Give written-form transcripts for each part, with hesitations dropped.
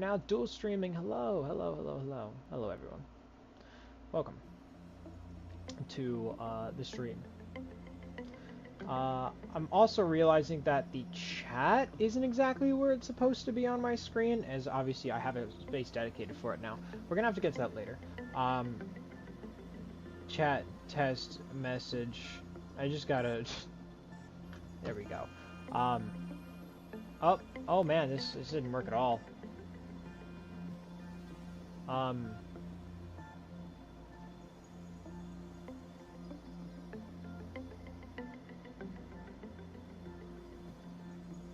now dual streaming. Hello, hello, hello, hello. Hello, everyone. Welcome to the stream. I'm also realizing that the chat isn't exactly where it's supposed to be on my screen, as obviously I have a space dedicated for it now. We're gonna have to get to that later. Chat, test, message. I just gotta... There we go. Oh man, this didn't work at all.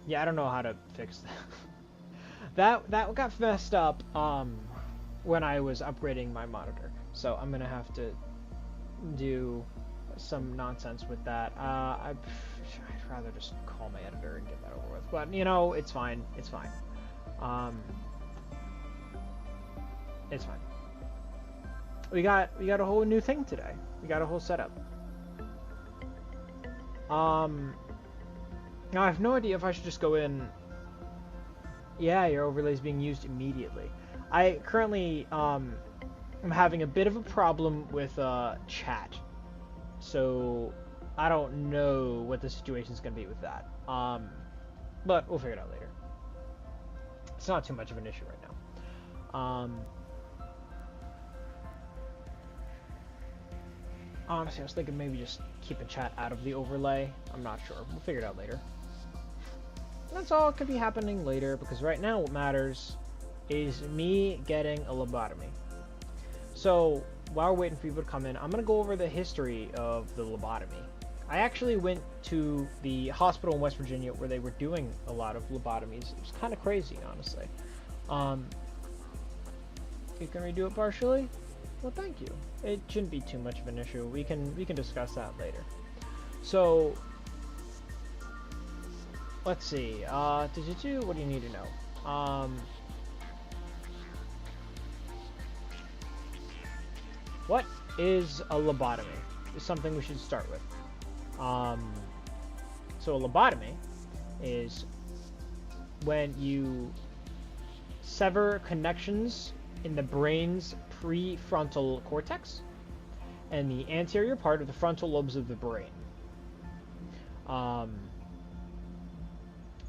Yeah, I don't know how to fix that. that got messed up when I was upgrading my monitor. So I'm gonna have to do some nonsense with that. I'd rather just call my editor and get that over with. But you know, it's fine. It's fine. It's fine. We got a whole new thing today. We got a whole setup. Now I have no idea if I should just go in. Yeah, your overlay is being used immediately. I currently am having a bit of a problem with chat, so I don't know what the situation's gonna be with that. But we'll figure it out later. It's not too much of an issue right now. Honestly, I was thinking maybe just keep a chat out of the overlay. I'm not sure. We'll figure it out later. That's all could be happening later, because right now what matters is me getting a lobotomy. So while we're waiting for people to come in, I'm going to go over the history of the lobotomy. I actually went to the hospital in West Virginia where they were doing a lot of lobotomies. It was kind of crazy, honestly. You can redo it partially? Well, thank you. It shouldn't be too much of an issue. We can discuss that later. So let's see. What do you need to know? What is a lobotomy? Is something we should start with. So a lobotomy is when you sever connections in the brain's prefrontal cortex and the anterior part of the frontal lobes of the brain.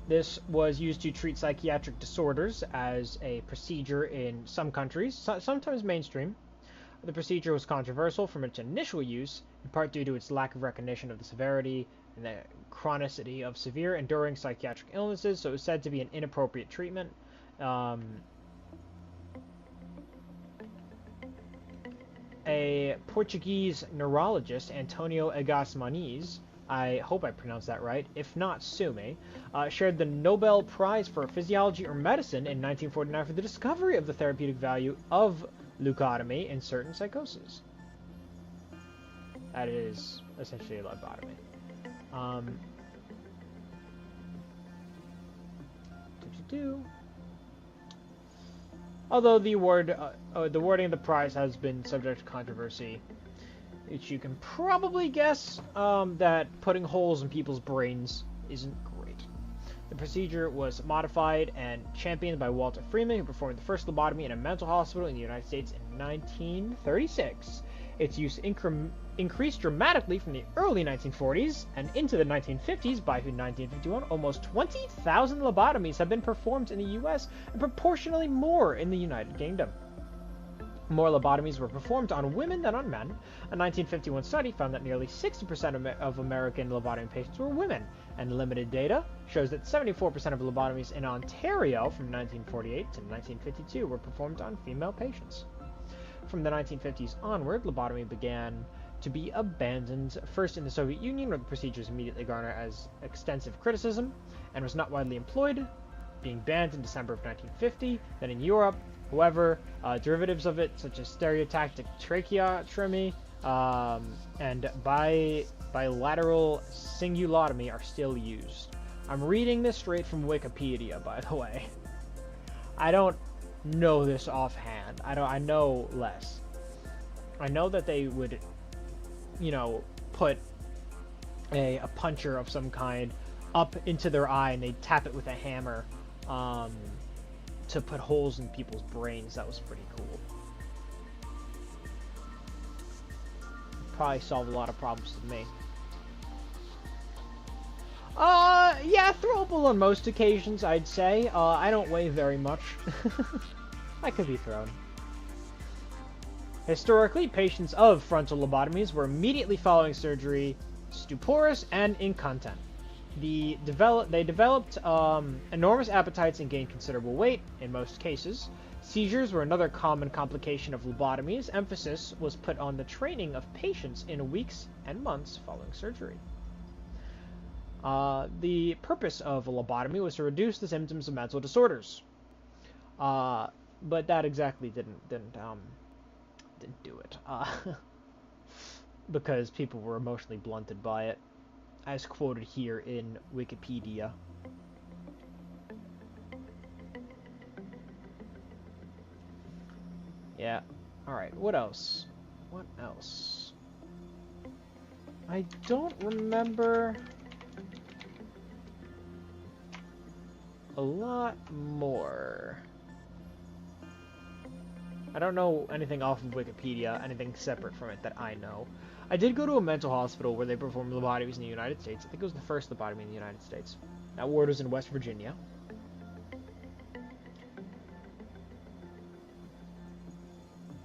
This was used to treat psychiatric disorders as a procedure in some countries, sometimes mainstream. The procedure was controversial from its initial use, in part due to its lack of recognition of the severity and the chronicity of severe, enduring psychiatric illnesses, so it was said to be an inappropriate treatment. A Portuguese neurologist, Antonio Egas, I hope I pronounced that right, if not, sue me, shared the Nobel Prize for Physiology or Medicine in 1949 for the discovery of the therapeutic value of leucotomy in certain psychoses. That is essentially a lobotomy. Although the wording of the prize has been subject to controversy, which you can probably guess that putting holes in people's brains isn't great. The procedure was modified and championed by Walter Freeman, who performed the first lobotomy in a mental hospital in the United States in 1936. Its use increased dramatically from the early 1940s and into the 1950s. By 1951, almost 20,000 lobotomies have been performed in the U.S. and proportionally more in the United Kingdom. More lobotomies were performed on women than on men. A 1951 study found that nearly 60% of American lobotomy patients were women, and limited data shows that 74% of lobotomies in Ontario from 1948 to 1952 were performed on female patients. From the 1950s onward, lobotomy began to be abandoned, first in the Soviet Union, where the procedures immediately garnered as extensive criticism and was not widely employed, being banned in December of 1950, then in Europe. However, derivatives of it, such as stereotactic tracheotomy and bilateral cingulotomy, are still used. I'm reading this straight from Wikipedia, by the way. I don't know this offhand. I know less. I know that they would, put a puncher of some kind up into their eye and they'd tap it with a hammer to put holes in people's brains. That was pretty cool. Probably solve a lot of problems with me. Yeah, throwable on most occasions, I'd say. I don't weigh very much. I could be thrown. Historically, patients of frontal lobotomies were immediately following surgery stuporous and incontinent. They developed enormous appetites and gained considerable weight, in most cases. Seizures were another common complication of lobotomies. Emphasis was put on the training of patients in weeks and months following surgery. The purpose of a lobotomy was to reduce the symptoms of mental disorders. But that exactly didn't do it. Because people were emotionally blunted by it, as quoted here in Wikipedia. Yeah. Alright, what else? What else? I don't remember a lot more. I don't know anything off of Wikipedia, anything separate from it that I know. I did go to a mental hospital where they performed lobotomies in the United States. I think it was the first lobotomy in the United States. That ward was in West Virginia.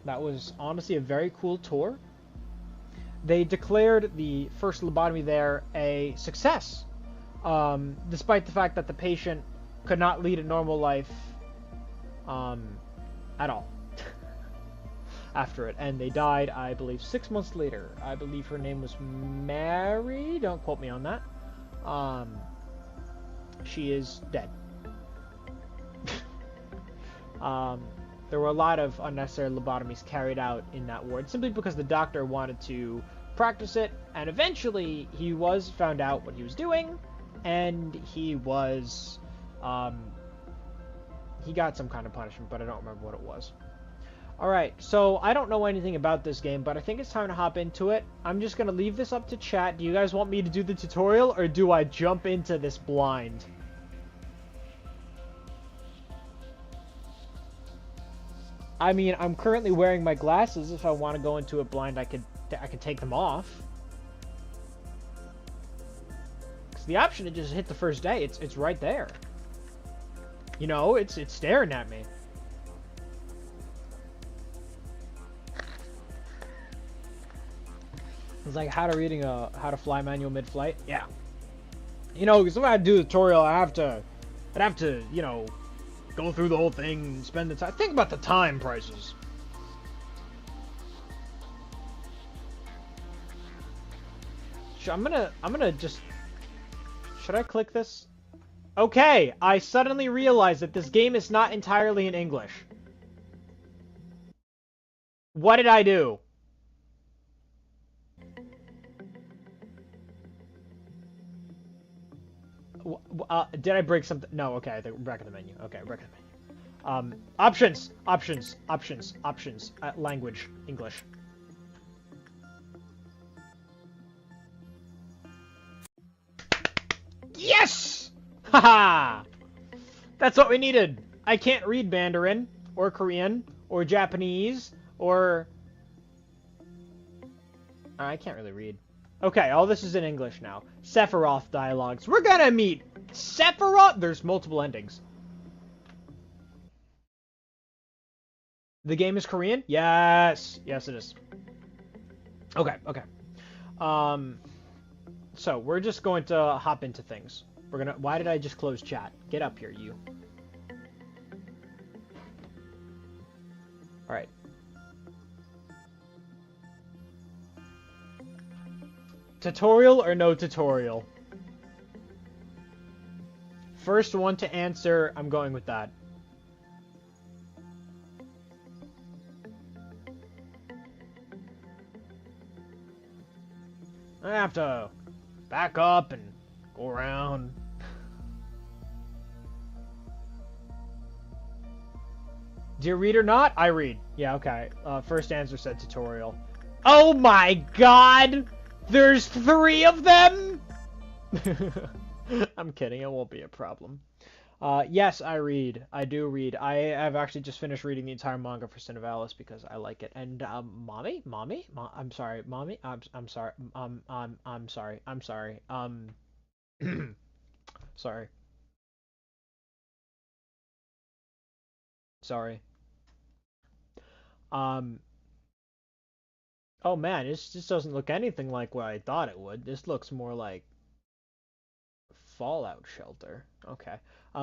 That was honestly a very cool tour. They declared the first lobotomy there a success, despite the fact that the patient could not lead a normal life at all after it, and they died, I believe, 6 months later. I believe her name was Mary. Don't quote me on that. She is dead. There were a lot of unnecessary lobotomies carried out in that ward simply because the doctor wanted to practice it, and eventually he was found out what he was doing, and he was he got some kind of punishment, but I don't remember what it was. Alright, so I don't know anything about this game, but I think it's time to hop into it. I'm just going to leave this up to chat. Do you guys want me to do the tutorial, or do I jump into this blind? I mean, I'm currently wearing my glasses. If I want to go into it blind, I could take them off. Because the option to just hit the first day, it's right there. You know, it's staring at me. It's like how to fly manual mid-flight. Yeah. You know, because if I do the tutorial, I'd have to, you know, go through the whole thing and spend the time. Think about the time prices. I'm gonna just... Should I click this? Okay, I suddenly realized that this game is not entirely in English. What did I do? Did I break something? No, okay, I think we're back in the menu. Okay, we're back in the menu. Options. Language, English. Yes! Haha! That's what we needed. I can't read Mandarin, or Korean, or Japanese, or... I can't really read. Okay, all this is in English now. Sephiroth dialogues. We're gonna meet Sephiroth! There's multiple endings. The game is Korean? Yes! Yes, it is. Okay, okay. So, we're just going to hop into things. We're gonna... Why did I just close chat? Get up here, you. Alright. Tutorial or no tutorial? First one to answer, I'm going with that. I have to back up and go around. Do you read or not? I read. Yeah, okay. First answer said tutorial. Oh my god! There's 3 of them?! I'm kidding, it won't be a problem. Yes, I read. I do read. I have actually just finished reading the entire manga for Cinevalis because I like it. And I'm sorry, mommy, I'm sorry, I'm sorry, I'm sorry, sorry, sorry. Um, oh man, this doesn't look anything like what I thought it would. This looks more like Fallout Shelter. Okay.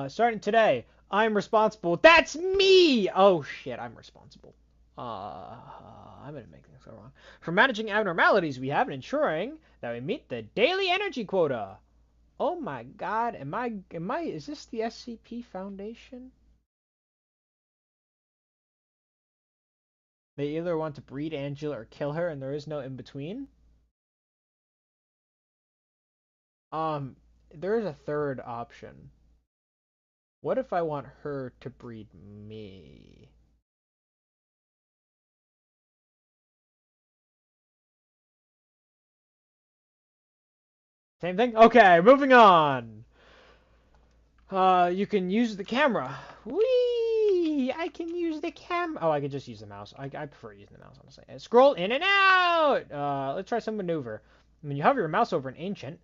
Starting today, I'm responsible. That's me! Oh shit, I'm responsible. I'm gonna make things go wrong. For managing abnormalities, we have and ensuring that we meet the daily energy quota. Oh my god, is this the SCP Foundation? They either want to breed Angela or kill her, and there is no in between. Um, there is a third option. What if I want her to breed me? Same thing? Okay, moving on. You can use the camera. Whee! I can use the cam. Oh, I can just use the mouse. I prefer using the mouse, honestly. Scroll in and out! Let's try some maneuver. When you hover your mouse over an ancient,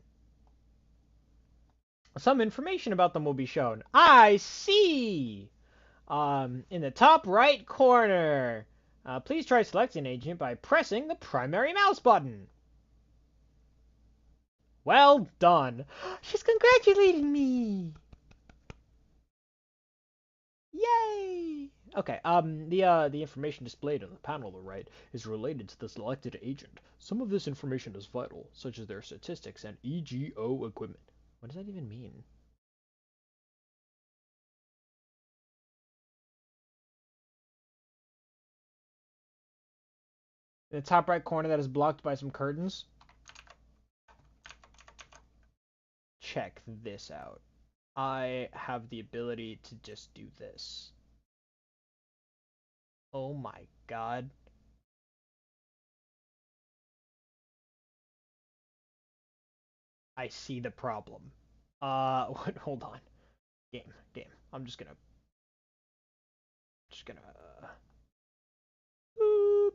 some information about them will be shown. I see! In the top right corner. Please try selecting an agent by pressing the primary mouse button. Well done. She's congratulating me! Yay! Okay, the information displayed on the panel on the right is related to the selected agent. Some of this information is vital, such as their statistics and EGO equipment. What does that even mean? In the top right corner that is blocked by some curtains. Check this out. I have the ability to just do this. Oh my god. I see the problem. Hold on. Game. I'm just gonna, boop.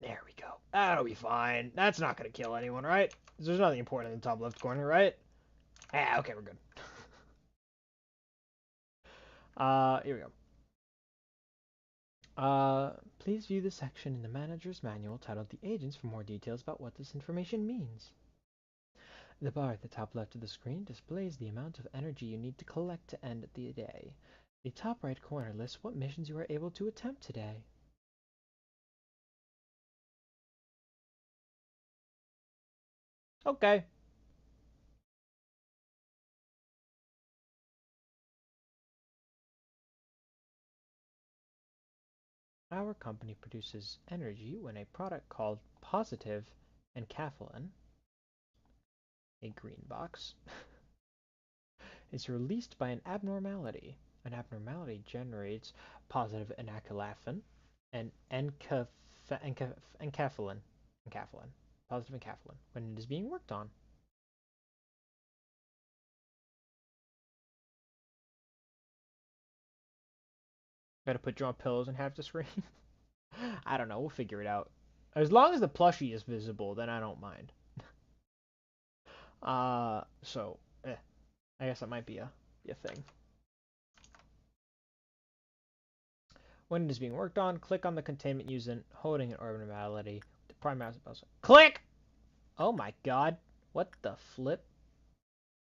There we go. That'll be fine. That's not gonna kill anyone, right? There's nothing important in the top left corner, right? Ah, okay, we're good. Here we go. Please view the section in the manager's manual titled The Agents for more details about what this information means. The bar at the top left of the screen displays the amount of energy you need to collect to end the day. The top right corner lists what missions you are able to attempt today. Okay. Our company produces energy when a product called positive enkephalin, a green box, is released by an abnormality. An abnormality generates positive enkephalin and enkephalin, positive enkephalin, when it is being worked on. Gotta put you on pillows and have the screen. I don't know. We'll figure it out. As long as the plushie is visible, then I don't mind. I guess that might be a thing. When it is being worked on, click on the containment using holding an abnormality. The prime mouse button. Click! Oh my god. What the flip?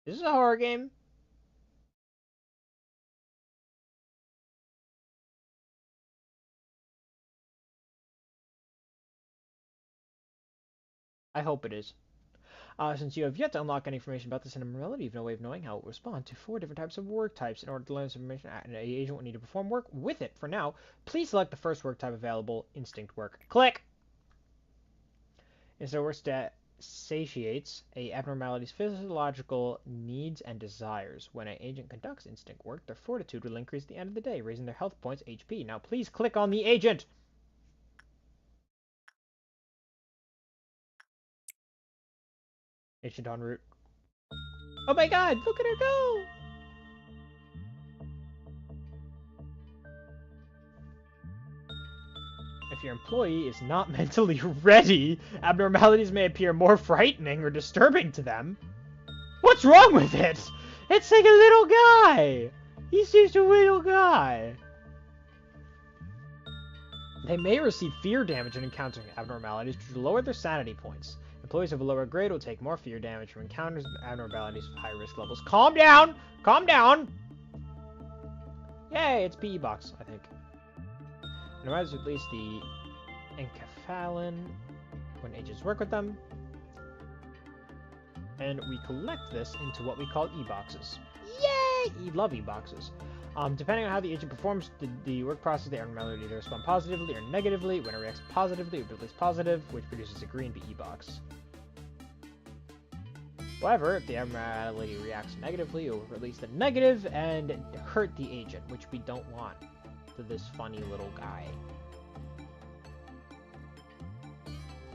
This is a horror game. I hope it is. Since you have yet to unlock any information about this abnormality, you have no way of knowing how it will respond to 4 different types of work types. In order to learn this information, an agent will need to perform work with it. For now, please select the first work type available, instinct work. Click! Instinct work satiates a abnormality's physiological needs and desires. When an agent conducts instinct work, their fortitude will increase at the end of the day, raising their health points HP. Now please click on the agent! Agent en route. Oh my god, look at her go! If your employee is not mentally ready, abnormalities may appear more frightening or disturbing to them. What's wrong with it? It's like a little guy. He's just a little guy. They may receive fear damage when encountering abnormalities, which will lower their sanity points. Employees of a lower grade will take more fear damage from encounters with abnormalities with high risk levels. Calm down! Calm down! Yay, it's PE box, I think. Abnormalities release the enkephalin when agents work with them. And we collect this into what we call E-boxes. Yay! Love E-boxes. Depending on how the agent performs the work process, the abnormality will either respond positively or negatively. When it reacts positively, it will release positive, which produces a green PE box. However, if the abnormality reacts negatively, it will release the negative and hurt the agent, which we don't want to this funny little guy.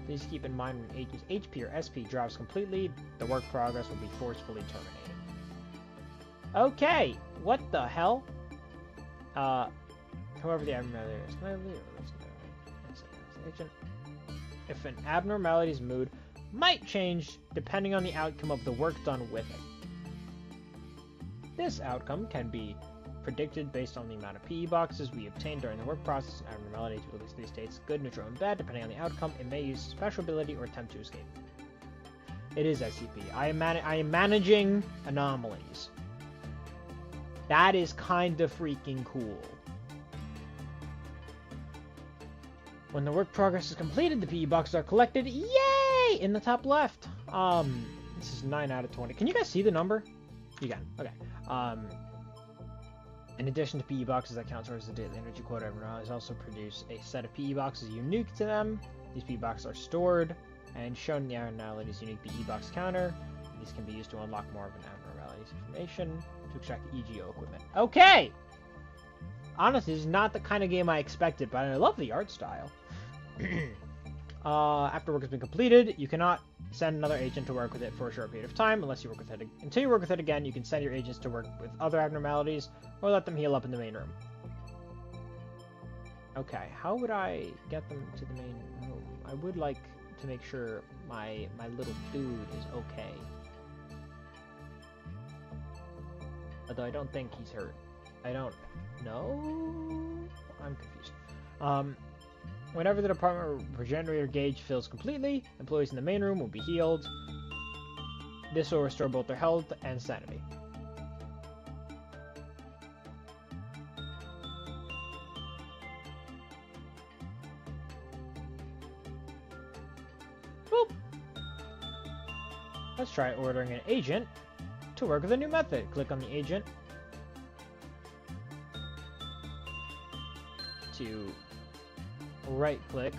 Please keep in mind when agent's HP or SP drops completely, the work progress will be forcefully terminated. Okay, what the hell? However, the abnormality is negatively or the agent. If an abnormality's mood might change depending on the outcome of the work done with it. This outcome can be predicted based on the amount of PE boxes we obtain during the work process. An abnormality to release 3 states, good, neutral, and bad, depending on the outcome. It may use special ability or attempt to escape. It is SCP. I am managing anomalies. That is kind of freaking cool. When the work progress is completed, the PE boxes are collected. Yay! In the top left. This is 9 out of 20. Can you guys see the number? You can. Okay. In addition to PE boxes that count towards the daily energy quota, abnormalities also produce a set of PE boxes unique to them. These PE boxes are stored and shown in the abnormalities unique PE box counter. These can be used to unlock more of an abnormalities information to extract the EGO equipment. Okay! Honestly, this is not the kind of game I expected, but I love the art style. After work has been completed, you cannot send another agent to work with it for a short period of time unless you work with it. Until you work with it again, you can send your agents to work with other abnormalities or let them heal up in the main room. Okay, how would I get them to the main room? I would like to make sure my little dude is okay. Although I don't think he's hurt. I don't know? I'm confused. Whenever the department regenerator gauge fills completely, employees in the main room will be healed. This will restore both their health and sanity. Boop! Let's try ordering an agent to work with a new method. Click on the agent to right-click,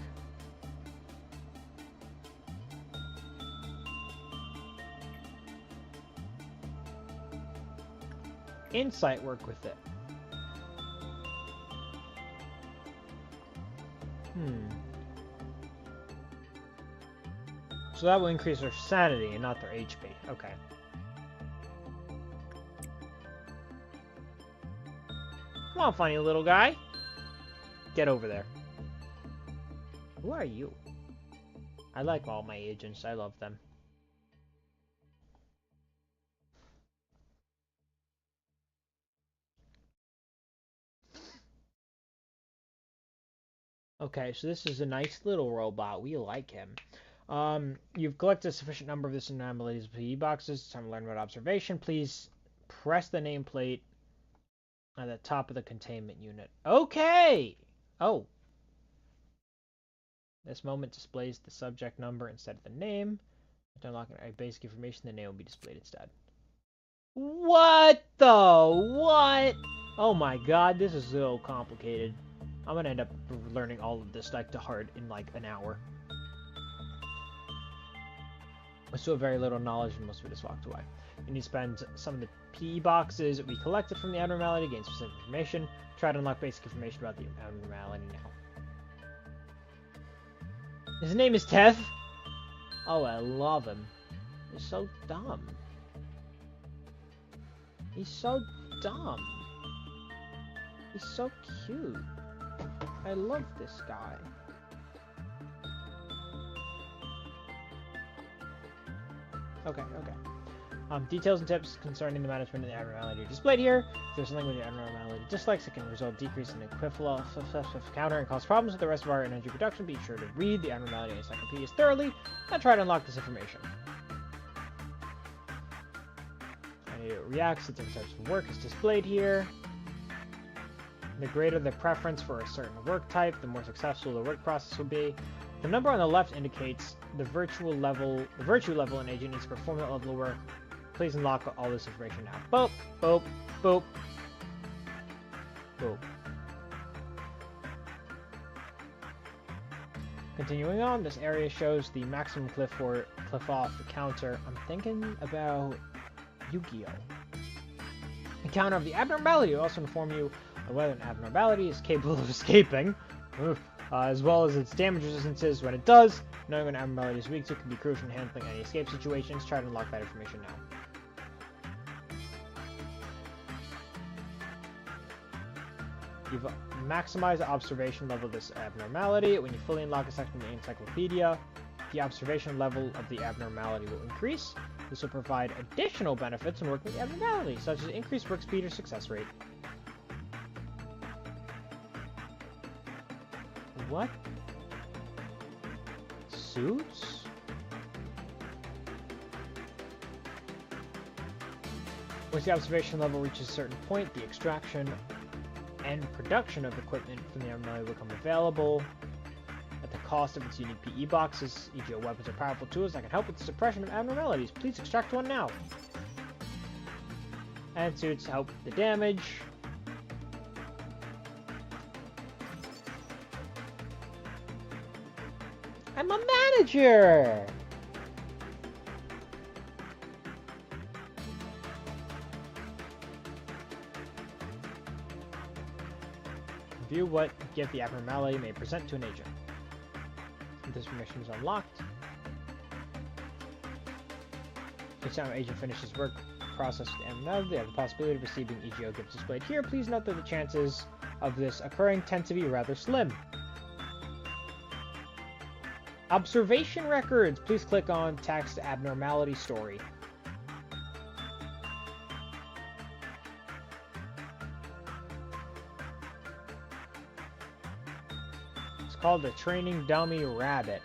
Insight work with it. So that will increase their sanity and not their HP. Okay. Come on, funny little guy. Get over there. Who are you? I like all my agents. I love them. Okay, so this is a nice little robot. We like him. You've collected a sufficient number of this anomalies PE boxes. It's time to learn about observation. Please press the nameplate at the top of the containment unit. Okay! Oh. This moment displays the subject number instead of the name. To unlock a basic information, the name will be displayed instead. What the? What? Oh my god, this is so complicated. I'm gonna end up learning all of this like to heart in like an hour. With so very little knowledge, and most of it is locked away. You need to spend some of the PE boxes we collected from the abnormality to gain specific information. Try to unlock basic information about the abnormality now. His name is Teth. Oh, I love him. He's so dumb. He's so dumb. He's so cute. I love this guy. Okay. Details and tips concerning the management of the abnormality are displayed here. If there's something with the abnormality dislikes, it can result in decrease in the equivalent counter and cause problems with the rest of our energy production. Be sure to read the abnormality encyclopedias thoroughly and try to unlock this information. And it reacts to different types of work is displayed here. The greater the preference for a certain work type, the more successful the work process will be. The number on the left indicates the virtue level an agent needs to perform that level of work. Please unlock all this information now. Boop, boop, boop, boop. Continuing on, this area shows the maximum cliff-off counter. I'm thinking about Yu-Gi-Oh! The counter of the abnormality will also inform you on whether an abnormality is capable of escaping, as well as its damage resistances when it does. Knowing when an abnormality is weak to can be crucial in handling any escape situations. Try to unlock that information now. You've maximized the observation level of this abnormality. When you fully unlock a section of the encyclopedia, the observation level of the abnormality will increase. This will provide additional benefits when working with the abnormality, such as increased work speed or success rate. What? Suits? Once the observation level reaches a certain point, the extraction and production of equipment from the abnormality will become available at the cost of its unique PE boxes. EGO weapons are powerful tools that can help with the suppression of abnormalities. Please extract one now. And suits help with the damage. I'm a manager! View what gift the abnormality may present to an agent. This permission is unlocked. Each time an agent finishes work process with the abnormality, they have the possibility of receiving EGO gifts displayed here. Please note that the chances of this occurring tend to be rather slim. Observation records. Please click on text abnormality story. Called a training dummy rabbit,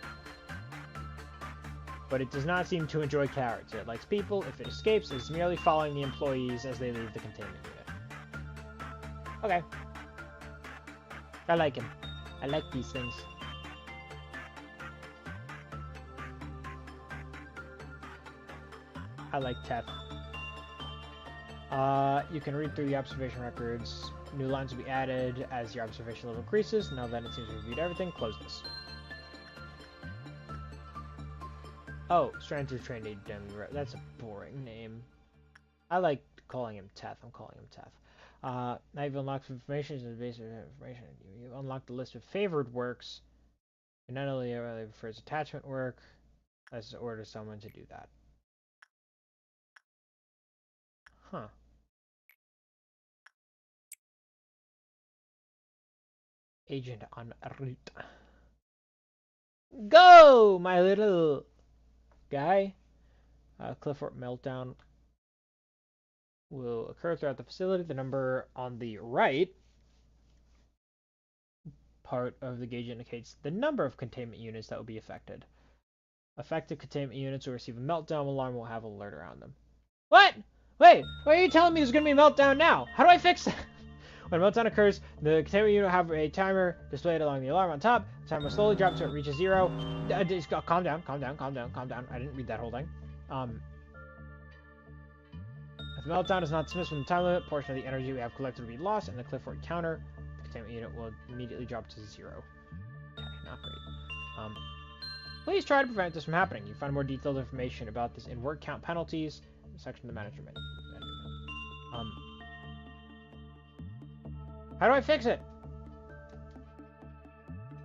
but it does not seem to enjoy carrots. It likes people. If it escapes, it's merely following the employees as they leave the containment unit. Okay. I like him. I like these things. I like Teth. You can read through the observation records. New lines will be added as your observation level increases. Now that it seems to have reviewed everything, close this. Oh, Stranger Trainee Dummy. That's a boring name. I like calling him Teth. I'm calling him Teth. Now you've unlocked information in the base of information. You've unlocked the list of favored works. And not only prefers attachment work, let's order someone to do that. Huh. Agent en route. Go, my little guy. Clifford meltdown will occur throughout the facility. The number on the right part of the gauge indicates the number of containment units that will be affected. Affected containment units will receive a meltdown alarm. Will have an alert around them. What? Wait, why are you telling me there's going to be a meltdown now? How do I fix that? When a meltdown occurs, the containment unit will have a timer displayed along the alarm on top. The timer will slowly drop until it reaches 0. Just calm down, calm down, calm down, calm down. I didn't read that whole thing. If the meltdown is not dismissed from the time limit, portion of the energy we have collected will be lost, and the Clifford counter, the containment unit will immediately drop to 0. Okay, not great. Please try to prevent this from happening. You find more detailed information about this in word count penalties, in the section of the management. How do I fix it?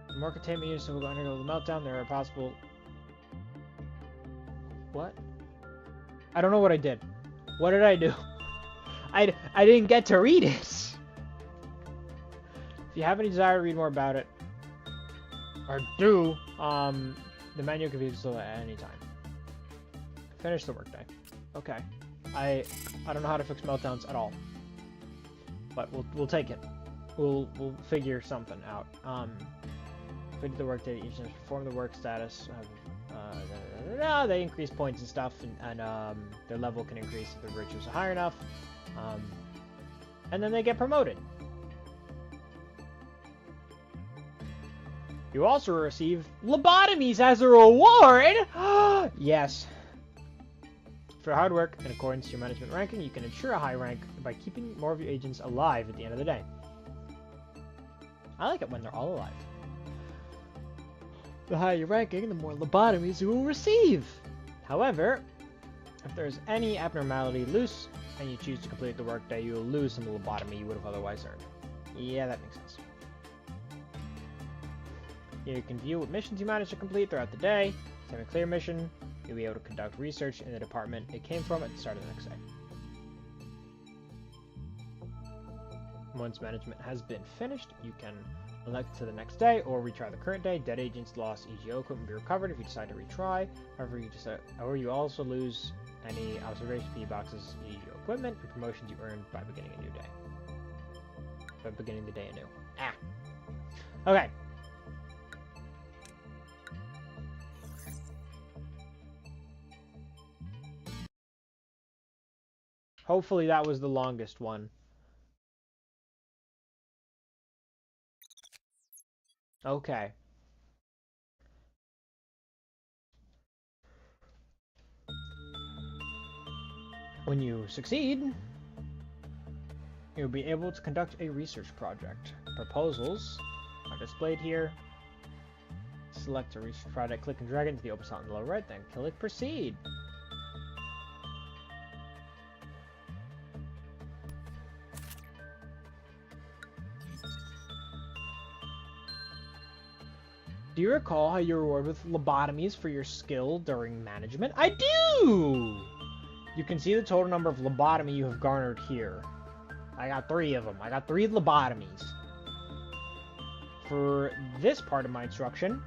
The more containment units will undergo the meltdown. There are possible... What? I don't know what I did. What did I do? I didn't get to read it. If you have any desire to read more about it, or do, the menu can be displayed at any time. Finish the workday. Okay. I don't know how to fix meltdowns at all. But we'll take it. We'll figure something out. Finish the workday. Each of perform the work status. They increase points and stuff, and their level can increase if their virtues are high enough. And then they get promoted. You also receive Lobotomies as a reward! Yes. For hard work, in accordance to your management ranking, you can ensure a high rank by keeping more of your agents alive at the end of the day. I like it when they're all alive. The higher your ranking, the more lobotomies you will receive. However, if there's any abnormality loose, and you choose to complete the workday, you will lose some lobotomy you would have otherwise earned. Yeah, that makes sense. You can view what missions you managed to complete throughout the day. If you have a clear mission, you'll be able to conduct research in the department it came from at the start of the next day. Once management has been finished, you can elect to the next day or retry the current day. Dead agents lost EGO equipment will be recovered if you decide to retry. However, you also lose any observation P boxes EGO equipment for promotions you earned by beginning a new day. By beginning the day anew. Okay. Hopefully that was the longest one. Okay. When you succeed, you'll be able to conduct a research project. Proposals are displayed here. Select a research project, click and drag it into the open slot in the lower right, then click proceed. Do you recall how you're rewarded with lobotomies for your skill during management? I do! You can see the total number of lobotomy you have garnered here. I got 3 of them. I got 3 lobotomies. For this part of my instruction,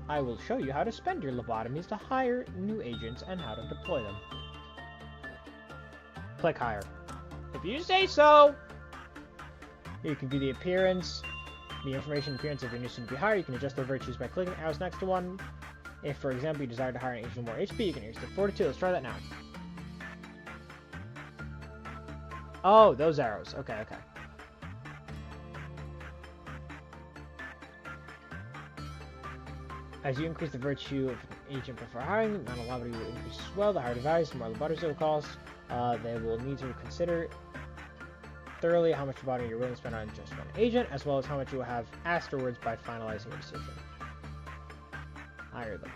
I will show you how to spend your lobotomies to hire new agents and how to deploy them. Click hire. If you say so! You can view the appearance. The information appearance of your new student to be hired. You can adjust their virtues by clicking arrows next to one. If, for example, you desire to hire an agent with more HP, you can increase their fortitude. Let's try that now. Oh, those arrows. Okay, okay. As you increase the virtue of an agent before hiring, the amount of lobotomy will increase as well. The higher device, the more lobotomies it will cost. They will need to consider thoroughly how much lobotomy you're willing to spend on just one agent, as well as how much you will have afterwards by finalizing a decision. Hire them.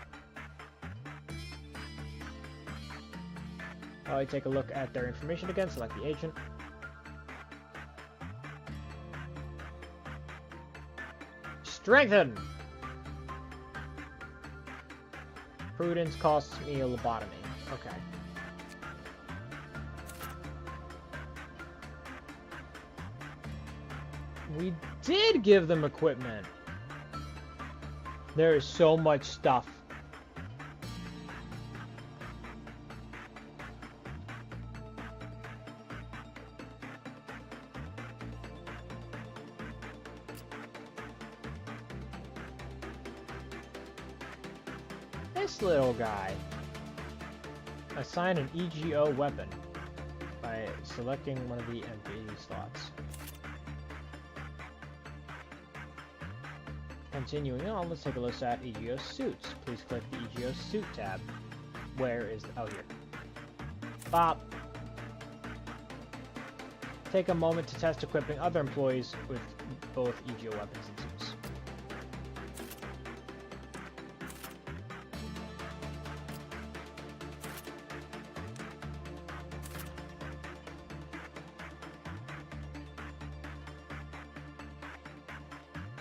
I'll take a look at their information again, select the agent. Strengthen! Prudence costs me a lobotomy. Okay. We did give them equipment. There is so much stuff. This little guy. Assign an EGO weapon by selecting one of the empty slots. Continuing on, let's take a look at EGO suits. Please click the EGO suit tab. Where is oh, here. Bop. Take a moment to test equipping other employees with both EGO weapons and suits.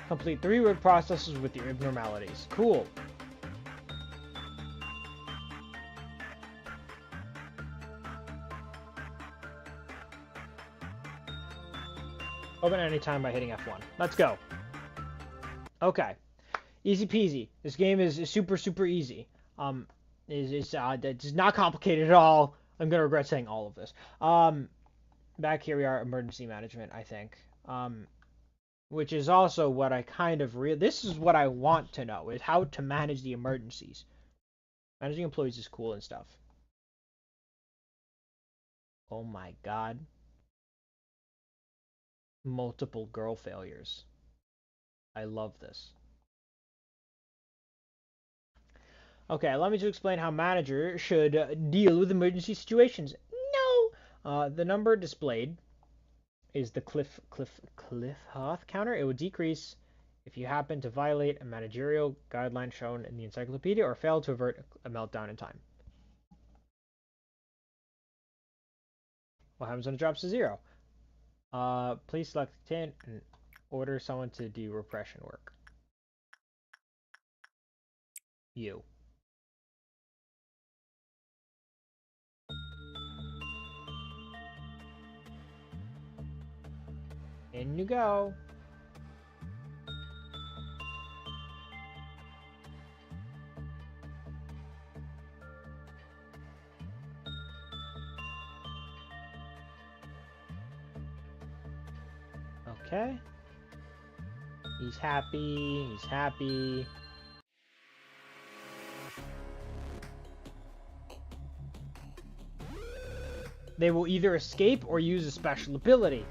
Complete 3 word processes with your abnormalities. Cool. Open at any time by hitting F1. Let's go. Okay. Easy peasy. This game is super, super easy. It's not complicated at all. I'm gonna regret saying all of this. Back here we are, emergency management, I think. Which is also what I kind of this is what I want to know, is how to manage the emergencies. Managing employees is cool and stuff. Oh my god. Multiple girl failures. I love this. Okay, allow me to explain how manager should deal with emergency situations. No! The number displayed is the cliff health counter. It will decrease if you happen to violate a managerial guideline shown in the encyclopedia or fail to avert a meltdown in time. What happens when it drops to 0? Please select 10 and order someone to do repression work. You. In you go. Okay. He's happy. He's happy. They will either escape or use a special ability.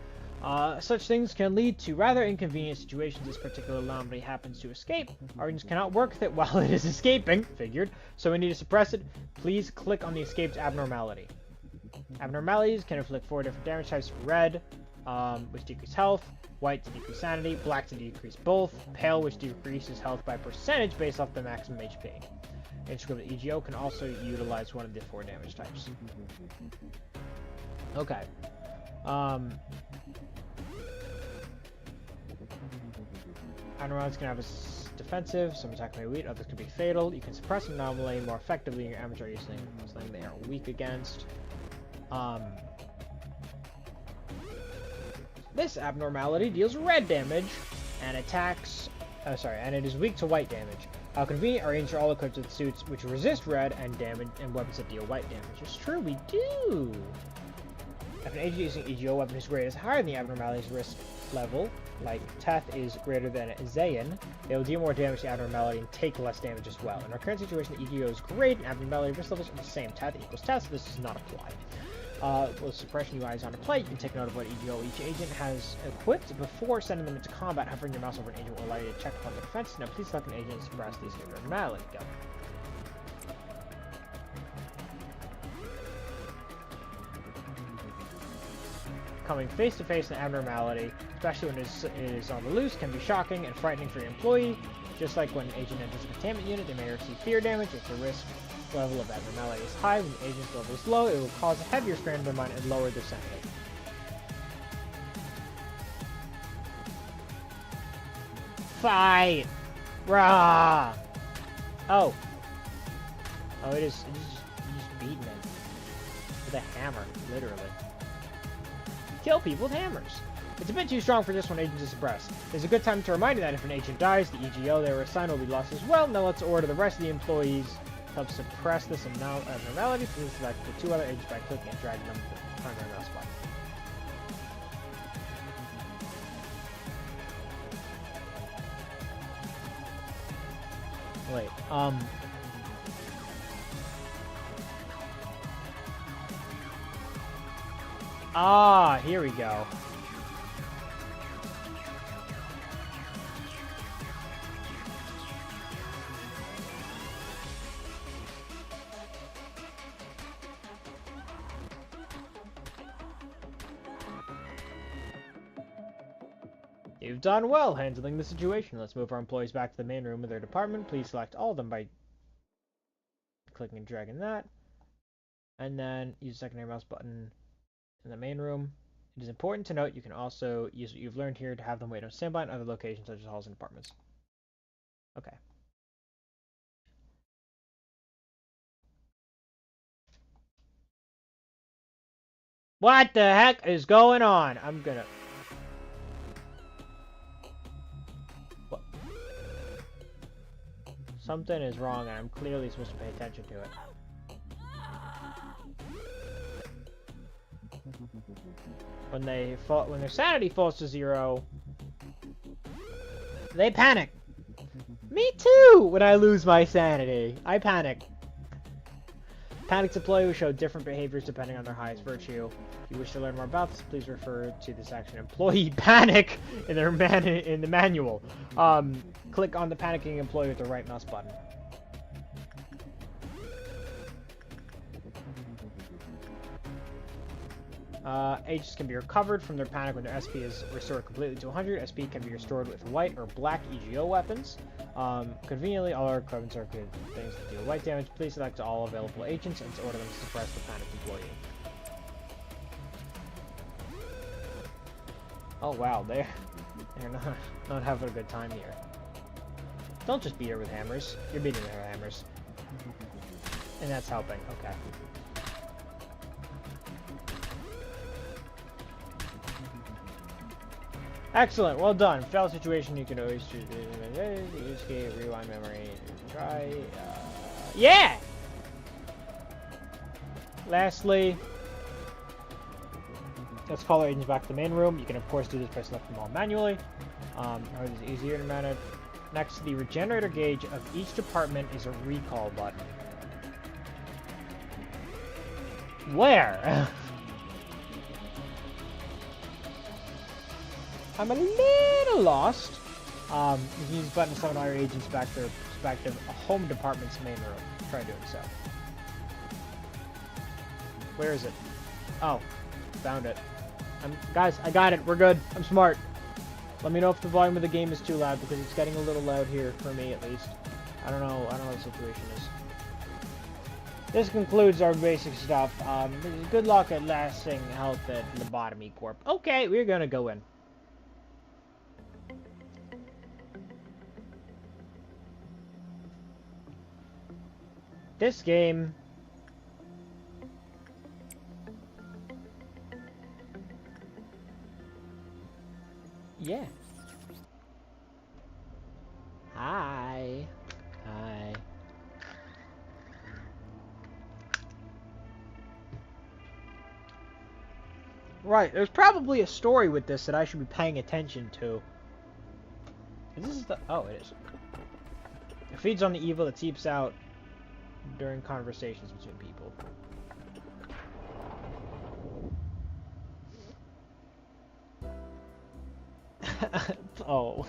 Such things can lead to rather inconvenient situations. This particular anomaly happens to escape. Our agents cannot work with it while it is escaping, figured, so we need to suppress it. Please click on the escaped abnormality. Abnormalities can inflict 4 different damage types: red, which decreases health, white to decrease sanity, black to decrease both, pale, which decreases health by percentage based off the maximum HP. Inscribed EGO can also utilize one of the 4 damage types. Okay. Abnormalities can have a defensive, some attack may be weak, others can be fatal. You can suppress an anomaly more effectively in your amateur using something they are weak against. This abnormality deals red damage and attacks. And it is weak to white damage. How convenient, our agents are all equipped with suits which resist red and damage and weapons that deal white damage. It's true, we do. If an agent using EGO weapon whose grade is higher than the abnormality's risk level, like Teth is greater than Zayn, they will deal more damage to the abnormality and take less damage as well. In our current situation, the EGO's grade and abnormality risk levels are the same. Teth equals Teth, so this does not apply. With suppression UI is on a plate, you can take note of what EGO each agent has equipped before sending them into combat. Hovering your mouse over an agent will allow you to check upon their defense. Now please select an agent and suppress the escape abnormality. Go. Coming face to face with an abnormality, especially when it is on the loose, can be shocking and frightening for your employee. Just like when an agent enters a containment unit, they may receive fear damage if the risk level of abnormality is high. When the agent's level is low, it will cause a heavier strain on their mind and lower their sanity. Fight! Rah! Oh. Oh, it is just beating it. With a hammer, literally. Kill people with hammers. It's a bit too strong for this one agent to suppress. There's a good time to remind you that if an agent dies, the EGO they were assigned will be lost as well. Now let's order the rest of the employees to help suppress this abnormality. Please select the 2 other agents by clicking and dragging them to the primary mouse button. Wait, here we go. You've done well handling the situation. Let's move our employees back to the main room of their department. Please select all of them by clicking and dragging that. And then use the secondary mouse button in the main room. It is important to note you can also use what you've learned here to have them wait on standby in other locations such as halls and apartments. Okay. What the heck is going on? I'm gonna... What? Something is wrong and I'm clearly supposed to pay attention to it. when their sanity falls to 0, they panic. Me too! When I lose my sanity, I panic. Panic's employee will show different behaviors depending on their highest virtue. If you wish to learn more about this, please refer to the section Employee Panic in the manual. Click on the panicking employee with the right mouse button. Agents can be recovered from their panic when their SP is restored completely to 100. SP can be restored with white or black EGO weapons. Conveniently, all our equipments are good things that deal white damage. Please select all available agents and order them to suppress the panicked employee. Oh wow, they're not having a good time here. Don't just beat her with hammers. You're beating her with hammers. And that's helping. Okay. Excellent, well done. Failed situation, you can always escape, rewind memory, try. Yeah! Lastly, let's call our agents back to the main room. You can, of course, do this by selecting them all manually. It is easier to manage. Next to the regenerator gauge of each department is a recall button. Where? I'm a little lost. You can use the button to summon all your agents back to their respective home department's main room. Try doing so. Where is it? Oh, found it. Guys, I got it. We're good. I'm smart. Let me know if the volume of the game is too loud, because it's getting a little loud here, for me at least. I don't know what the situation is. This concludes our basic stuff. Good luck at lasting health at Lobotomy Corp. Okay, we're gonna go in. This game... Yeah. Hi. Hi. Right, there's probably a story with this that I should be paying attention to. Is this the... Oh, it is. It feeds on the evil that seeps out during conversations between people. Oh,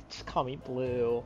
just call me Blue.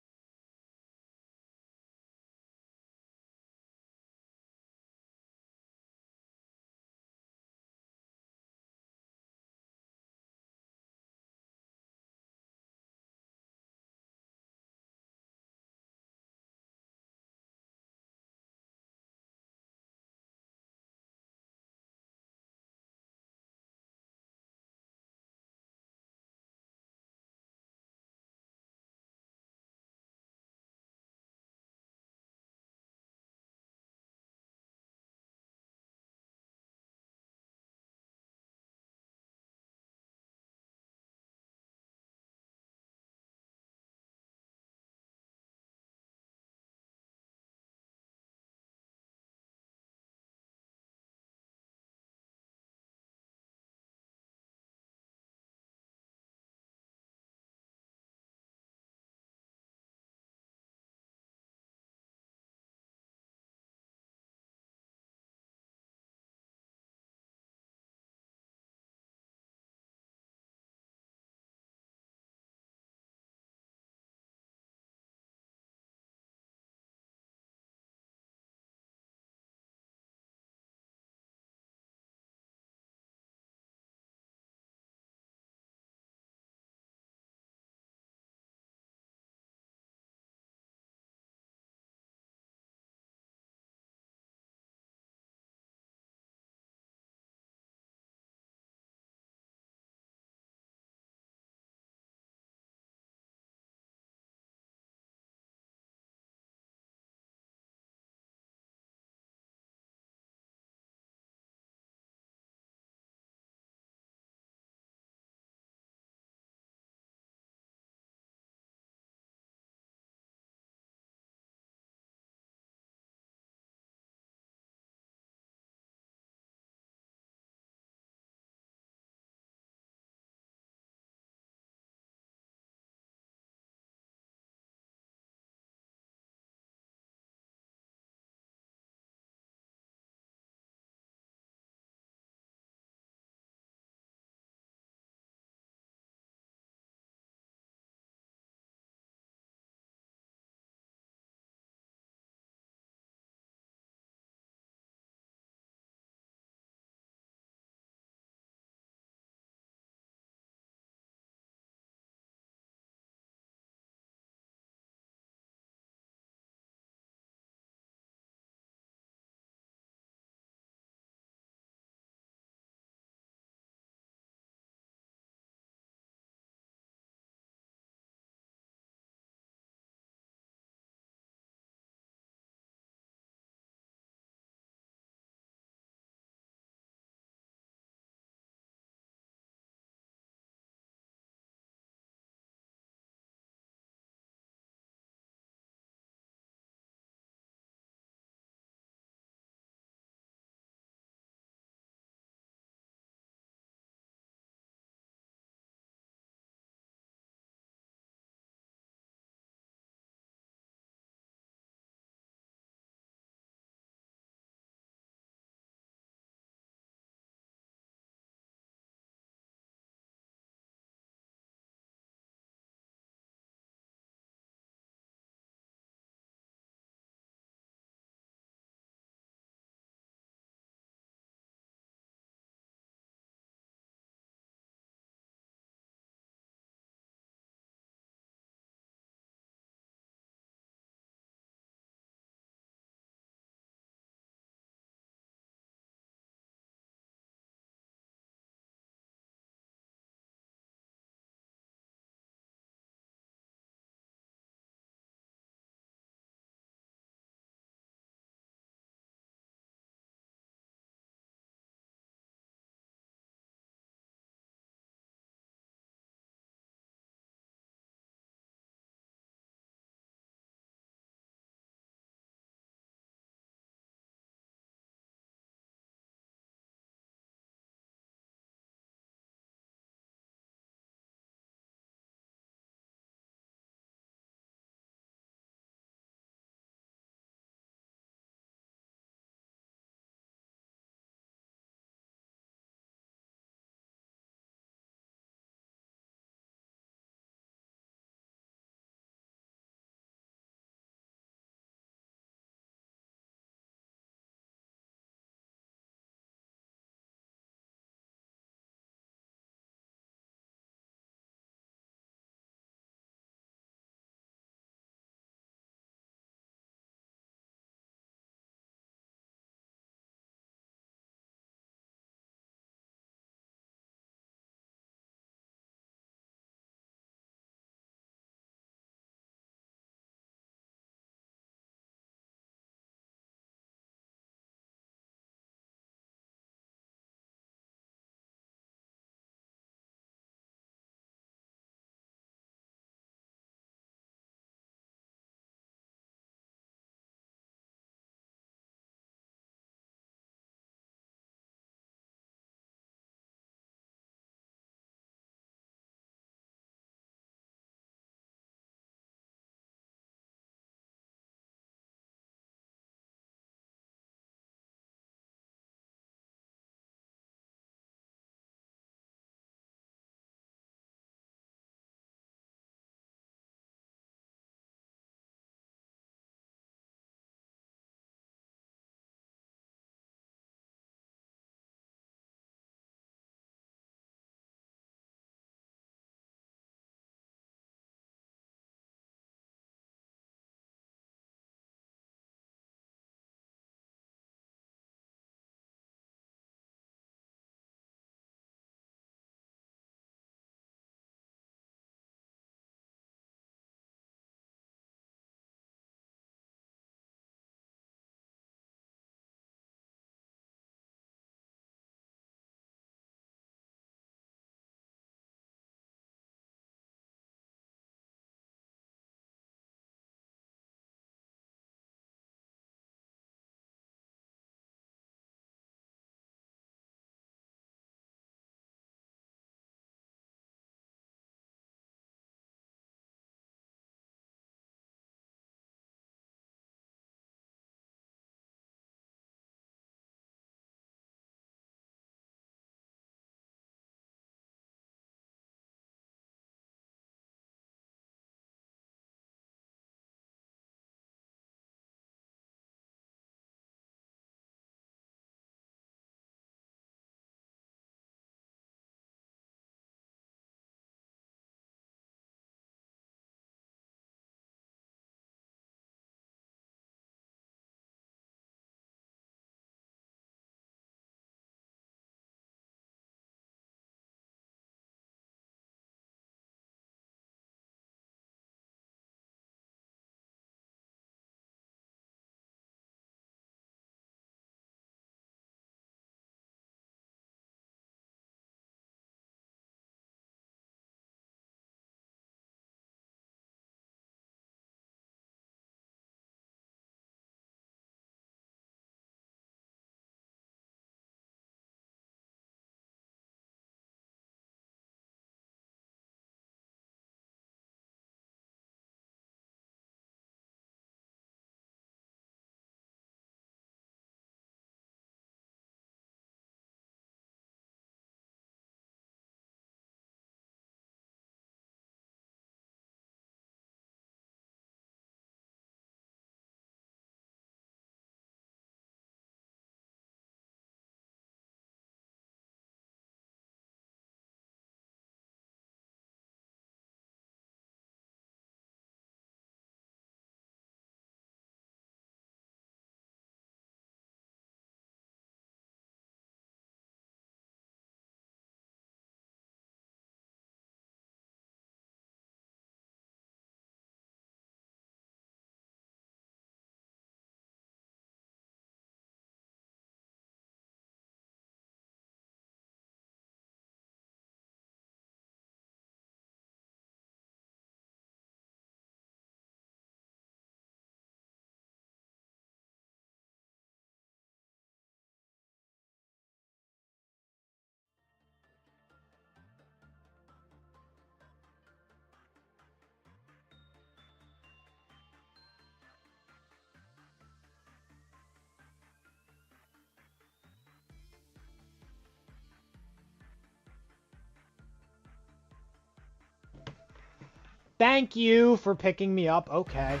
Thank you for picking me up. Okay.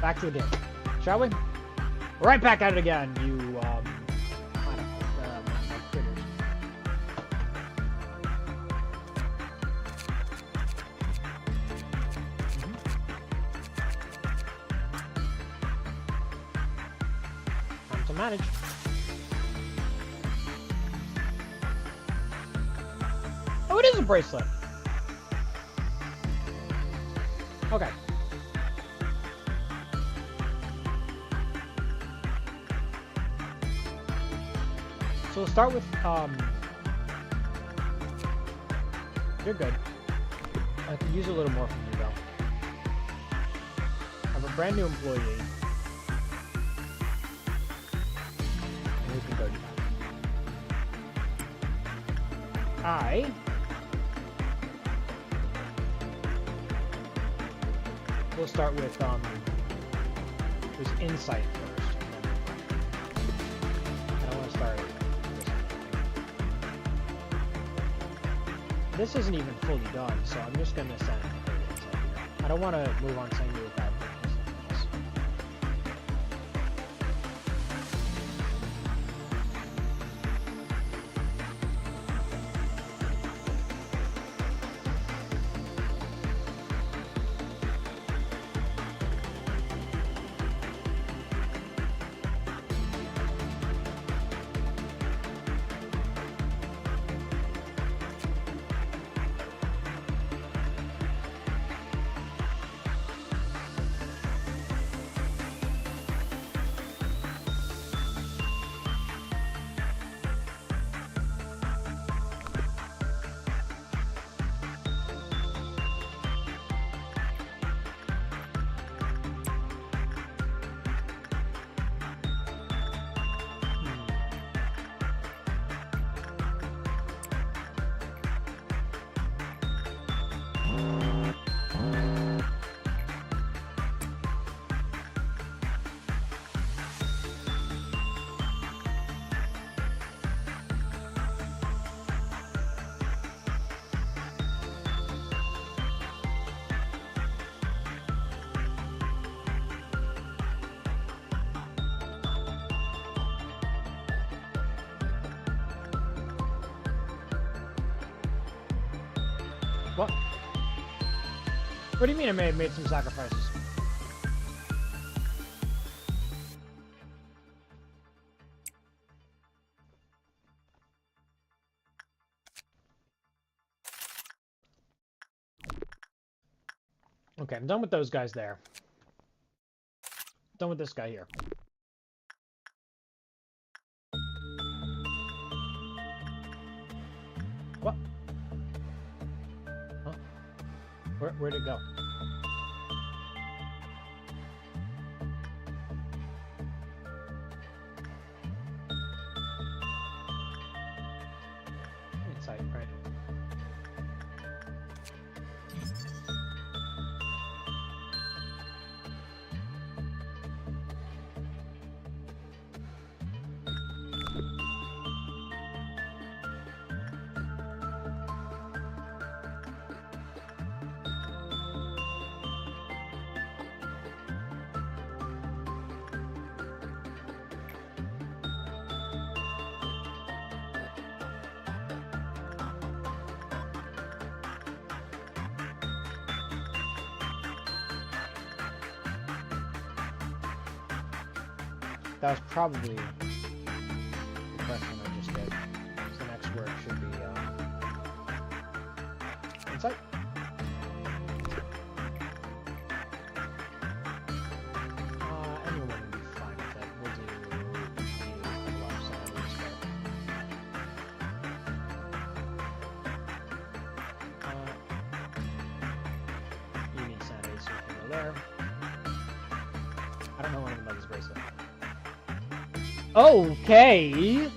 Back to the game. Shall we? Right back at it again, you, kind of, critters. Time to manage. Oh, it is a bracelet. Okay. So we'll start with, you're good. I could use a little more from you, though. I have a brand new employee. And we can go do that. We'll start with, this insight first. I don't want to start this isn't even fully done, so I'm just going to send it. I don't want to move on sending you without this. What? What do you mean I may have made some sacrifices? Okay, I'm done with those guys there. Done with this guy here. What? Huh? Where'd it go? Insight, right? That was probably the question I just did. So the next word should be insight. Anyone would be fine with that. We'll do the left side of this guy. You need sanity, so you can go there. I don't know anything about this bracelet. Okay.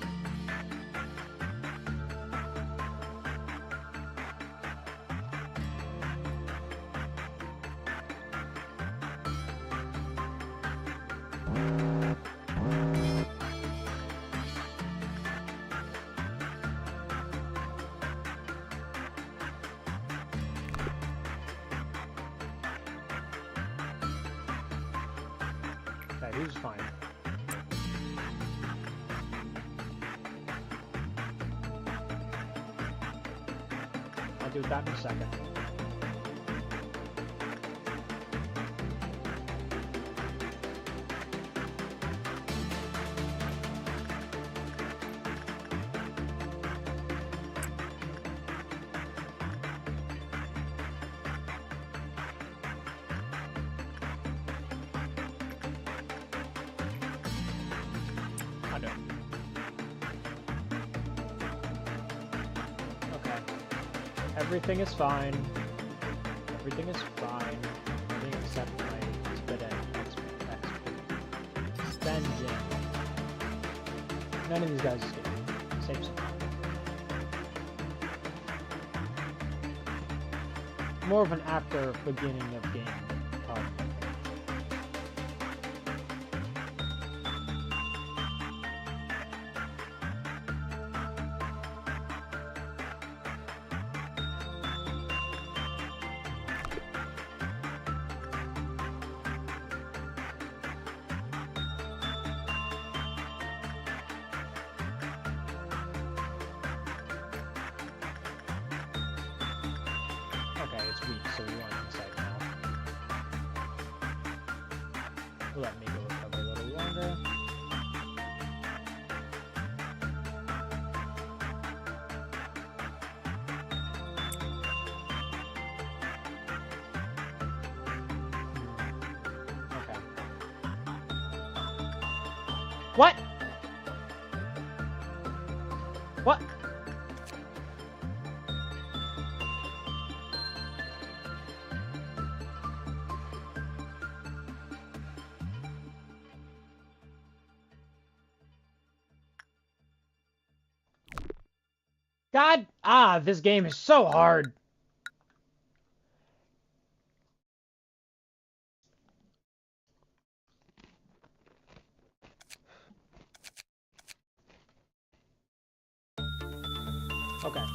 he was fine. I'll do that in a second. Everything is fine. Everything is fine. Everything except my spending. None of these guys escape. Safe zone. More of an after beginning of game. Okay, it's weak, so we want insight now. Let me go recover a little longer. Okay. What? What? God, this game is so hard. Okay.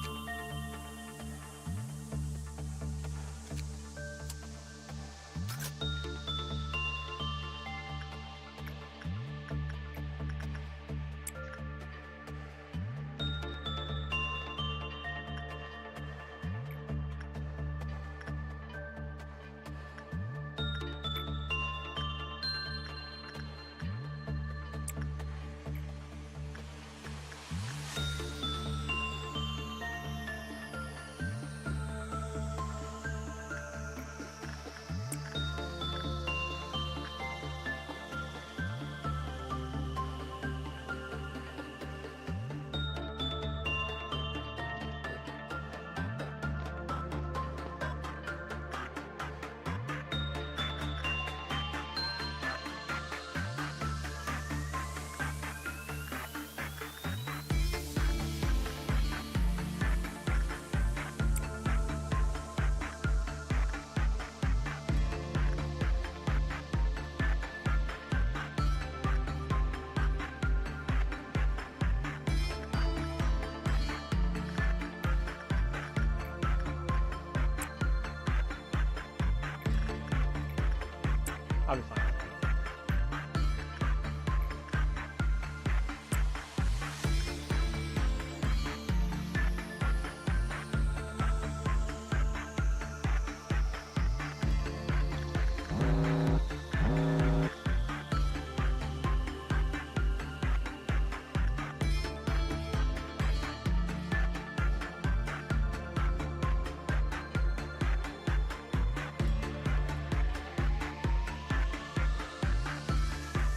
I'll be fine.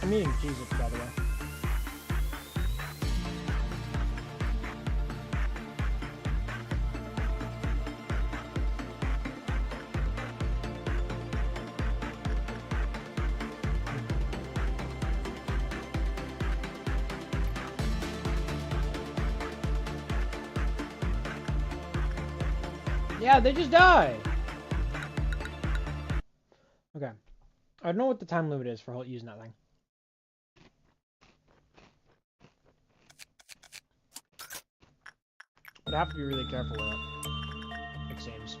I'm eating Jesus, by the way. Yeah, they just die. Okay. I don't know what the time limit is for using that thing. But I have to be really careful with it, it seems.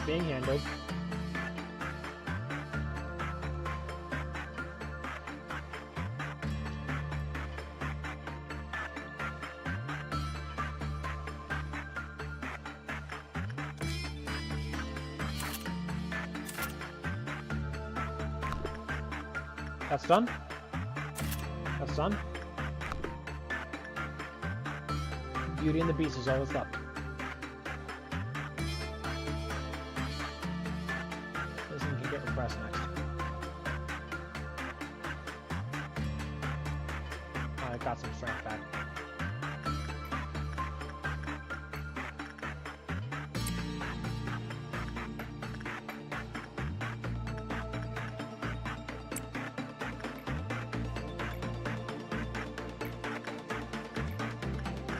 being handled. That's done. That's done. Beauty and the Beast is all that's left. This one can get repressed next. I got some strength back.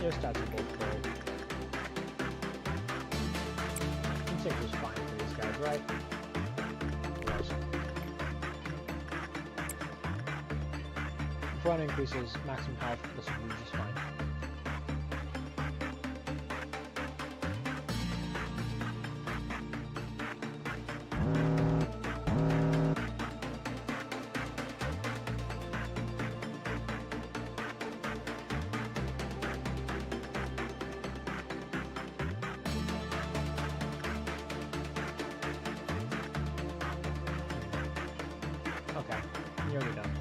Your stats are both great. Instinct was fine for these guys, right? Yes. If one increases maximum health, this will be just fine. Okay, nearly done.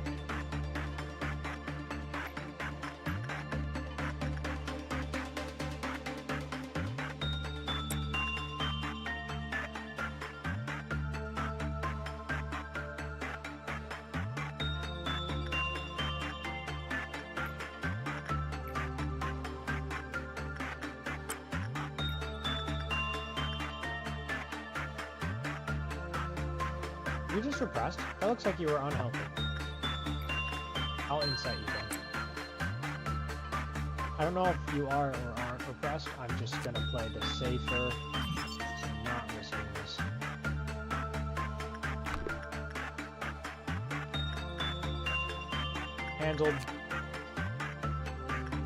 You're just repressed? That looks like you were unhealthy. I'll insight you then. I don't know if you are or aren't repressed. I'm just gonna play the safer, not risking this. Handled.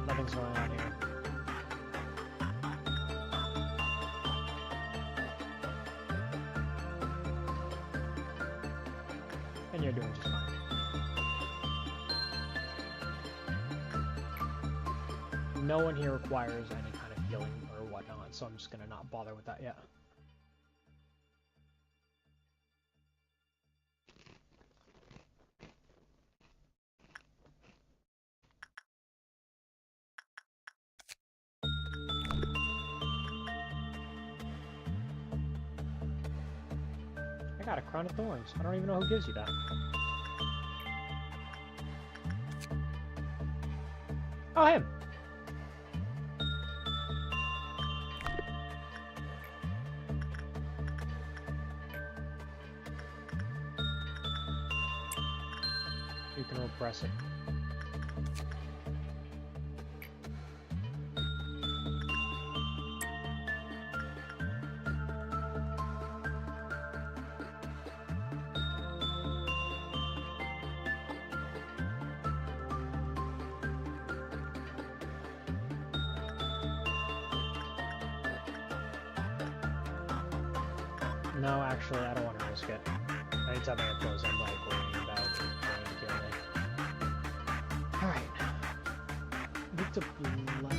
Nothing's going on here. And you're doing just fine. No one here requires any kind of healing or whatnot, so I'm just gonna not bother with that yet. I got a crown of thorns. I don't even know who gives you that. Oh, him! You can repress it. No, actually, I don't want to risk it. Anytime I oppose, I'm like worrying about it trying to kill me. Alright. With the black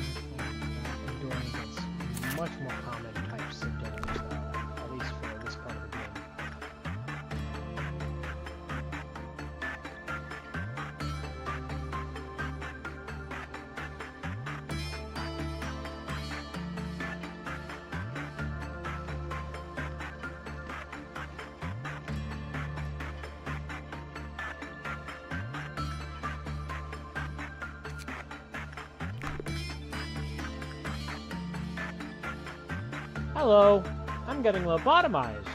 enduring gets much more common types of damage, though, at least for this part of the game. Hello, I'm getting lobotomized.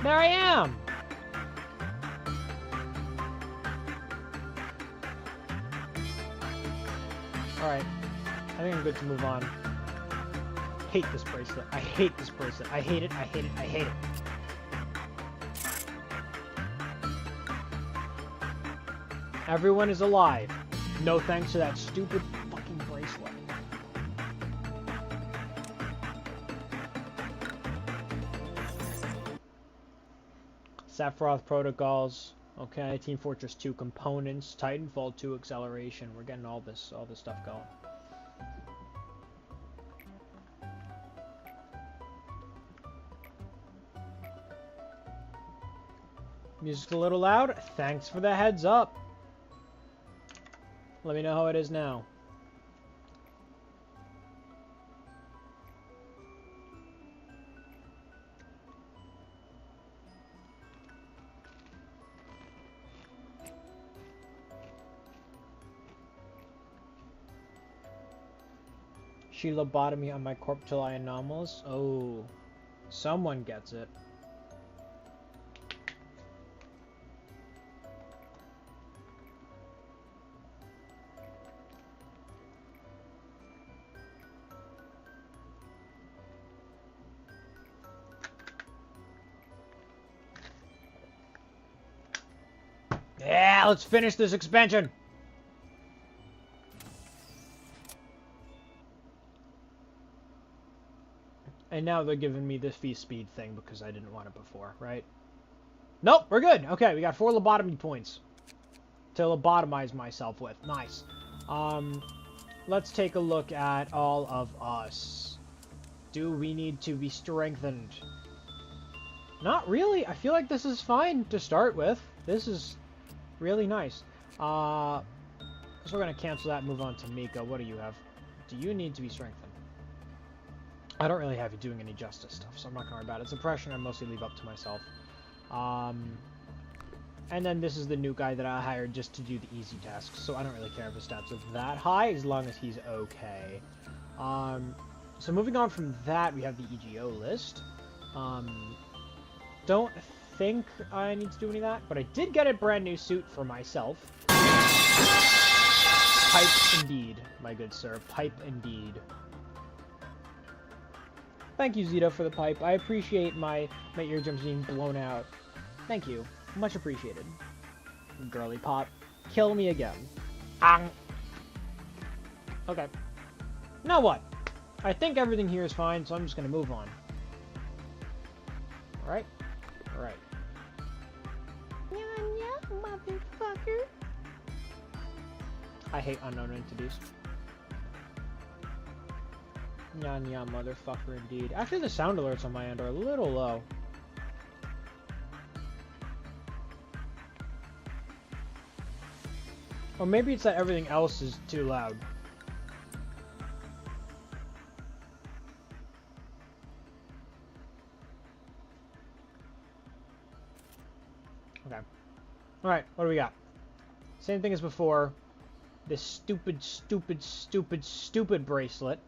There I am! Alright, I think I'm good to move on. Hate this bracelet. I hate this bracelet. I hate it, I hate it, I hate it. Everyone is alive. No thanks to that stupid fucking bracelet. Sephiroth protocols. Okay, Team Fortress 2 components, Titanfall 2 acceleration. We're getting all this stuff going. Music's a little loud. Thanks for the heads up. Let me know how it is now. She lobotomy on my corp till I anomalous. Oh, someone gets it. Yeah, let's finish this expansion. And now they're giving me this fee speed thing because I didn't want it before, right? Nope, we're good. Okay, we got 4 lobotomy points to lobotomize myself with. Nice. Let's take a look at all of us. Do we need to be strengthened? Not really. I feel like this is fine to start with. This is really nice. So we're going to cancel that and move on to Mika. What do you have? Do you need to be strengthened? I don't really have you doing any justice stuff, so I'm not going to worry about it. Suppression I mostly leave up to myself. And then this is the new guy that I hired just to do the easy tasks, so I don't really care if his stats are that high, as long as he's okay. So moving on from that, we have the EGO list. Don't think I need to do any of that, but I did get a brand new suit for myself. Pipe indeed, my good sir. Pipe indeed. Thank you, Zeta, for the pipe. I appreciate my eardrums being blown out. Thank you. Much appreciated. Girly pop. Kill me again. Okay. Now what? I think everything here is fine, so I'm just going to move on. Alright? Alright. Yeah, motherfucker. I hate unknown entities. Nya, motherfucker, indeed. Actually, the sound alerts on my end are a little low. Or maybe it's that everything else is too loud. Okay. Alright, what do we got? Same thing as before. This stupid bracelet.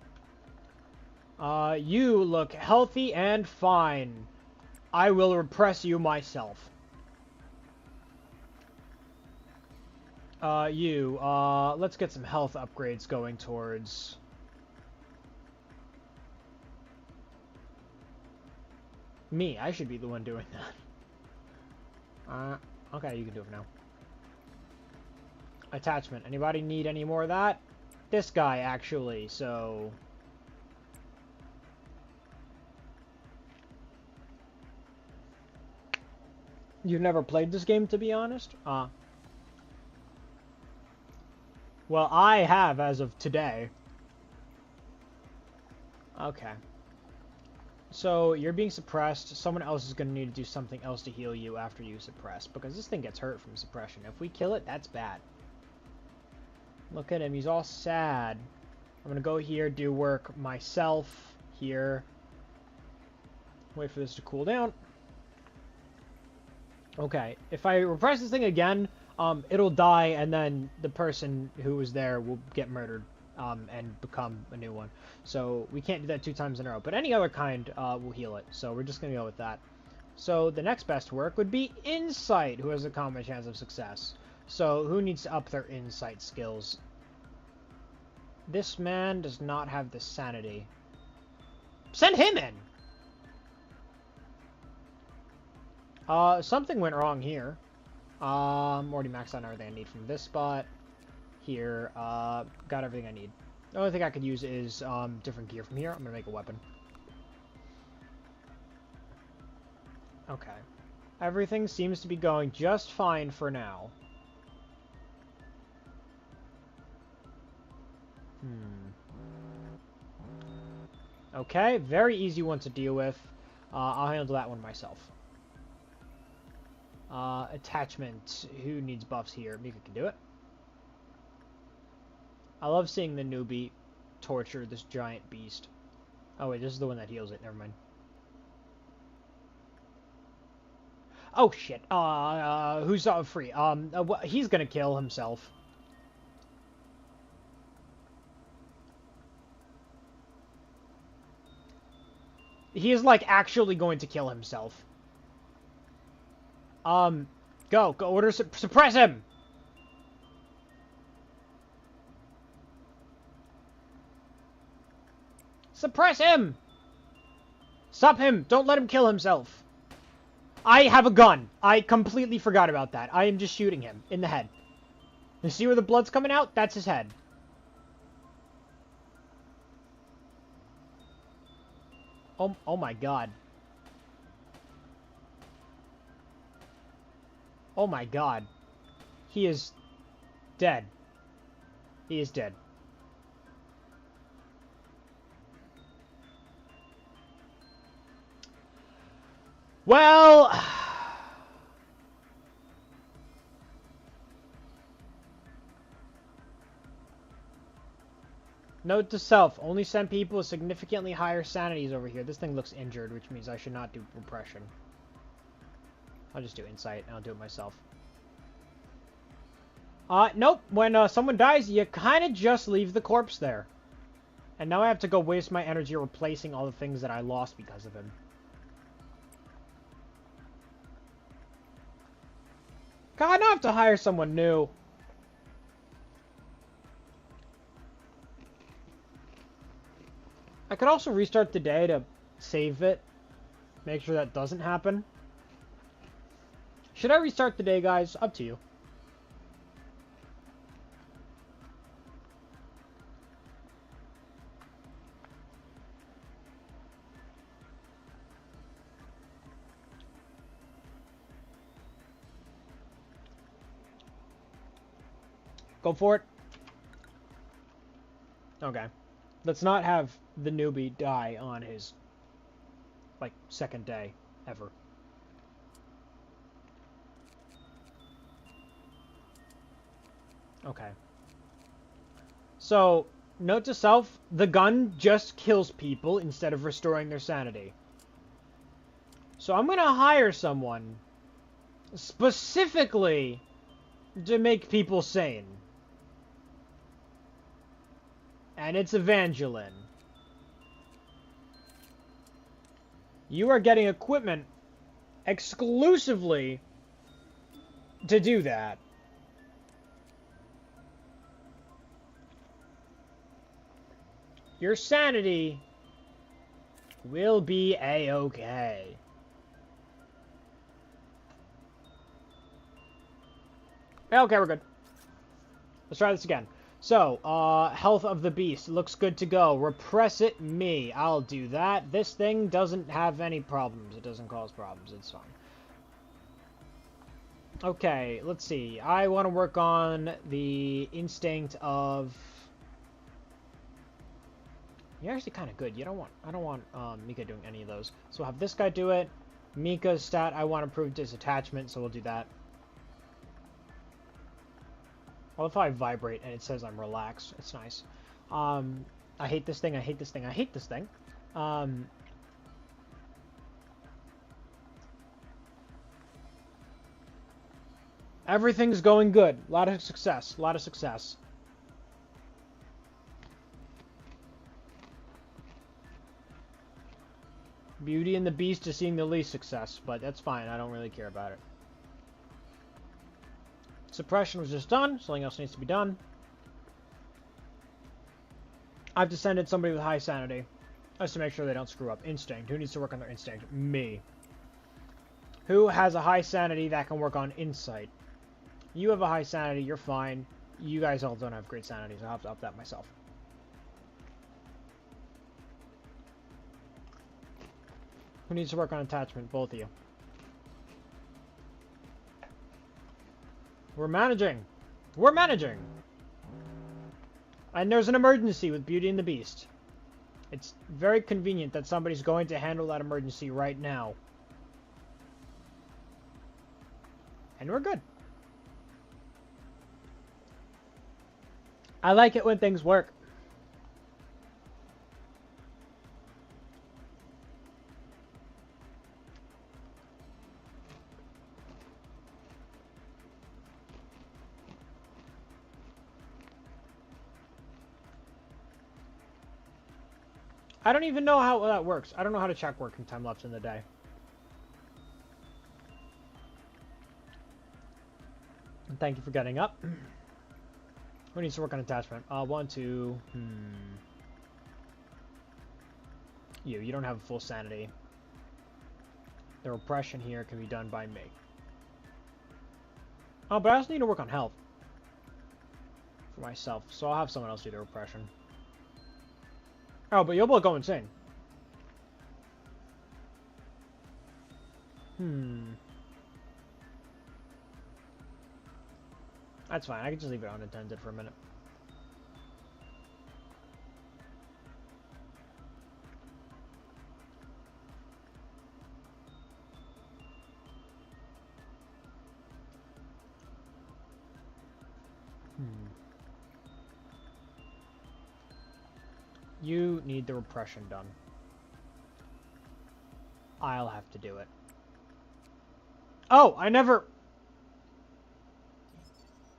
You look healthy and fine. I will repress you myself. Let's get some health upgrades going towards... me. I should be the one doing that. Okay, you can do it now. Attachment. Anybody need any more of that? This guy, actually, so... You've never played this game, to be honest? Well, I have as of today. Okay. So, you're being suppressed. Someone else is going to need to do something else to heal you after you suppress. Because this thing gets hurt from suppression. If we kill it, that's bad. Look at him. He's all sad. I'm going to go here, do work myself. Here. Wait for this to cool down. Okay, if I repress this thing again, it'll die, and then the person who was there will get murdered, and become a new one. So we can't do that 2 times in a row. But any other kind will heal it, so we're just going to go with that. So the next best work would be Insight, who has a common chance of success. So who needs to up their Insight skills? This man does not have the sanity. Send him in! Something went wrong here. Already maxed out everything I need from this spot. Here, got everything I need. The only thing I could use is, different gear from here. I'm gonna make a weapon. Okay. Everything seems to be going just fine for now. Okay, very easy one to deal with. I'll handle that one myself. Attachment. Who needs buffs here? Mika can do it. I love seeing the newbie torture this giant beast. Oh wait, this is the one that heals it. Never mind. Oh shit. Who's free? He's gonna kill himself. He is like actually going to kill himself. Go order suppress him. Suppress him! Stop him! Don't let him kill himself. I have a gun. I completely forgot about that. I am just shooting him in the head. You see where the blood's coming out? That's his head. Oh my god. Oh my god. He is dead. He is dead. Well... Note to self, only send people with significantly higher sanities over here. This thing looks injured, which means I should not do repression. I'll just do insight, and I'll do it myself. Nope. When someone dies, you kind of just leave the corpse there. And now I have to go waste my energy replacing all the things that I lost because of him. God, now I have to hire someone new. I could also restart the day to save it. Make sure that doesn't happen. Should I restart the day, guys? Up to you. Go for it. Okay. Let's not have the newbie die on his, like, second day, ever. Okay. So, note to self, the gun just kills people instead of restoring their sanity. So I'm gonna hire someone specifically to make people sane. And it's Evangeline. You are getting equipment exclusively to do that. Your sanity will be a-okay. Okay, we're good. Let's try this again. So, health of the beast. Looks good to go. Repress it, me. I'll do that. This thing doesn't have any problems. It doesn't cause problems. It's fine. Okay, let's see. I want to work on the instinct of... You're actually kind of good. I don't want Mika doing any of those. So we'll have this guy do it. Mika's stat, I want to improve disattachment, so we'll do that. I love how I vibrate and it says I'm relaxed. It's nice. I hate this thing, I hate this thing, I hate this thing. Everything's going good. A lot of success. A lot of success. Beauty and the Beast is seeing the least success, but that's fine. I don't really care about it. Suppression was just done. Something else needs to be done. I've descended somebody with high sanity. Just to make sure they don't screw up. Instinct. Who needs to work on their instinct? Me. Who has a high sanity that can work on insight? You have a high sanity. You're fine. You guys all don't have great sanity, so I'll have to up that myself. Who needs to work on attachment? Both of you. We're managing. We're managing. And there's an emergency with Beauty and the Beast. It's very convenient that somebody's going to handle that emergency right now. And we're good. I like it when things work. I don't even know how that works. I don't know how to check working time lapse in the day. And thank you for getting up. Who needs to work on attachment? 1, 2. You don't have full sanity. The repression here can be done by me. Oh, but I also need to work on health. For myself. So I'll have someone else do the repression. Oh, but you'll both go insane. That's fine. I can just leave it unattended for a minute. You need the repression done. I'll have to do it. Oh, I never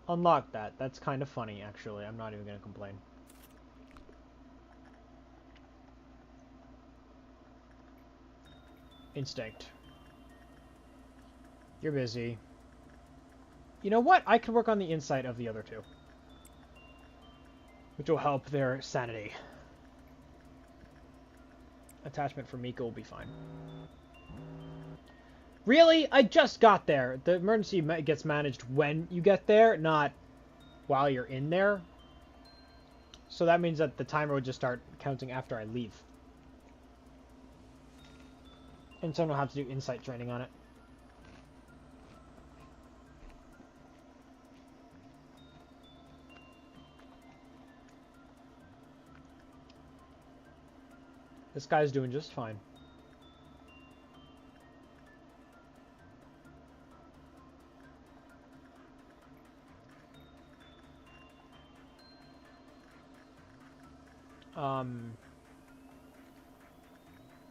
unlocked that. That's kind of funny, actually. I'm not even going to complain. Instinct. You're busy. You know what? I can work on the insight of the other two. Which will help their sanity. Attachment for Mika will be fine. Really? I just got there. The emergency gets managed when you get there, not while you're in there. So that means that the timer would just start counting after I leave. And someone will have to do insight training on it. This guy's doing just fine.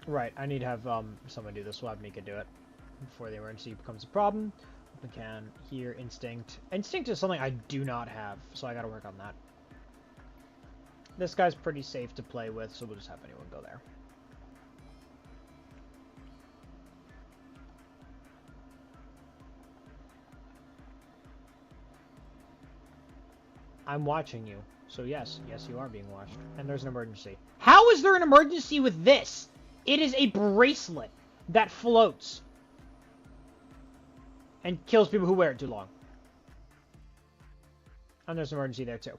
Right, I need to have someone do this. We'll have Mika do it before the emergency becomes a problem. Open can, here, instinct. Instinct is something I do not have, so I gotta work on that. This guy's pretty safe to play with, so we'll just have anyone go there. I'm watching you. So yes, you are being watched. And there's an emergency. How is there an emergency with this? It is a bracelet that floats. And kills people who wear it too long. And there's an emergency there too.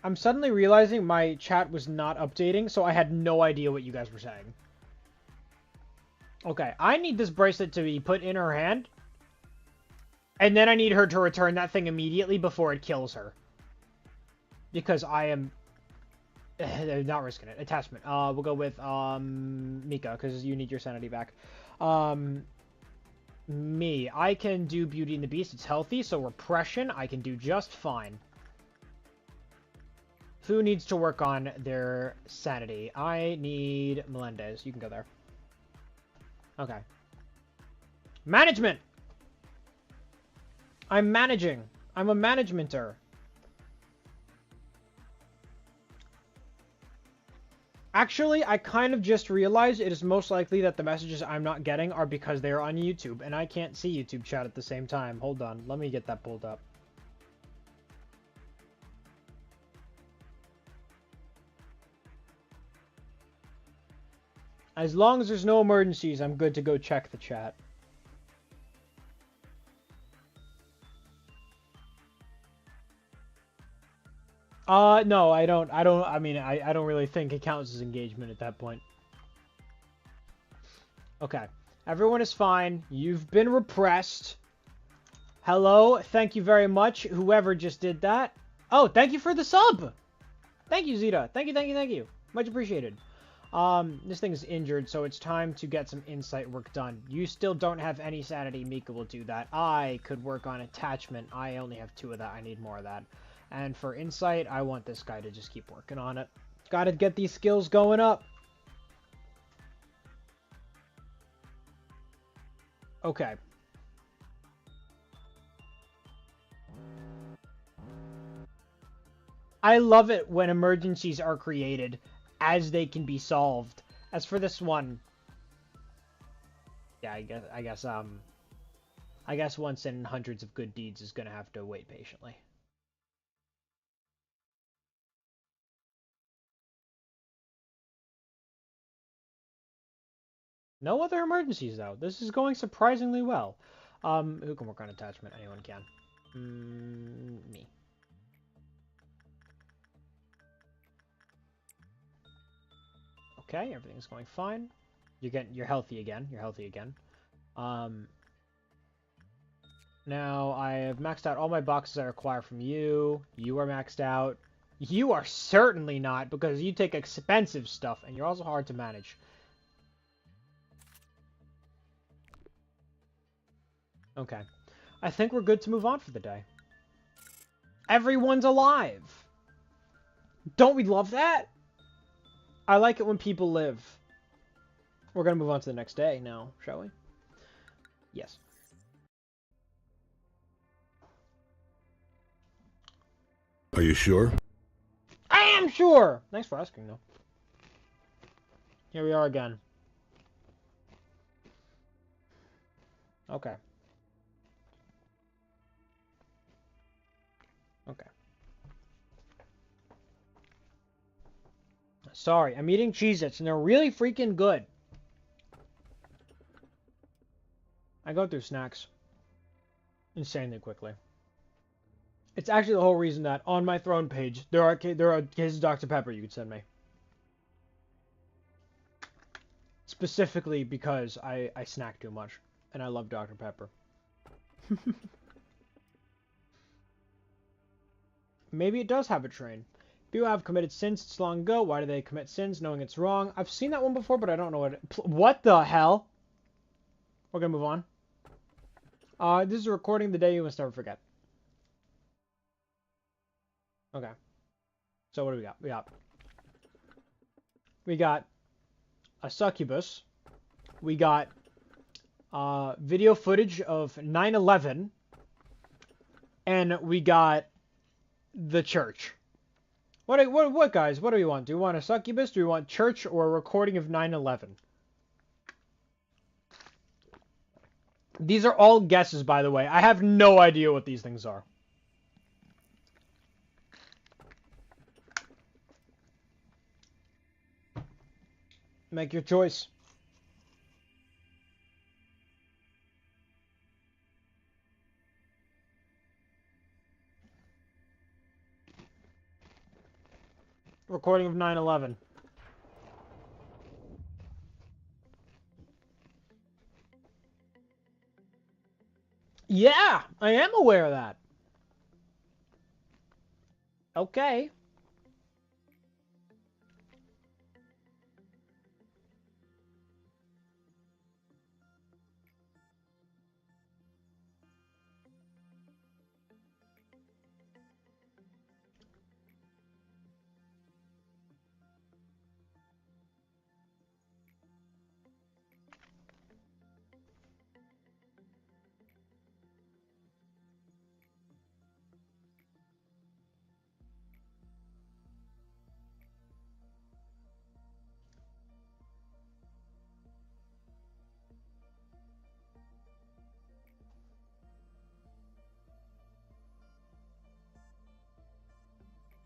I'm suddenly realizing my chat was not updating, so I had no idea what you guys were saying. Okay, I need this bracelet to be put in her hand. And then I need her to return that thing immediately before it kills her. Because I am not risking it. Attachment. We'll go with Mika, because you need your sanity back. Me. I can do Beauty and the Beast. It's healthy, so repression I can do just fine. Who needs to work on their sanity? I need Melendez. You can go there. Okay. Management! I'm managing. I'm a managementer. Actually, I kind of just realized it is most likely that the messages I'm not getting are because they're on YouTube, and I can't see YouTube chat at the same time. Hold on. Let me get that pulled up. As long as there's no emergencies, I'm good to go check the chat. No, I don't really think it counts as engagement at that point. Okay. Everyone is fine. You've been repressed. Hello. Thank you very much, whoever just did that. Oh, thank you for the sub. Thank you, Zeta. Thank you, thank you, thank you. Much appreciated. This thing's injured, so it's time to get some insight work done. You still don't have any sanity. Mika will do that. I could work on attachment. I only have 2 of that. I need more of that. And for insight, I want this guy to just keep working on it. Gotta get these skills going up. Okay. I love it when emergencies are created as they can be solved. As for this one, yeah, I guess once in hundreds of good deeds is gonna have to wait patiently. No other emergencies though. This is going surprisingly well. Who can work on attachment? Anyone can. Me. Okay, everything's going fine. You're healthy again. You're healthy again. Now I have maxed out all my boxes I require from you. You are maxed out. You are certainly not, because you take expensive stuff, and you're also hard to manage. Okay. I think we're good to move on for the day. Everyone's alive! Don't we love that? I like it when people live. We're gonna move on to the next day now, shall we? Yes. Are you sure? I am sure! Thanks for asking, though. Here we are again. Okay. Okay. Sorry, I'm eating Cheez-Its, and they're really freaking good. I go through snacks insanely quickly. It's actually the whole reason that on my throne page, there are cases of Dr. Pepper you could send me. Specifically because I snack too much, and I love Dr. Pepper. Maybe it does have a train. People have committed sins since long ago. Why do they commit sins knowing it's wrong? I've seen that one before, but I don't know what what the hell? We're gonna move on. This is a recording of the day you must never forget. Okay. So what do we got? We got a succubus. We got video footage of 9/11, and we got the church. What guys? What do we want? Do we want a succubus? Do we want church or a recording of 9/11? These are all guesses, by the way. I have no idea what these things are. Make your choice. Recording of 9/11. Yeah, I am aware of that. Okay.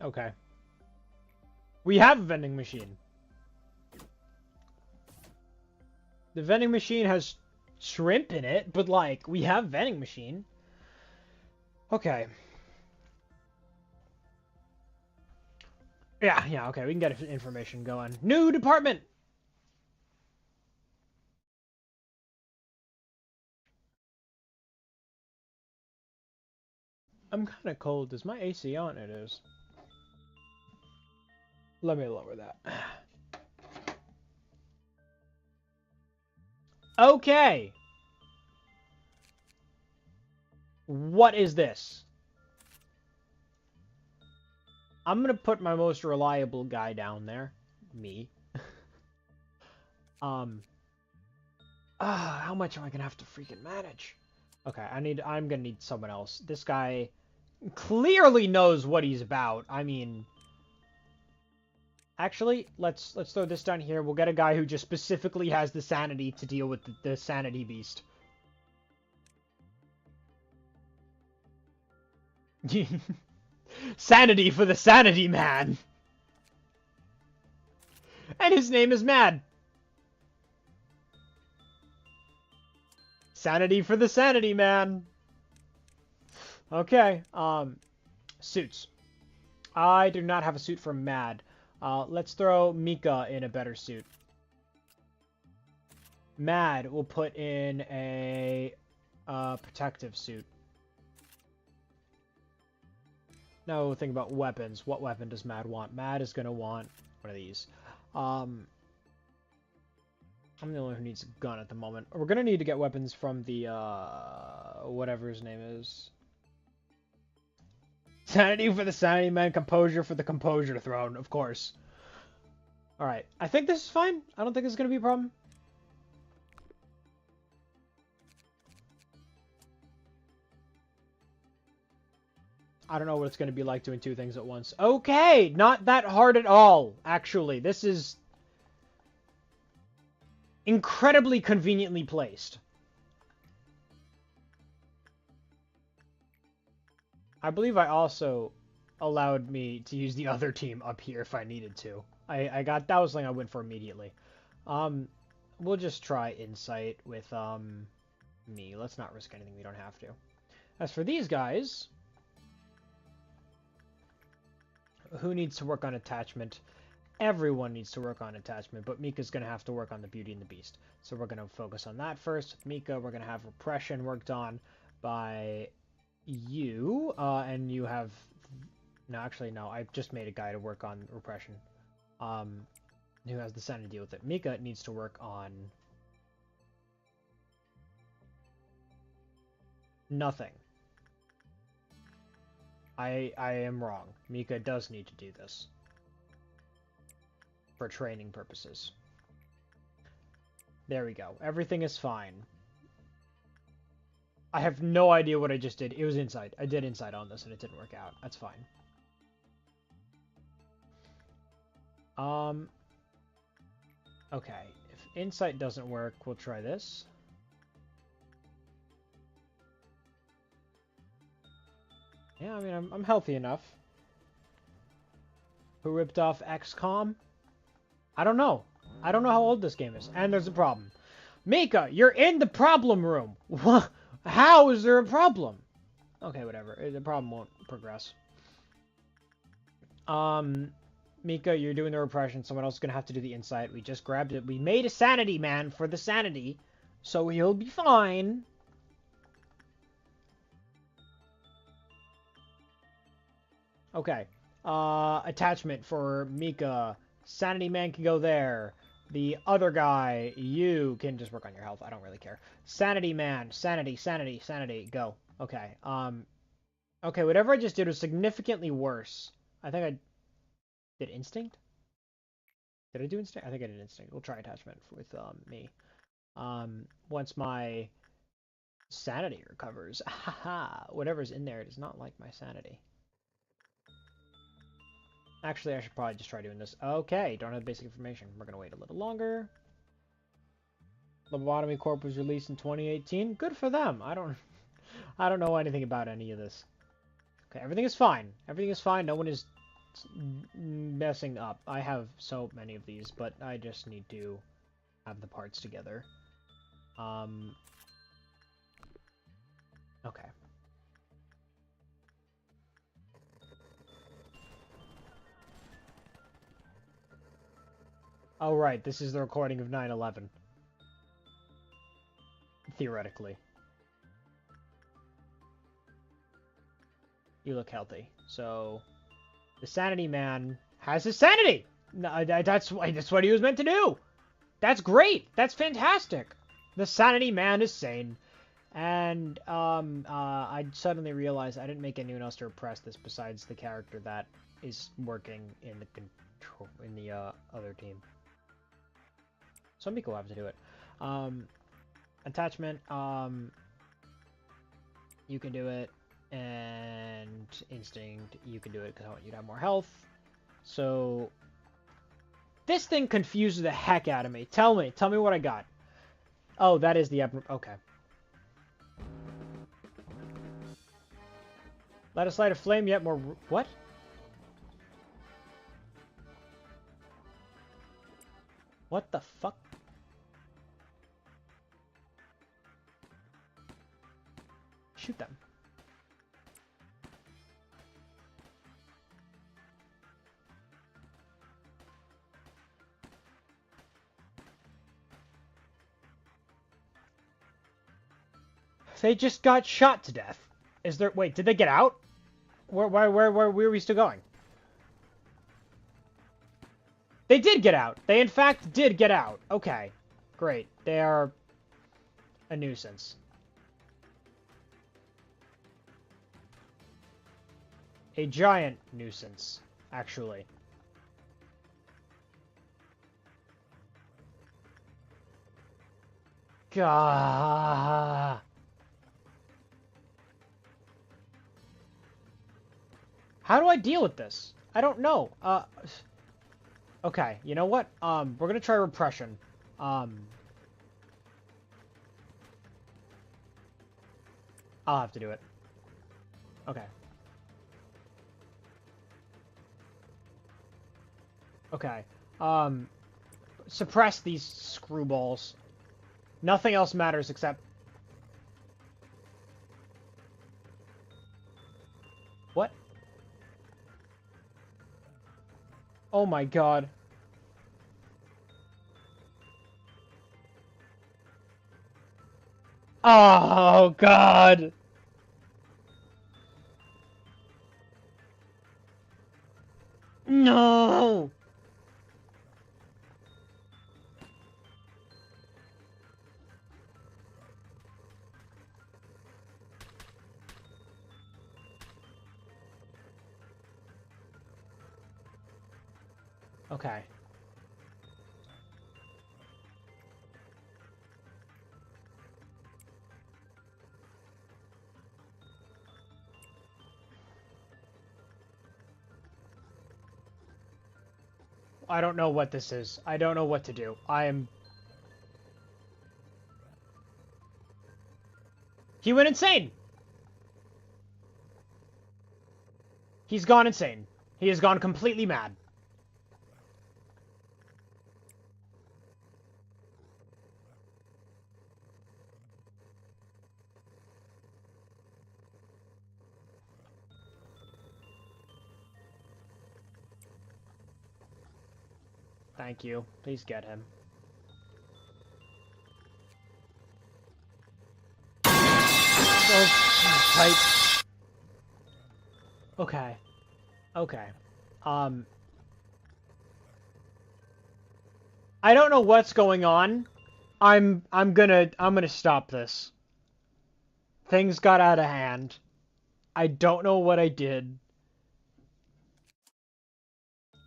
Okay. We have a vending machine. The vending machine has shrimp in it, but like, we have vending machine. Okay. Yeah, okay, we can get information going. New department! I'm kind of cold. Is my AC on? It is. Let me lower that. Okay. What is this? I'm gonna put my most reliable guy down there. Me. How much am I gonna have to freaking manage? Okay, I'm gonna need someone else. This guy clearly knows what he's about. I mean, actually, let's throw this down here. We'll get a guy who just specifically has the sanity to deal with the sanity beast. Sanity for the sanity man. And his name is Mad. Sanity for the sanity man. Okay, suits. I do not have a suit for Mad. Let's throw Mika in a better suit. Mad will put in a protective suit. Now think about weapons. What weapon does Mad want? Mad is gonna want one of these. I'm the only one who needs a gun at the moment. We're gonna need to get weapons from the whatever his name is. Sanity for the sanity man, composure for the composure throne, of course. Alright, I think this is fine. I don't think this is gonna be a problem. I don't know what it's going to be like doing two things at once. Okay, not that hard at all, actually. This is incredibly conveniently placed. I believe I also allowed me to use the other team up here if I needed to. That was something I went for immediately. We'll just try Insight with, me. Let's not risk anything we don't have to. As for these guys... Who needs to work on attachment? Everyone needs to work on attachment, but Mika's going to have to work on the Beauty and the Beast. So we're going to focus on that first. Mika, we're going to have repression worked on by you, and you have... No, actually, no. I just made a guy to work on repression, who has the sanity to deal with it. Mika needs to work on... nothing. I am wrong. Mika does need to do this. For training purposes. There we go. Everything is fine. I have no idea what I just did. It was Insight. I did Insight on this and it didn't work out. That's fine. Okay. If Insight doesn't work, we'll try this. Yeah, I mean, I'm healthy enough. Who ripped off XCOM? I don't know. I don't know how old this game is. And there's a problem. Mika, you're in the problem room. What? How is there a problem? Okay, whatever. The problem won't progress. Mika, you're doing the repression. Someone else is going to have to do the insight. We just grabbed it. We made a sanity man for the sanity. So he'll be fine. Okay. Attachment for Mika. Sanity man can go there. The other guy, you can just work on your health. I don't really care. Sanity man. Sanity, sanity, sanity. Go. Okay. Okay, whatever I just did was significantly worse. I think I did instinct? Did I do instinct? I think I did instinct. We'll try attachment with me. Once my sanity recovers. Haha. Whatever's in there does not like my sanity. Actually, I should probably just try doing this. Okay, don't have basic information. We're going to wait a little longer. Lobotomy Corp was released in 2018. Good for them. I don't know anything about any of this. Okay, everything is fine. Everything is fine. No one is messing up. I have so many of these, but I just need to have the parts together. Okay. Oh, right, this is the recording of 9/11. Theoretically. You look healthy. So, the sanity man has his sanity! No, that's what he was meant to do! That's great! That's fantastic! The sanity man is sane. And, I suddenly realized I didn't make anyone else to repress this besides the character that is working in the other team. Some people have to do it. Attachment, you can do it, and instinct, you can do it because I want you to have more health. So, this thing confuses the heck out of me. Tell me what I got. Oh, that is the okay. Let us light a flame yet more. What? What the fuck? Shoot them. They just got shot to death. Is there? Wait, did they get out? Where are we still going? They did get out. They in fact did get out. Okay, great. They are a nuisance. A giant nuisance, actually. Gah. How do I deal with this? I don't know. Okay, you know what? We're gonna try repression. I'll have to do it. Okay. Okay. Suppress these screwballs. Nothing else matters except... What? Oh my god. Oh god! No! Okay. I don't know what this is. I don't know what to do. I am... He went insane! He's gone insane. He has gone completely mad. Thank you. Please get him. Oh, tight. Okay. Okay. I don't know what's going on. I'm gonna stop this. Things got out of hand. I don't know what I did.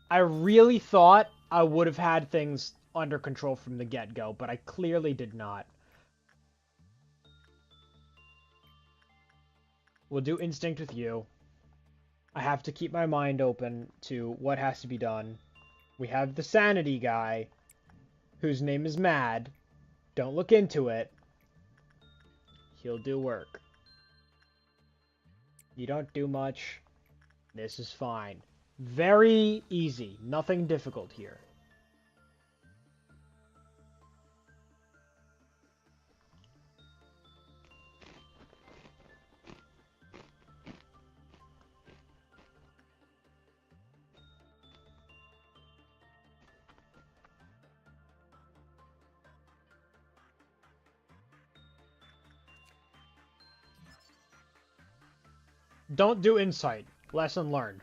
I really thought I would have had things under control from the get-go, but I clearly did not. We'll do instinct with you. I have to keep my mind open to what has to be done. We have the sanity guy, whose name is Mad. Don't look into it. He'll do work. You don't do much. This is fine. Very easy. Nothing difficult here. Don't do insight. Lesson learned.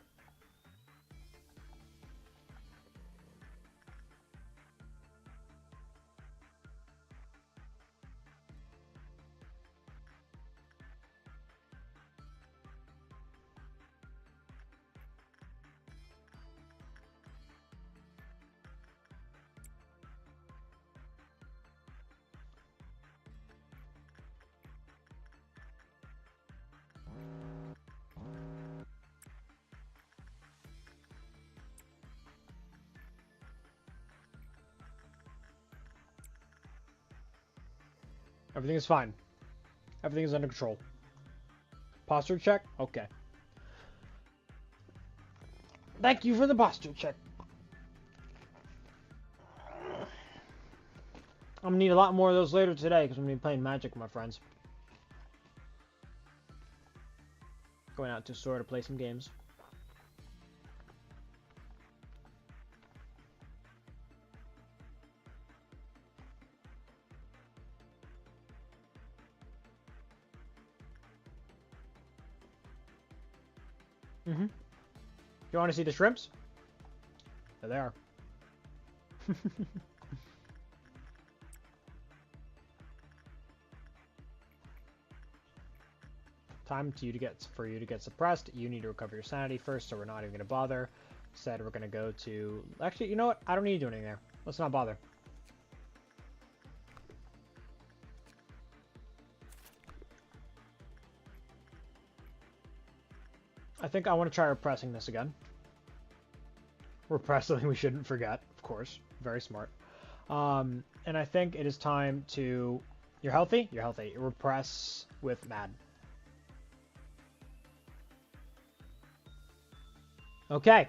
Everything is fine. Everything is under control. Posture check? Okay. Thank you for the posture check. I'm gonna need a lot more of those later today because I'm gonna be playing Magic with my friends. Going out to a store to play some games. Mm-hmm. You want to see the shrimps? There they are. Time for you to get suppressed. You need to recover your sanity first, so we're not even going to bother. Instead, we're going to go to... Actually, you know what? I don't need to do anything there. Let's not bother. I think I want to try repressing this again. Repress something we shouldn't forget, of course. Very smart. And I think it is time to... You're healthy? You're healthy. Repress with Mad. Okay.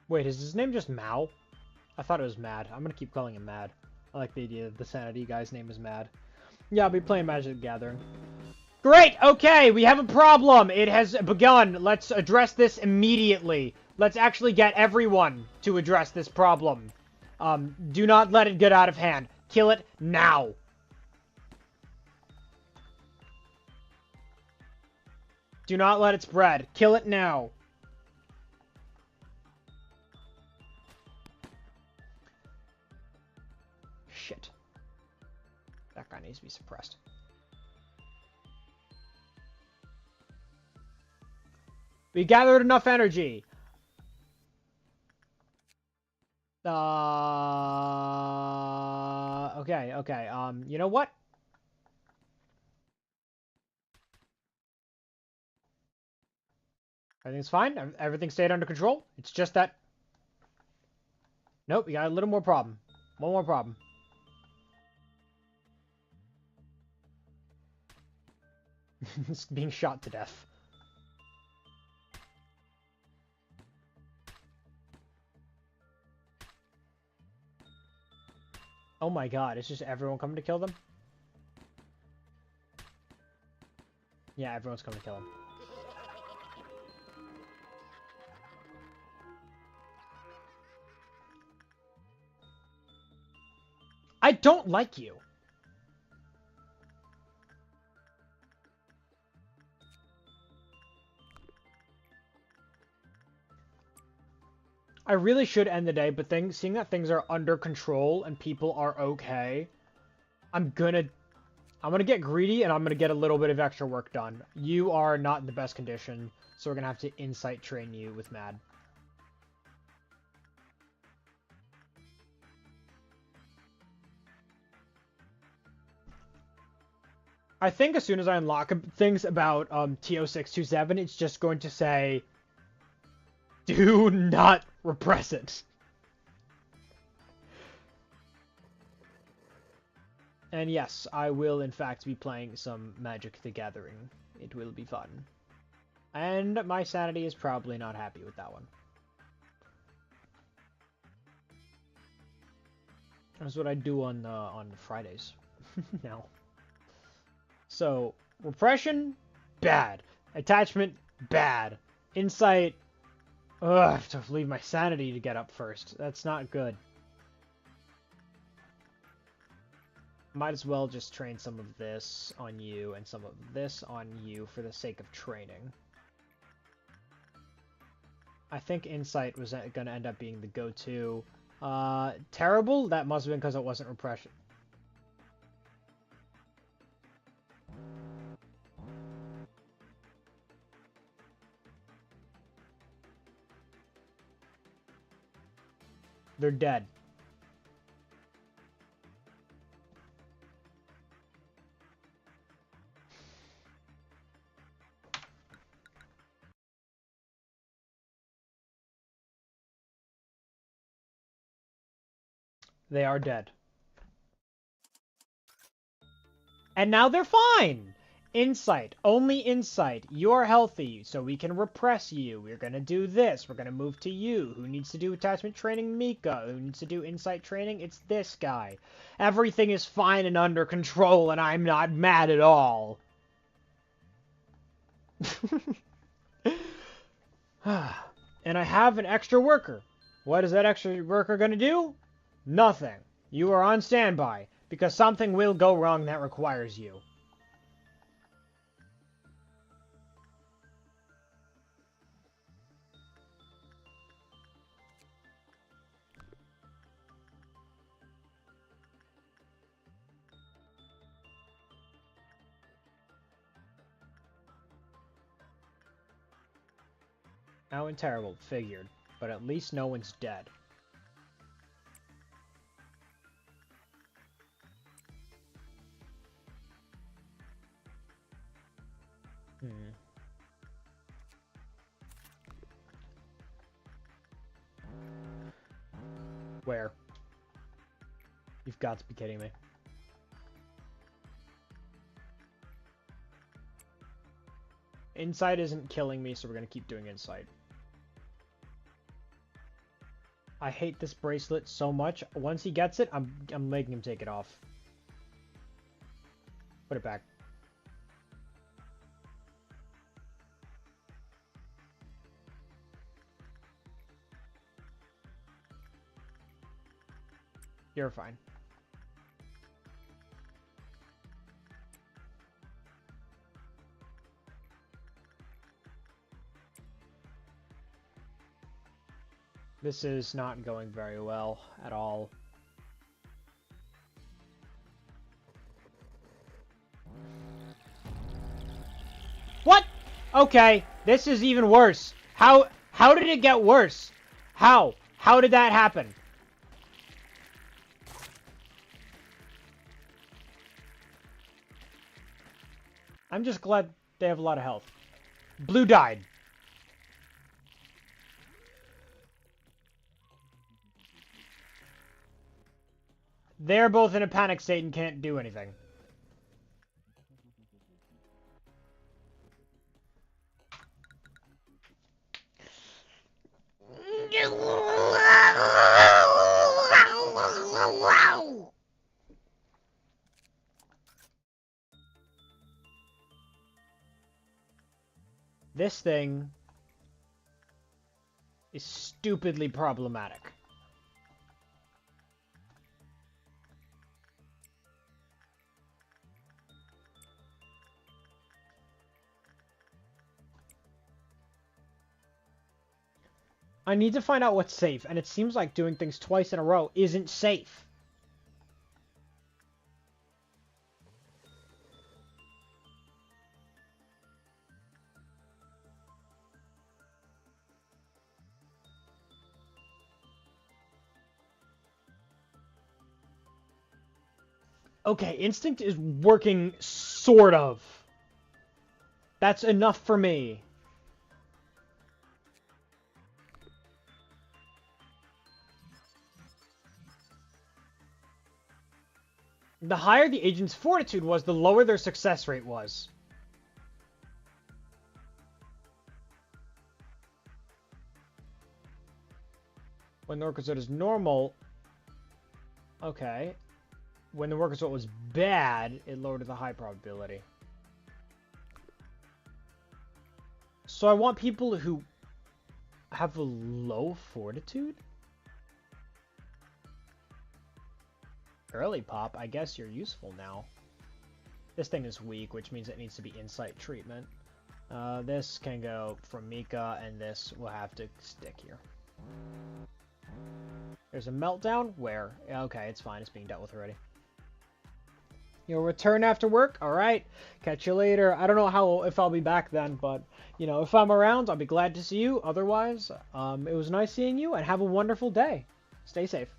Wait, is his name just Mao? I thought it was Mad. I'm gonna keep calling him Mad. I like the idea that the Sanity guy's name is Mad. Yeah, I'll be playing Magic the Gathering. Great! Okay, we have a problem! It has begun. Let's address this immediately. Let's actually get everyone to address this problem. Do not let it get out of hand. Kill it now. Do not let it spread. Kill it now. Shit. That guy needs to be suppressed. We gathered enough energy. Okay. You know what? Everything's fine. Everything stayed under control. It's just that... Nope, we got a little more problem. One more problem. It's being shot to death. Oh my god, it's just everyone coming to kill them? Yeah, everyone's coming to kill him. I don't like you. I really should end the day, but seeing that things are under control and people are okay, I'm gonna get greedy and I'm gonna get a little bit of extra work done. You are not in the best condition, so we're gonna have to insight train you with Mad. I think as soon as I unlock things about TO627, it's just going to say, do not repress it. And yes, I will in fact be playing some Magic the Gathering. It will be fun. And my sanity is probably not happy with that one. That's what I do on Fridays now. So, repression, bad. Attachment, bad. Insight, Ugh, I have to leave my sanity to get up first. That's not good. Might as well just train some of this on you and some of this on you for the sake of training. I think Insight was going to end up being the go-to. Terrible? That must have been because it wasn't Repression. They're dead. They are dead. And now they're fine! Insight. Only insight. You are healthy, so we can repress you. We're gonna do this. We're gonna move to you. Who needs to do attachment training? Mika. Who needs to do insight training? It's this guy. Everything is fine and under control, and I'm not mad at all. And I have an extra worker. What is that extra worker gonna do? Nothing. You are on standby, because something will go wrong that requires you. How and terrible, figured. But at least no one's dead. Where? You've got to be kidding me. Insight isn't killing me, so we're gonna keep doing Insight. I hate this bracelet so much. Once he gets it, I'm making him take it off. Put it back. You're fine. This is not going very well at all. What? Okay, this is even worse. How did it get worse? How did that happen? I'm just glad they have a lot of health. Blue died. They're both in a panic state and can't do anything. This thing is stupidly problematic. I need to find out what's safe, and it seems like doing things twice in a row isn't safe. Okay, instinct is working, sort of. That's enough for me. The higher the agent's fortitude was, the lower their success rate was. When the work result is normal... Okay. When the work result was bad, it lowered to the high probability. So I want people who have a low fortitude? Early pop, I guess you're useful now. This thing is weak, which means it needs to be insight treatment. This can go from Mika, and this will have to stick here. There's a meltdown? Where? Okay, it's fine. It's being dealt with already. You'll return after work? Alright. Catch you later. I don't know if I'll be back then, but, you know, if I'm around, I'll be glad to see you. Otherwise, it was nice seeing you, and have a wonderful day. Stay safe.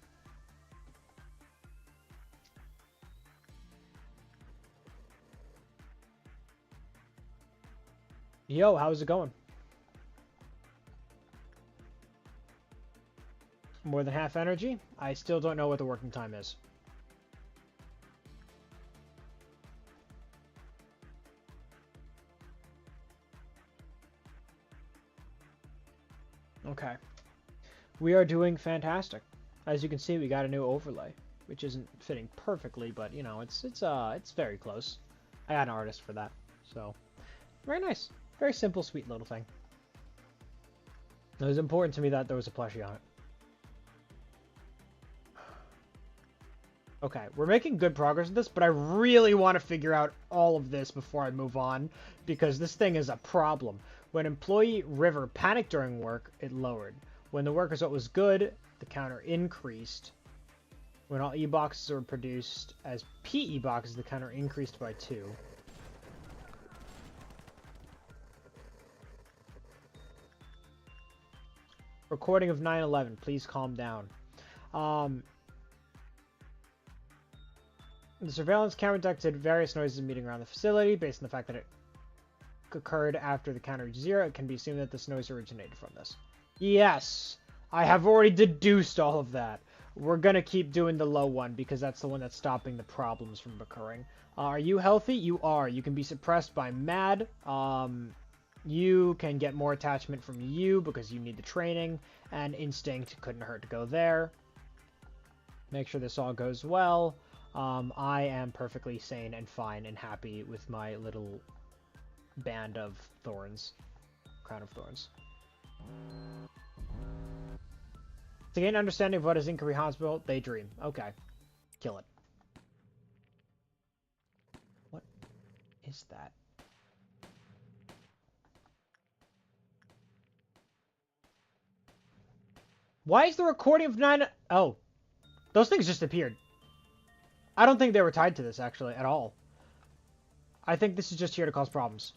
Yo, how's it going? More than half energy? I still don't know what the working time is. Okay. We are doing fantastic. As you can see, we got a new overlay, which isn't fitting perfectly, but you know, it's very close. I got an artist for that, so very nice. Very simple, sweet little thing. It was important to me that there was a plushie on it. Okay, we're making good progress with this, but I really want to figure out all of this before I move on, because this thing is a problem. When employee River panicked during work, it lowered. When the work result was good, the counter increased. When all E-boxes were produced as PE boxes, the counter increased by 2. Recording of 9/11, please calm down. The surveillance camera detected various noises meeting around the facility. Based on the fact that it occurred after the counter reached 0, it can be assumed that this noise originated from this. Yes! I have already deduced all of that. We're gonna keep doing the low one, because that's the one that's stopping the problems from occurring. Are you healthy? You are. You can be suppressed by MAD. You can get more attachment from you, because you need the training. And Instinct couldn't hurt to go there. Make sure this all goes well. I am perfectly sane and fine and happy with my little band of thorns. Crown of thorns. To gain understanding of what is Inquiry Hospital, they dream. Okay. Kill it. What is that? Why is the recording of 9... Oh. Those things just appeared. I don't think they were tied to this, actually, at all. I think this is just here to cause problems.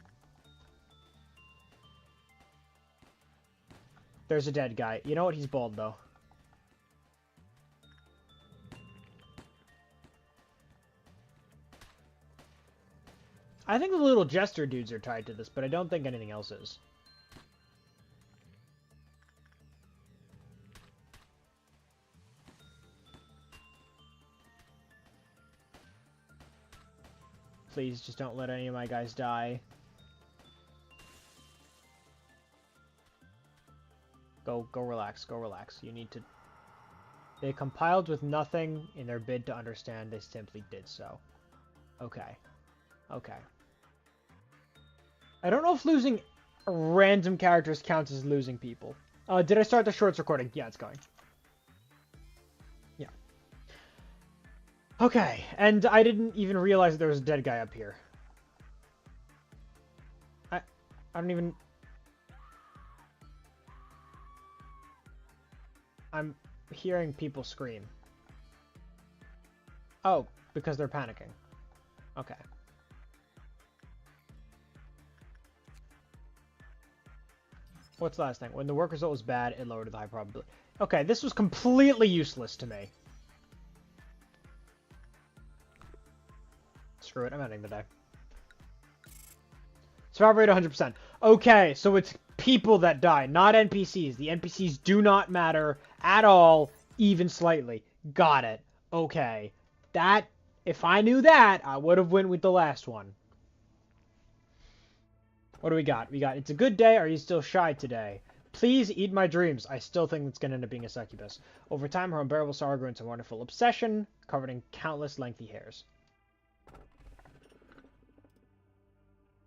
There's a dead guy. You know what? He's bald, though. I think the little jester dudes are tied to this, but I don't think anything else is. Please, just don't let any of my guys die. Go relax, go relax. You need to... They compiled with nothing in their bid to understand. They simply did so. Okay. Okay. I don't know if losing random characters counts as losing people. Did I start the shorts recording? Yeah, it's going. Yeah. Okay, and I didn't even realize there was a dead guy up here. I don't even... I'm hearing people scream. Oh, because they're panicking. Okay. What's the last thing? When the work result was bad, it lowered the high probability. Okay, this was completely useless to me. Screw it, I'm ending the day. Survival rate 100%. Okay, so it's people that die, not NPCs. The NPCs do not matter at all, even slightly. Got it. Okay. That, if I knew that, I would have went with the last one. What do we got? We got, it's a good day. Are you still shy today? Please eat my dreams. I still think it's going to end up being a succubus. Over time, her unbearable sorrow grew into a wonderful obsession, covered in countless lengthy hairs.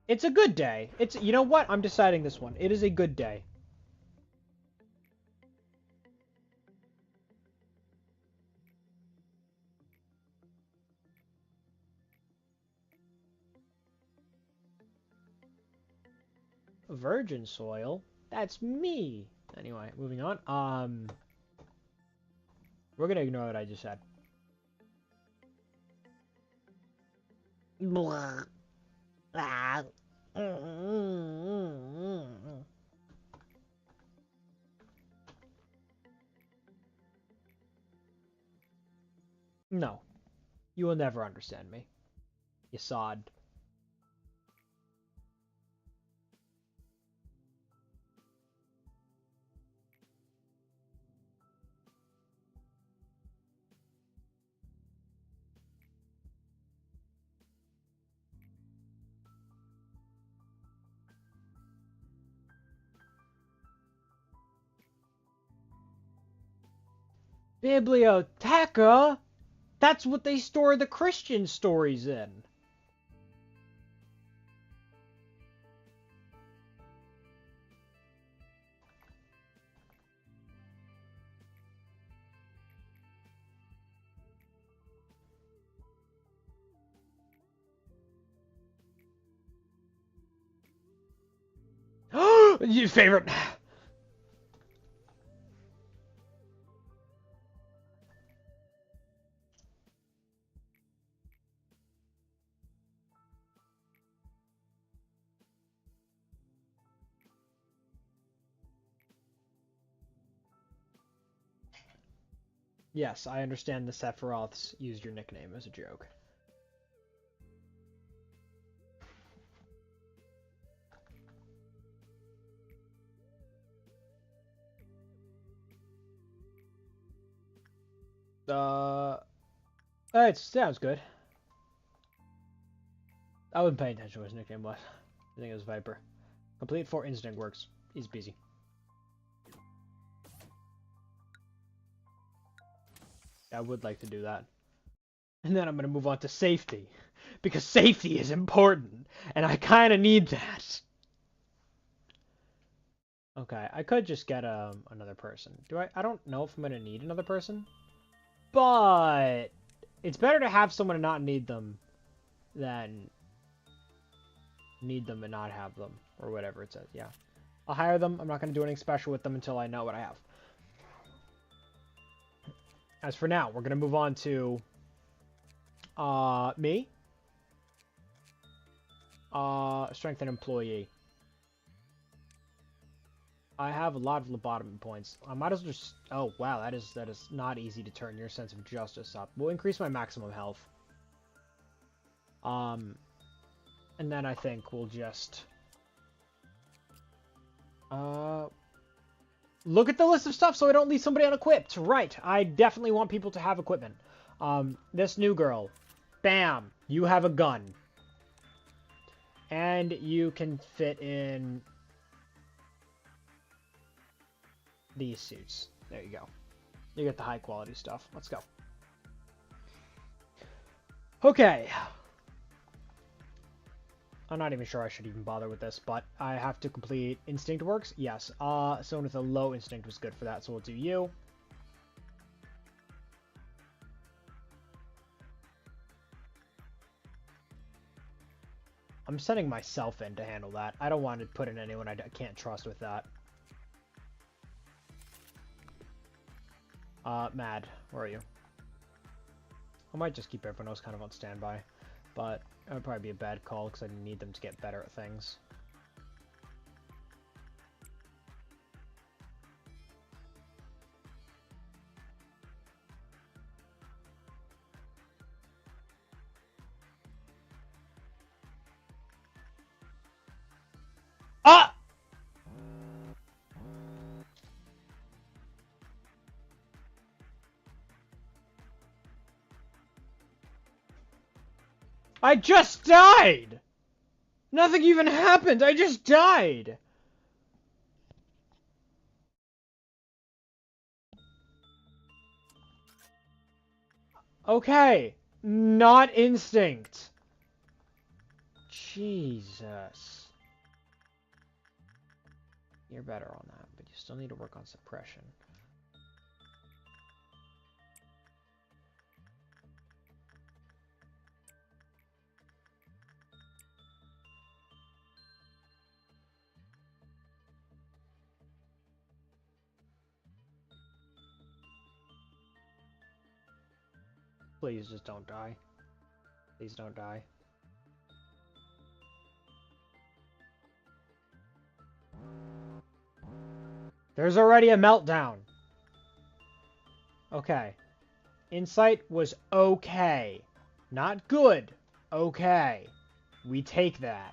It's a good day. It's, you know what? I'm deciding this one. It is a good day. virgin soil? That's me. Anyway, moving on. We're gonna ignore what I just said. Blah. Ah. No, you will never understand me. You sod. Biblioteca? That's what they store the Christian stories in. Your favorite. Yes, I understand the Sephiroths used your nickname as a joke. It sounds good. I wasn't paying attention to what his nickname was. I think it was Viper. Complete 4 instinct works. Easy peasy. I would like to do that. And then I'm going to move on to safety. Because safety is important. And I kind of need that. Okay, I could just get another person. I don't know if I'm going to need another person. But it's better to have someone and not need them than need them and not have them. Or whatever it says, yeah. I'll hire them. I'm not going to do anything special with them until I know what I have. As for now, we're going to move on to me. Strength and employee. I have a lot of lobotomy points. I might as well just... Oh, wow, that is not easy to turn your sense of justice up. We'll increase my maximum health. And then I think we'll just... Look at the list of stuff so I don't leave somebody unequipped. Right, I definitely want people to have equipment. This new girl. Bam! You have a gun. And you can fit in these suits. There you go. You get the high quality stuff. Let's go. Okay. I'm not even sure I should even bother with this, but I have to complete instinct works. Yes. Someone with a low instinct was good for that, so we'll do you. I'm sending myself in to handle that. I don't want to put in anyone I can't trust with that. Mad, where are you? I might just keep everyone else kind of on standby, but that would probably be a bad call because I need them to get better at things. Ah! I just died! Nothing even happened! I just died! Okay. Not instinct. Jesus. You're better on that, but you still need to work on suppression. Please just don't die. Please don't die. There's already a meltdown. Okay. Insight was okay. Not good. Okay. We take that.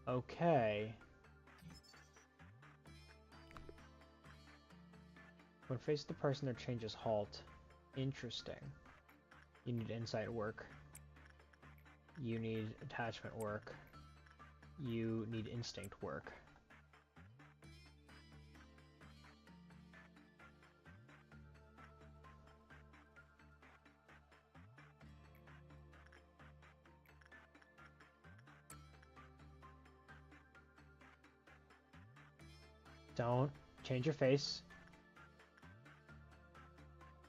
Okay. When faced with the person, their changes halt. Interesting. You need insight work. You need attachment work. You need instinct work. Don't change your face.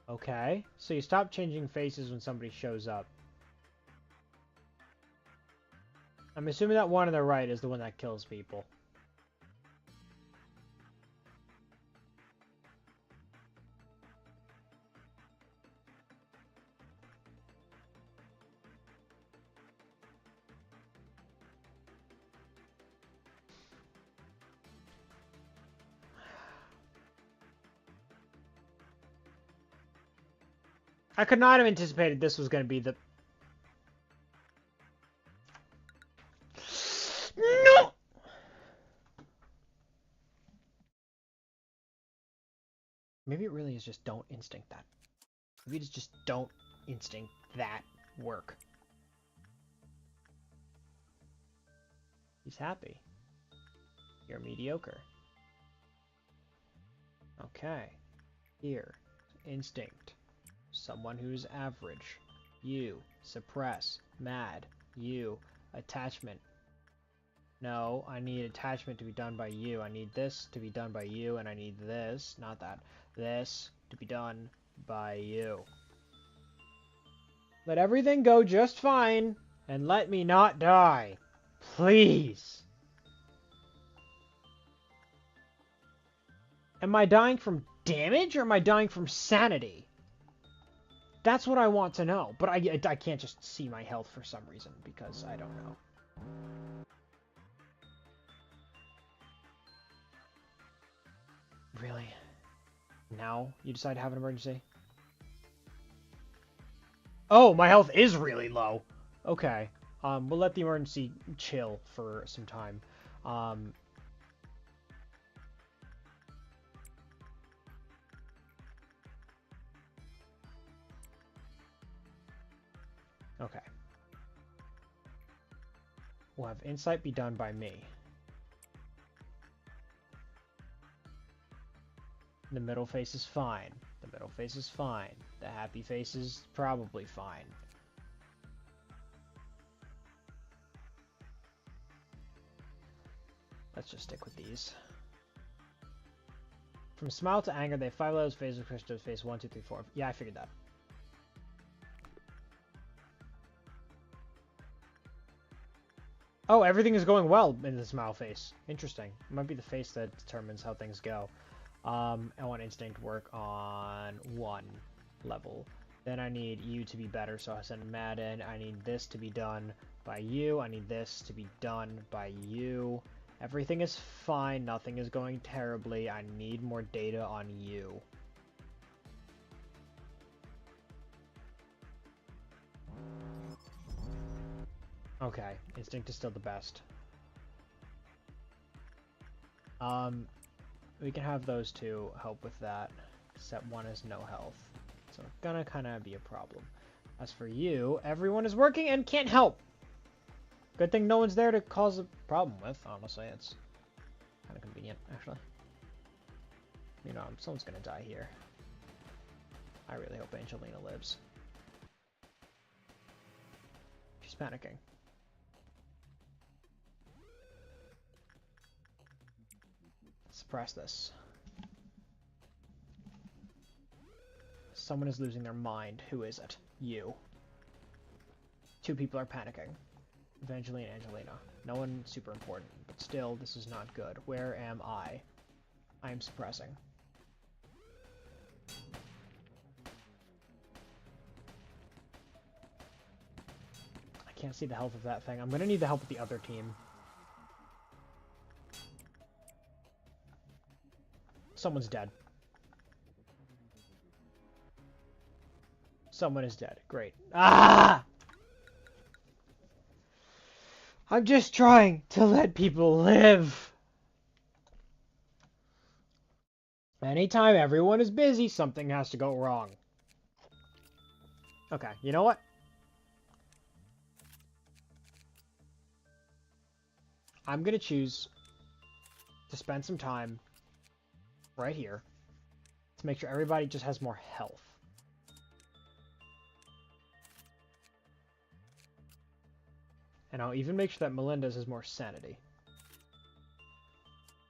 Okay, so you stop changing faces when somebody shows up. I'm assuming that one on the right is the one that kills people. I could not have anticipated this was going to be the... No! Maybe it really is just don't instinct that. Maybe it's just don't instinct that work. He's happy. You're mediocre. Okay. Here. Instinct. Someone who's average. You. Suppress. Mad. You. Attachment. No, I need attachment to be done by you. I need this to be done by you, and I need this, not that, this to be done by you. Let everything go just fine, and let me not die. Please. Am I dying from damage, or am I dying from sanity? That's what I want to know, but I can't just see my health for some reason, because I don't know. Really? Now you decide to have an emergency? Oh, my health is really low. Okay. We'll let the emergency chill for some time. Okay. We'll have insight be done by me. The middle face is fine. The middle face is fine. The happy face is probably fine. Let's just stick with these. From smile to anger, they have 5 levels, phases, Christos, face 1, 2, 3, 4. Yeah, I figured that. Oh, everything is going well in the smile face. Interesting. It might be the face that determines how things go. I want instinct work on 1 level. Then I need you to be better, so I send Mad in. I need this to be done by you. I need this to be done by you. Everything is fine. Nothing is going terribly. I need more data on you. Okay, instinct is still the best. We can have those two help with that. Set 1 is no health. So it's gonna kind of be a problem. As for you, everyone is working and can't help. Good thing no one's there to cause a problem with, honestly. It's kind of convenient, actually. You know, someone's gonna die here. I really hope Angelina lives. She's panicking. Suppress this. Someone is losing their mind. Who is it? You. 2 people are panicking. Evangeline and Angelina. No one super important, but still, this is not good. Where am I? I am suppressing. I can't see the health of that thing. I'm gonna need the help of the other team. Someone's dead. Someone is dead. Great. Ah! I'm just trying to let people live. Anytime everyone is busy, something has to go wrong. Okay, you know what? I'm gonna choose to spend some time right here to make sure everybody just has more health. And I'll even make sure that Melinda's has more sanity.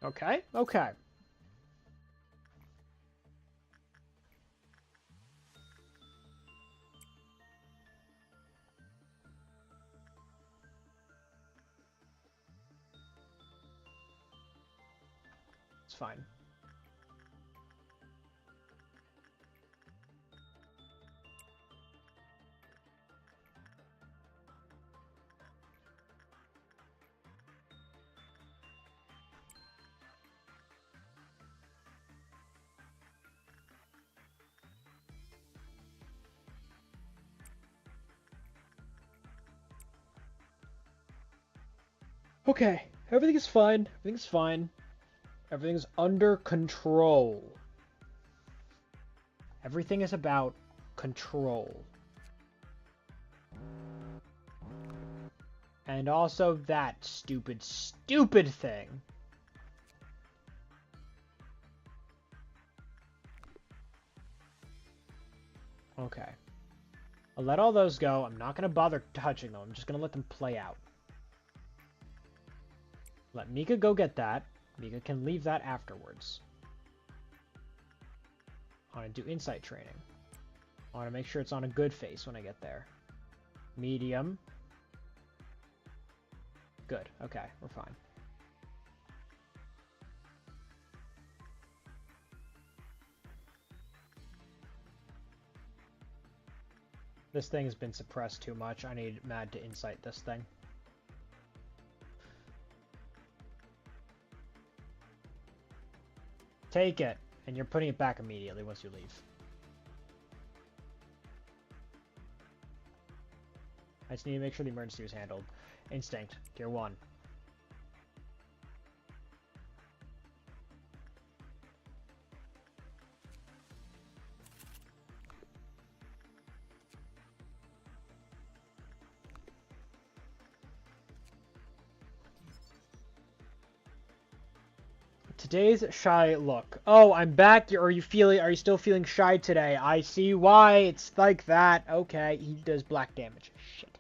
Okay? Okay. It's fine. Okay, everything is fine. Everything's fine. Everything's under control. Everything is about control. And also that stupid, stupid thing. Okay. I'll let all those go. I'm not going to bother touching them. I'm just going to let them play out. Let Mika go get that. Mika can leave that afterwards. I want to do insight training. I want to make sure it's on a good face when I get there. Medium. Good. Okay, we're fine. This thing has been suppressed too much. I need Mad to insight this thing. Take it, and you're putting it back immediately once you leave. I just need to make sure the emergency was handled. Instinct, Tier 1. Today's shy look. Oh, I'm back. Are you still feeling shy today? I see why it's like that. Okay, he does black damage. Shit.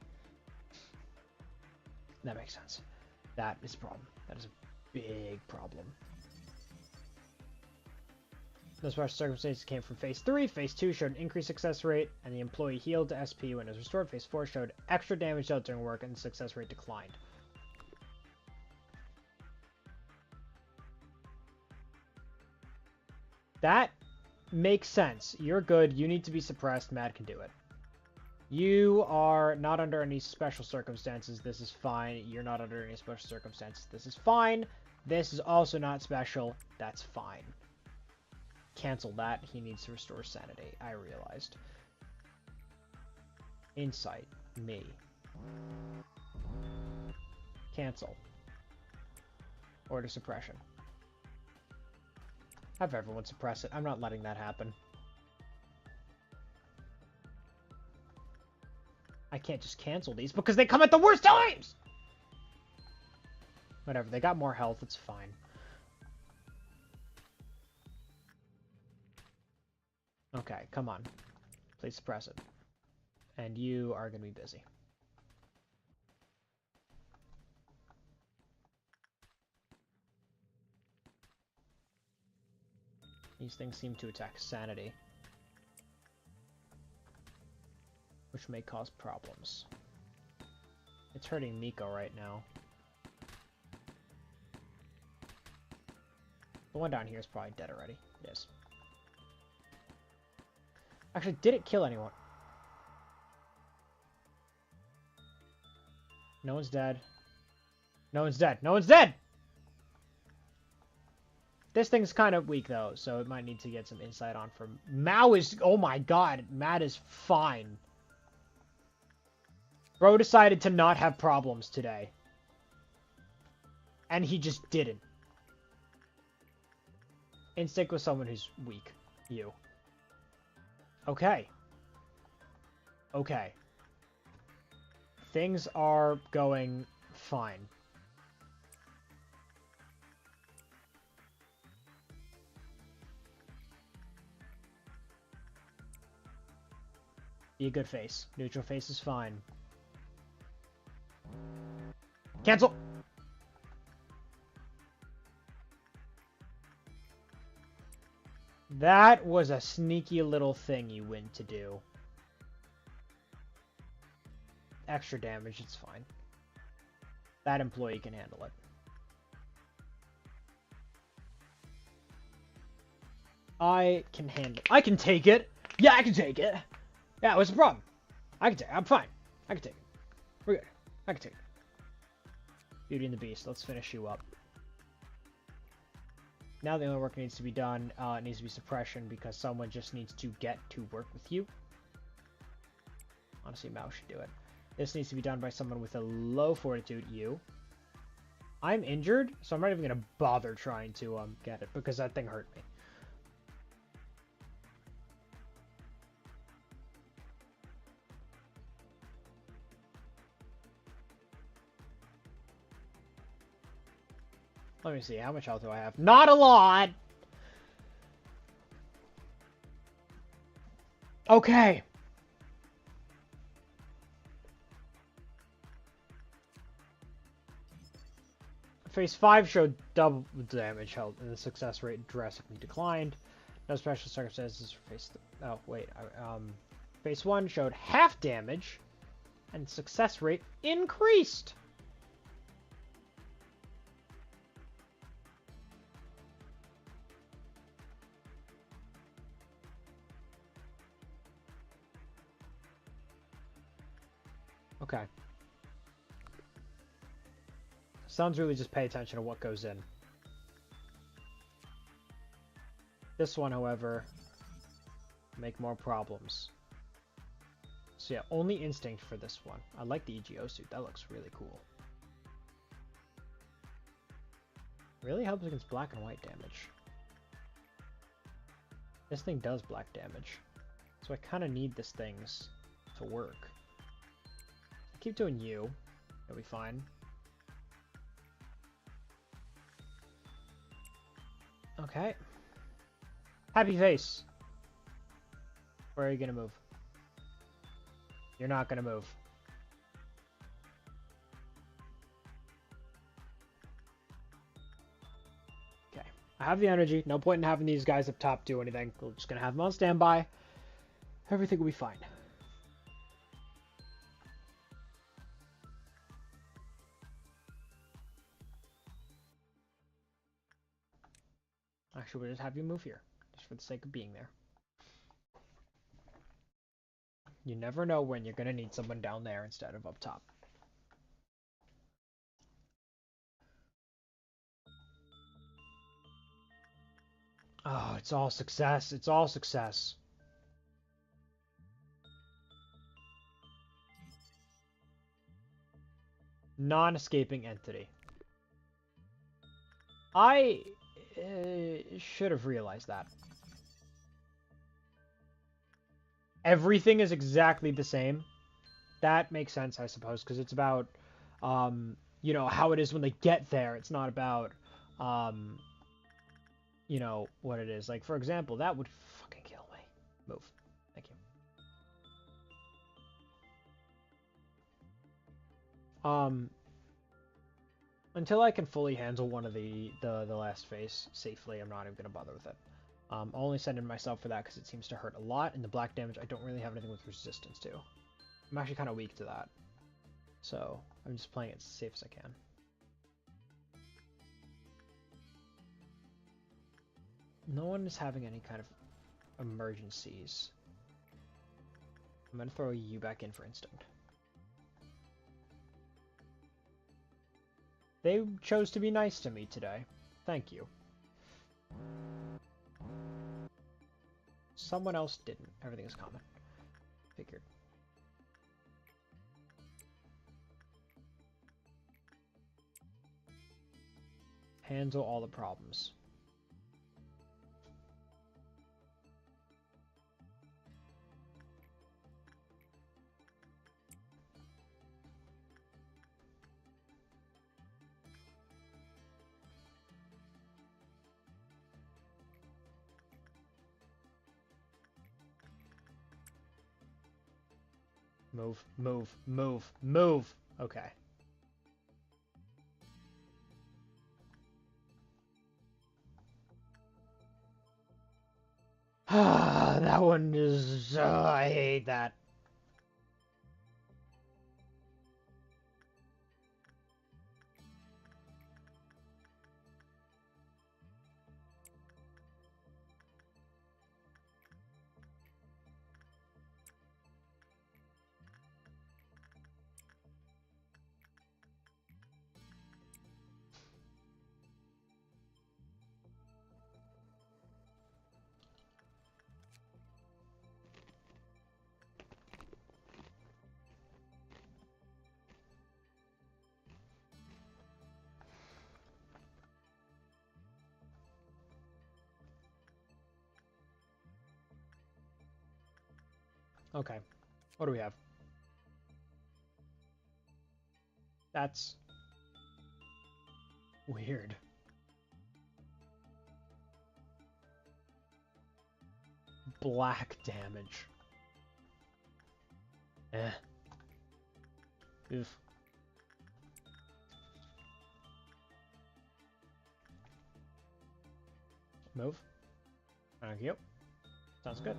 That makes sense. That is a problem. That is a big problem. Those special circumstances came from Phase 3. Phase 2 showed an increased success rate, and the employee healed to SP when it was restored. Phase 4 showed extra damage dealt during work, and the success rate declined. That makes sense. You're good. You need to be suppressed. Mad can do it. You are not under any special circumstances. This is fine. You're not under any special circumstances. This is fine. This is also not special. That's fine. Cancel that. He needs to restore sanity. I realized. Insight. Me. Cancel. Order suppression. Have everyone suppress it. I'm not letting that happen. I can't just cancel these because they come at the worst times! Whatever, they got more health, it's fine. Okay, come on. Please suppress it. And you are going to be busy. These things seem to attack sanity. which may cause problems. It's hurting Miko right now. The one down here is probably dead already. It is. Actually, did it kill anyone? No one's dead. No one's dead. No one's dead! This thing's kind of weak, though, so it might need to get some insight on from... Mao is... Oh my god, Matt is fine. Bro decided to not have problems today. And he just didn't. Instinct with someone who's weak. You. Okay. Okay. Things are going fine. Be a good face. Neutral face is fine. Cancel! That was a sneaky little thing you went to do. Extra damage, it's fine. That employee can handle it. I can take it! Yeah, I can take it! Yeah, what's the problem? I can take it. I'm fine. I can take it. We're good. I can take it. Beauty and the Beast. Let's finish you up. Now the only work needs to be done, needs to be suppression, because someone just needs to get to work with you. Honestly, Mao should do it. This needs to be done by someone with a low fortitude, you. I'm injured, so I'm not even going to bother trying to get it, because that thing hurt me. Let me see, how much health do I have? Not a lot! Okay. Phase 5 showed double damage health, and the success rate drastically declined. No special circumstances for phase... Oh, wait. Phase 1 showed half damage, and success rate increased! Okay. Sounds really just pay attention to what goes in. This one, however, make more problems. So yeah, only instinct for this one. I like the EGO suit. That looks really cool. Really helps against black and white damage. This thing does black damage. So I kind of need this things to work. Keep doing you. It'll be fine. Okay. Happy face. Where are you gonna move? You're not gonna move. Okay. I have the energy. No point in having these guys up top do anything. We're just gonna have them on standby. Everything will be fine. Actually, we'll just have you move here, just for the sake of being there. You never know when you're going to need someone down there instead of up top. Oh, it's all success. It's all success. Non-escaping entity. I should have realized that. Everything is exactly the same. That makes sense, I suppose, because it's about, you know, how it is when they get there. It's not about, you know, what it is. Like, for example, that would fucking kill me. Move. Thank you. Until I can fully handle one of the last phase safely, I'm not even going to bother with it. I'll only send in myself for that because it seems to hurt a lot, and the black damage I don't really have anything with resistance to. I'm actually kind of weak to that. So I'm just playing it as safe as I can. No one is having any kind of emergencies. I'm gonna throw you back in for instinct. They chose to be nice to me today. Thank you. Someone else didn't. Everything is common. Figured. Handle all the problems. Move, move, move, move! Okay. That one is... I hate that. Okay. What do we have? That's... weird. Black damage. Eh. Oof. Move. Thank you. Sounds good.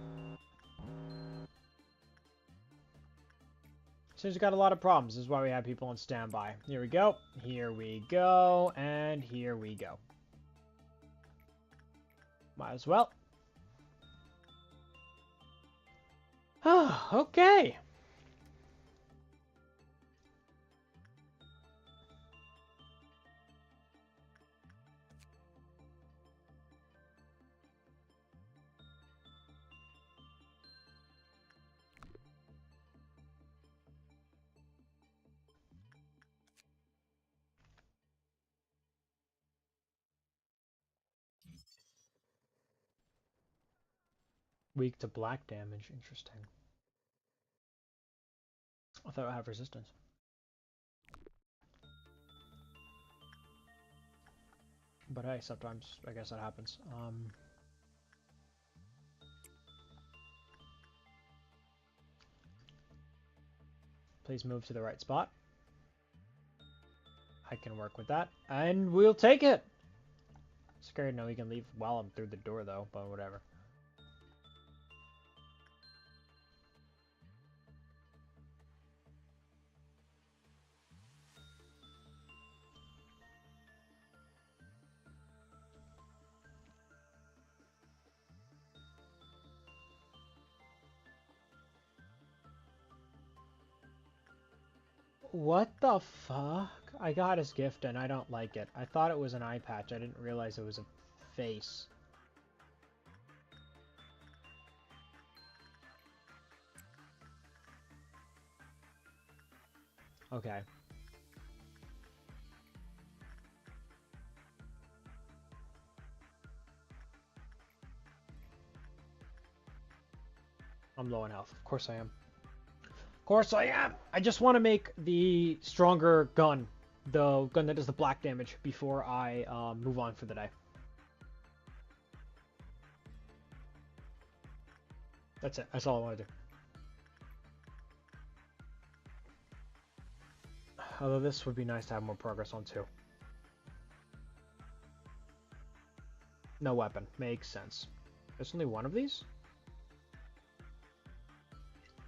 Seems we got a lot of problems. This is why we have people on standby. Here we go. Here we go. And here we go. Might as well. Okay. Weak to black damage. Interesting. I thought it would have resistance. But hey, sometimes I guess that happens. Please move to the right spot. I can work with that. And we'll take it! Scared no, we can leave while I'm through the door though, but whatever. What the fuck? I got his gift and I don't like it. I thought it was an eye patch. I didn't realize it was a face. Okay. I'm low on health. Of course I am. Of course I am! I just want to make the stronger gun. The gun that does the black damage before I move on for the day. That's it. That's all I want to do. Although this would be nice to have more progress on too. No weapon. Makes sense. There's only one of these?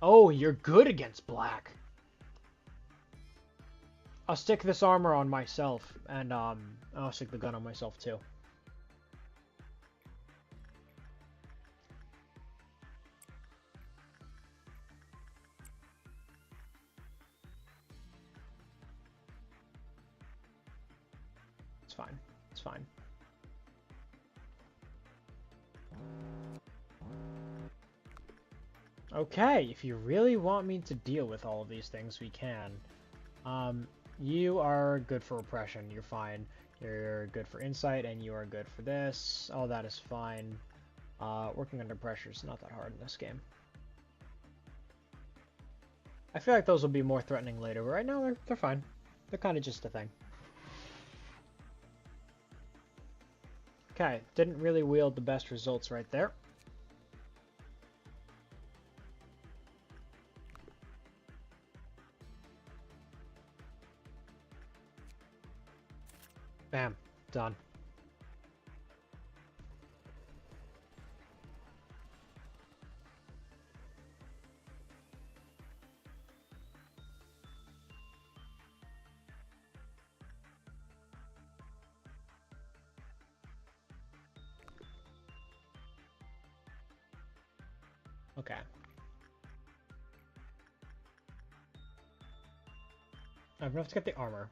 Oh, you're good against black. I'll stick this armor on myself, and I'll stick the gun on myself too. It's fine. It's fine. Okay, if you really want me to deal with all of these things, we can. You are good for repression. You're fine. You're good for insight, and you are good for this. All that is fine. Working under pressure is not that hard in this game. I feel like those will be more threatening later, but right now they're fine. They're kind of just a thing. Okay, didn't really wield the best results right there. Bam, done. Okay. I have enough to get the armor.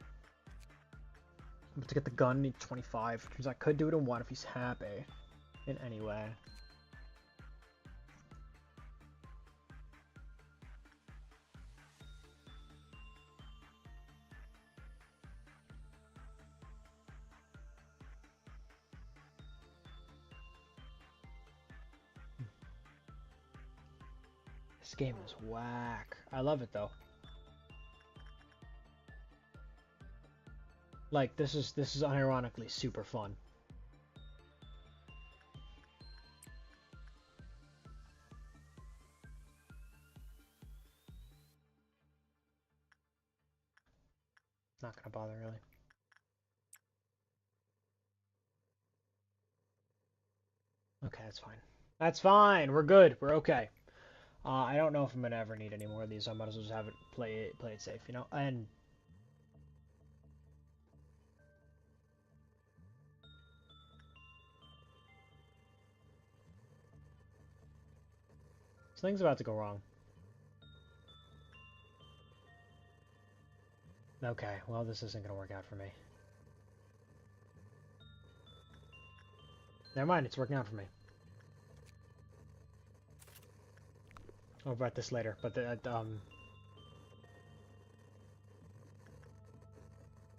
But to get the gun, I need 25, because I could do it in one if he's happy. In any way. This game is whack. I love it though. Like this is unironically super fun. Not gonna bother really. Okay, that's fine. That's fine. We're good. We're okay. I don't know if I'm gonna ever need any more of these. I might as well just have it play it safe, you know. And something's about to go wrong. Okay, well this isn't gonna work out for me. Never mind, it's working out for me. I'll about this later, but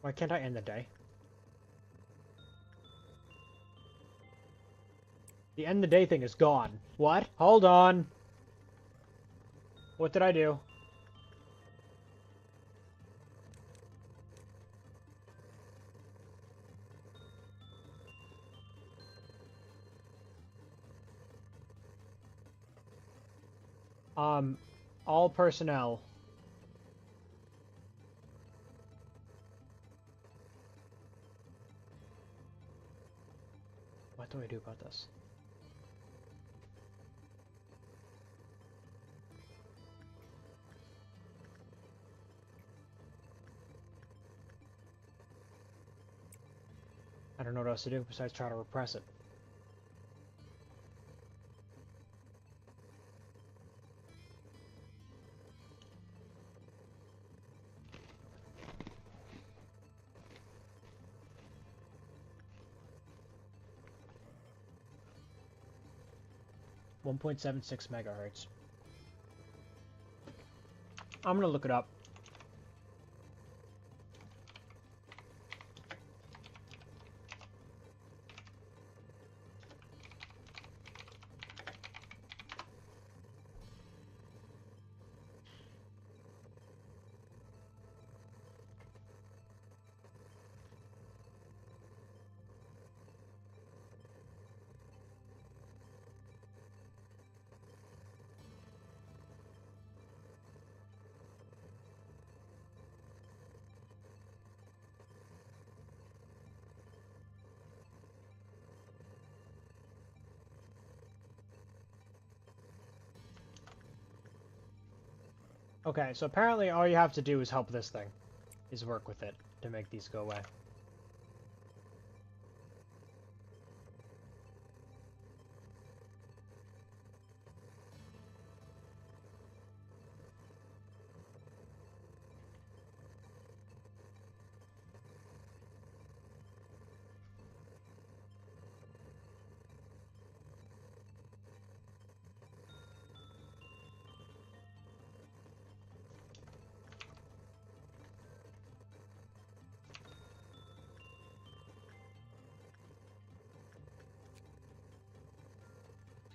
why can't I end the day? The end the day thing is gone. What? Hold on. What did I do? All personnel. What do I do about this? I don't know what else to do besides try to repress it. .76 megahertz. I'm gonna look it up. Okay, so apparently all you have to do is help this thing. Is work with it to make these go away.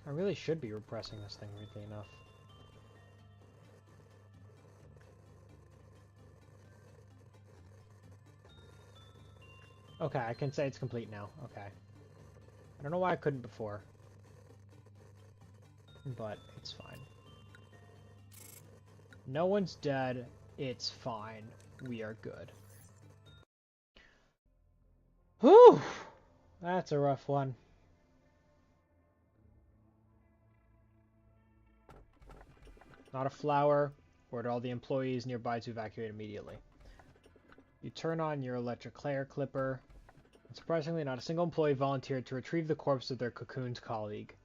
I really should be repressing this thing, weirdly enough. Okay, I can say it's complete now. Okay. I don't know why I couldn't before. But it's fine. No one's dead. It's fine. We are good. Whew! That's a rough one. Not a flower. Order all the employees nearby to evacuate immediately. You turn on your electric hair clipper. And surprisingly, not a single employee volunteered to retrieve the corpse of their cocooned colleague.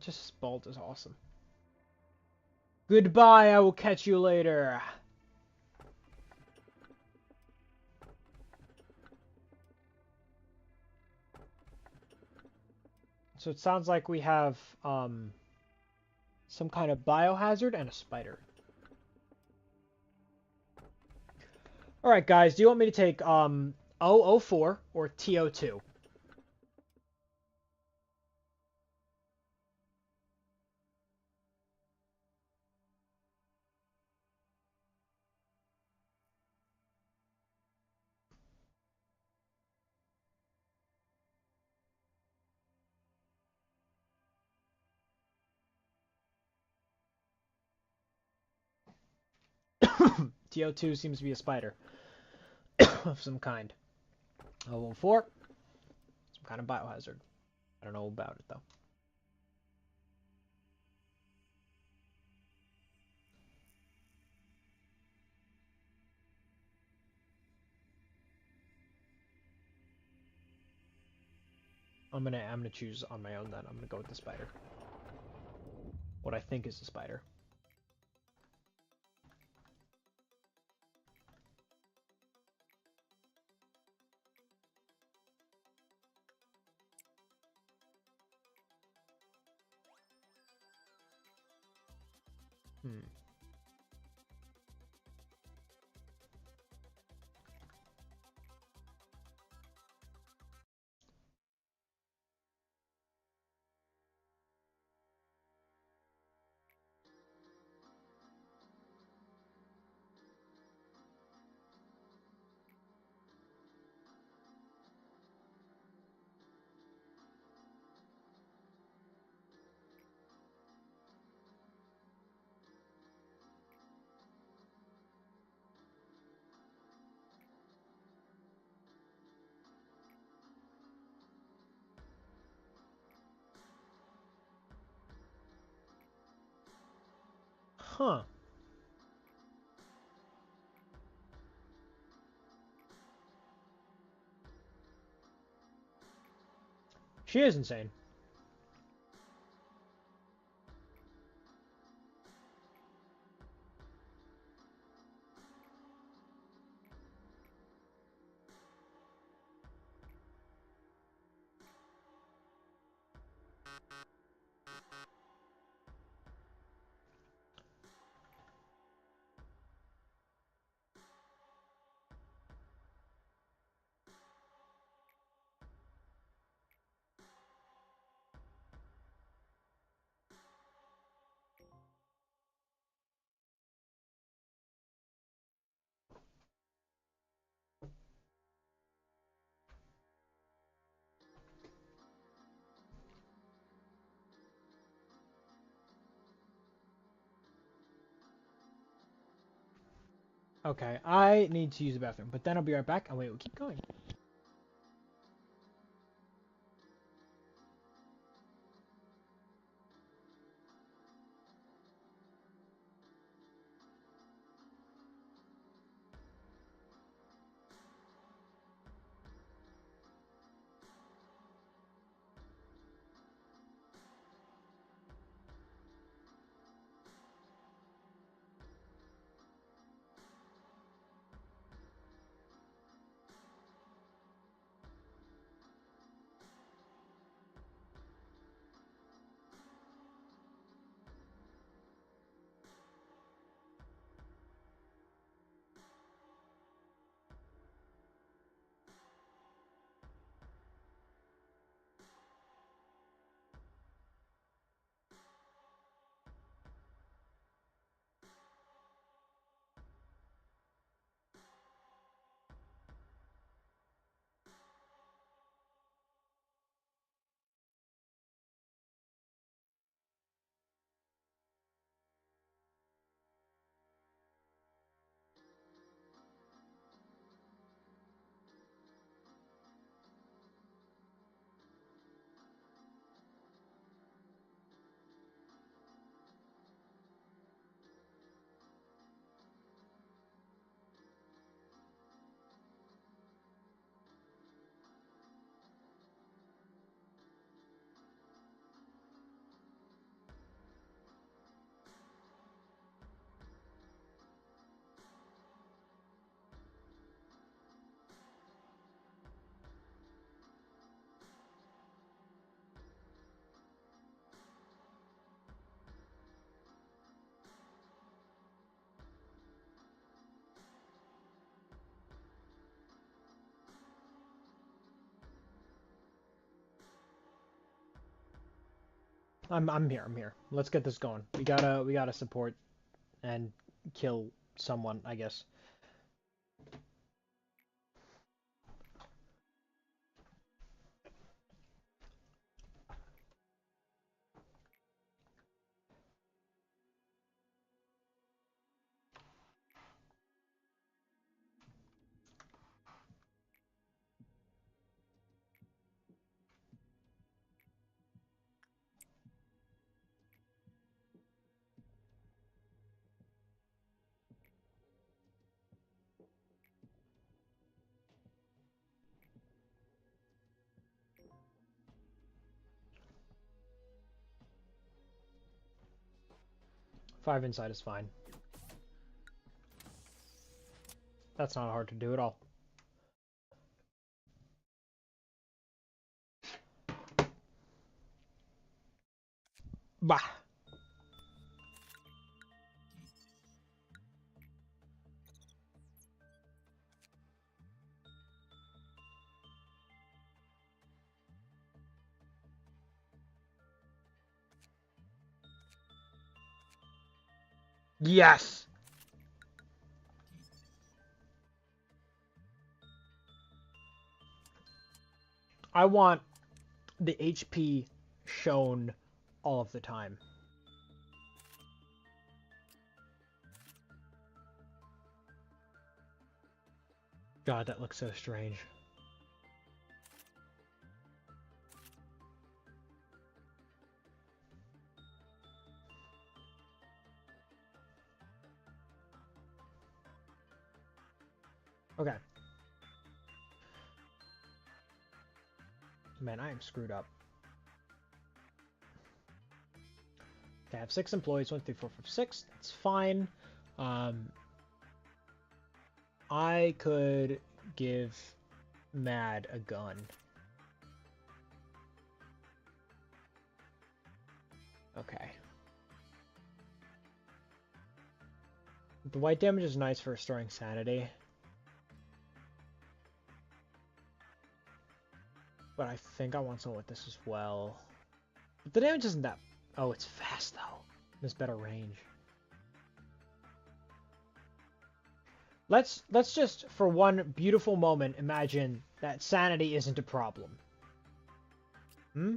Just Bald is awesome. Goodbye, I will catch you later. So it sounds like we have some kind of biohazard and a spider. Alright guys, do you want me to take 004 or TO2? TO2 seems to be a spider of some kind. 004, some kind of biohazard. I don't know about it though. I'm gonna choose on my own then. I'm gonna go with the spider. What I think is the spider. Hmm. Huh. She is insane. Okay, I need to use the bathroom, but then I'll be right back and we will keep going. I'm here. I'm here. Let's get this going. We gotta support and kill someone, I guess. Five inside is fine. That's not hard to do at all. Bah. Yes. I want the HP shown all of the time. God, that looks so strange. Okay. Man, I am screwed up. I have 6 employees, 1, 2, 3, 4, 5, 6. That's fine. I could give Mad a gun. Okay. The white damage is nice for restoring sanity. But I think I want someone with this as well. But the damage isn't that... Oh, it's fast, though. There's better range. Let's just, for one beautiful moment, imagine that sanity isn't a problem. Hmm?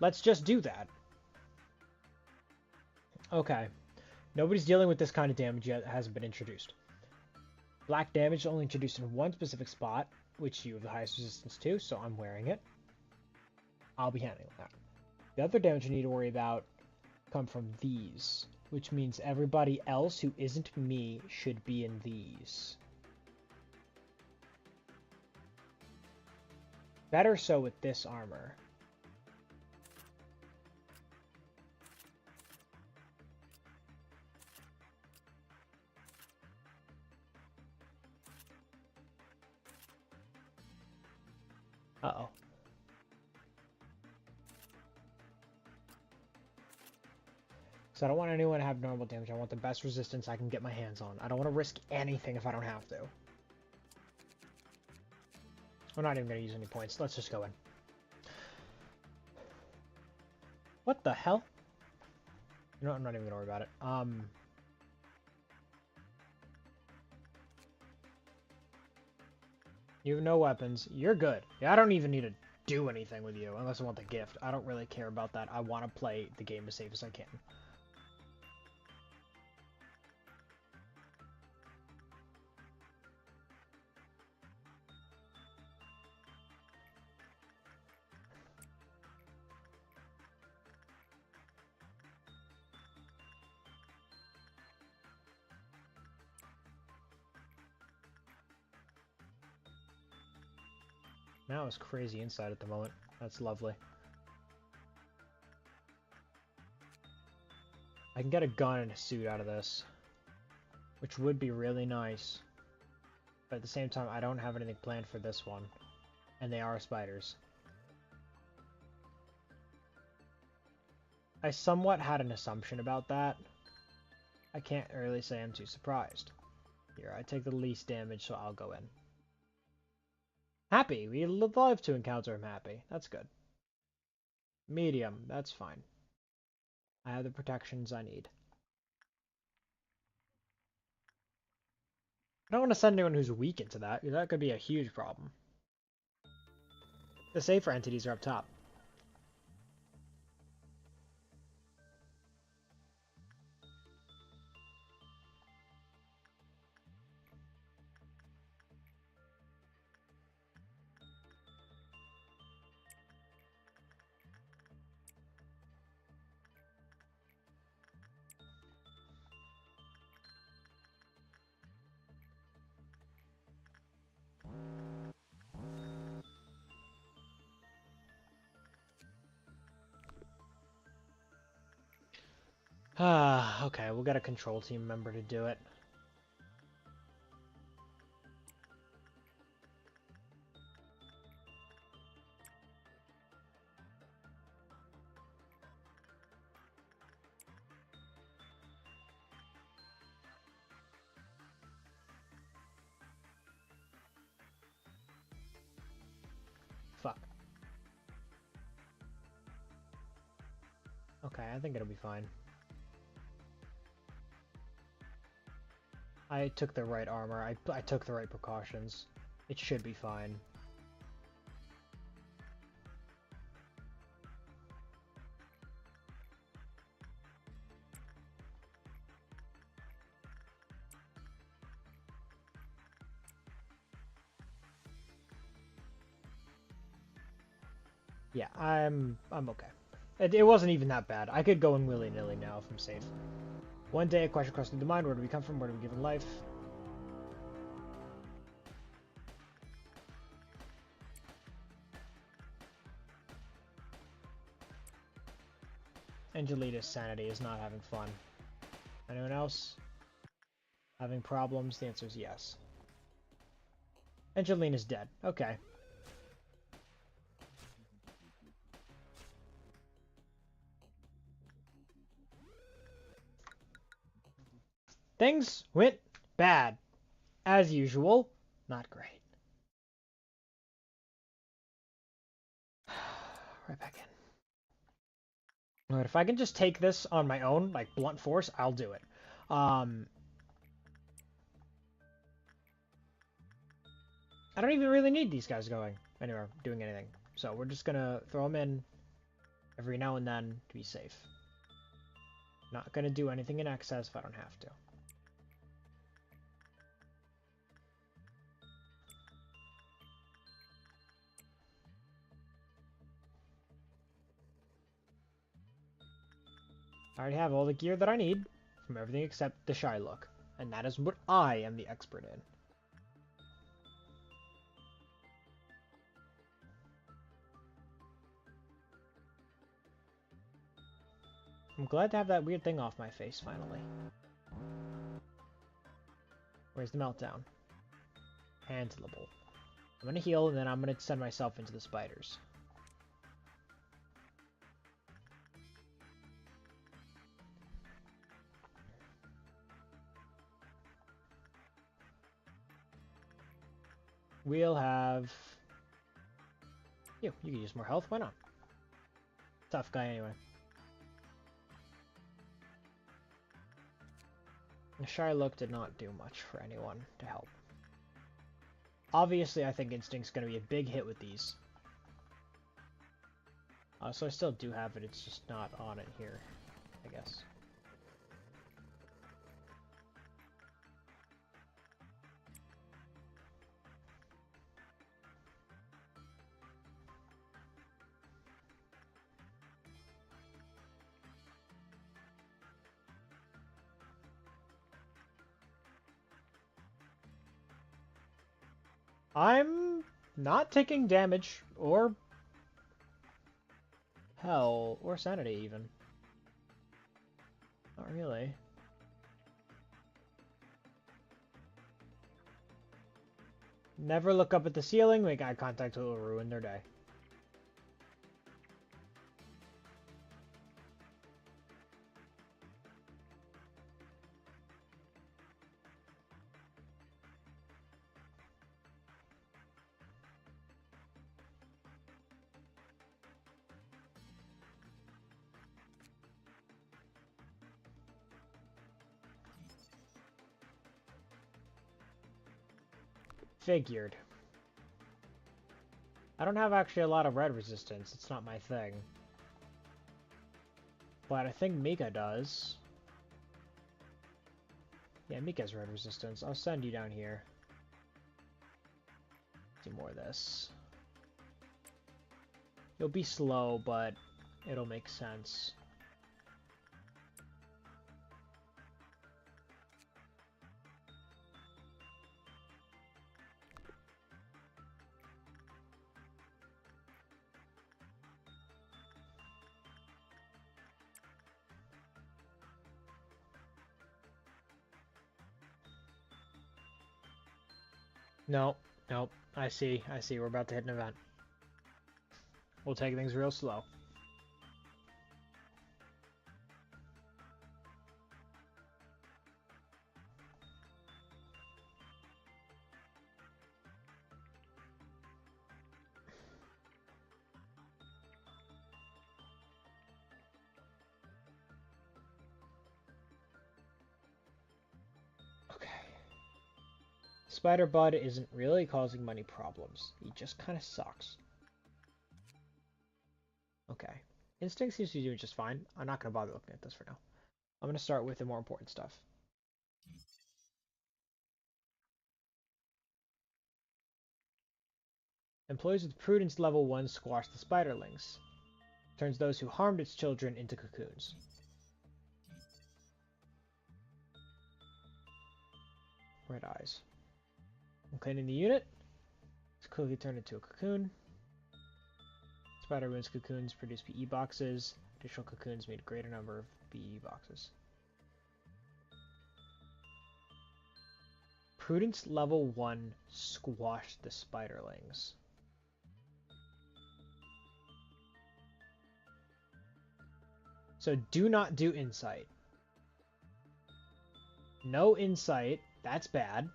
Let's just do that. Okay. Nobody's dealing with this kind of damage yet. It hasn't been introduced. Black damage is only introduced in one specific spot, which you have the highest resistance to, so I'm wearing it. I'll be handling that. The other damage you need to worry about come from these, which means everybody else who isn't me should be in these. Better so with this armor. Uh-oh. So I don't want anyone to have normal damage. I want the best resistance I can get my hands on. I don't want to risk anything if I don't have to. I'm not even going to use any points. Let's just go in. What the hell? You know what? I'm not even going to worry about it. You have no weapons. You're good. Yeah, I don't even need to do anything with you unless I want the gift. I don't really care about that. I want to play the game as safe as I can. Now it's crazy inside at the moment. That's lovely. I can get a gun and a suit out of this, which would be really nice. But at the same time, I don't have anything planned for this one. And they are spiders. I somewhat had an assumption about that. I can't really say I'm too surprised. Here, I take the least damage, so I'll go in. Happy. We love to encounter him happy. That's good. Medium. That's fine. I have the protections I need. I don't want to send anyone who's weak into that. That could be a huge problem. The safer entities are up top. Okay, we'll get a control team member to do it. Fuck. Okay, I think it'll be fine. I took the right armor. I took the right precautions. It should be fine. Yeah, I'm okay. It wasn't even that bad. I could go in willy-nilly now if I'm safe. One day a question crossed through the mind. Where do we come from? Where do we give life? Angelita's sanity is not having fun. Anyone else? Having problems? The answer is yes. Angelina's dead. Okay. Things went bad. As usual. Not great. Right back in. Alright, if I can just take this on my own, like blunt force, I'll do it. I don't even really need these guys going anywhere, doing anything. So we're just gonna throw them in every now and then to be safe. Not gonna do anything in excess if I don't have to. I already have all the gear that I need from everything except the shy look, and that is what I am the expert in. I'm glad to have that weird thing off my face finally. Where's the meltdown? Handleable. I'm gonna heal and then I'm gonna send myself into the spiders. We'll have... You can use more health, why not? Tough guy anyway. The shy look did not do much for anyone to help. Obviously, I think Instinct's going to be a big hit with these. So I still do have it, it's just not on it here, I guess. I'm not taking damage, or hell, or sanity even. Not really. Never look up at the ceiling, make eye contact, will ruin their day. Figured. I don't have actually a lot of red resistance. It's not my thing. But I think Mika does. Yeah, Mika's red resistance. I'll send you down here. Do more of this. You'll be slow, but it'll make sense. Nope, nope. I see. We're about to hit an event. We'll take things real slow. Okay. Spider Bud isn't really causing money problems. He just kind of sucks. Okay. Instinct seems to be doing just fine. I'm not going to bother looking at this for now. I'm going to start with the more important stuff. Employees with Prudence level 1 squash the spiderlings. Turns those who harmed its children into cocoons. Red eyes. I'm cleaning the unit. It's quickly turned into a cocoon. Spider wounds cocoons produce PE boxes. Additional cocoons made a greater number of PE boxes. Prudence level 1 squashed the spiderlings. So do not do insight. No insight. That's bad.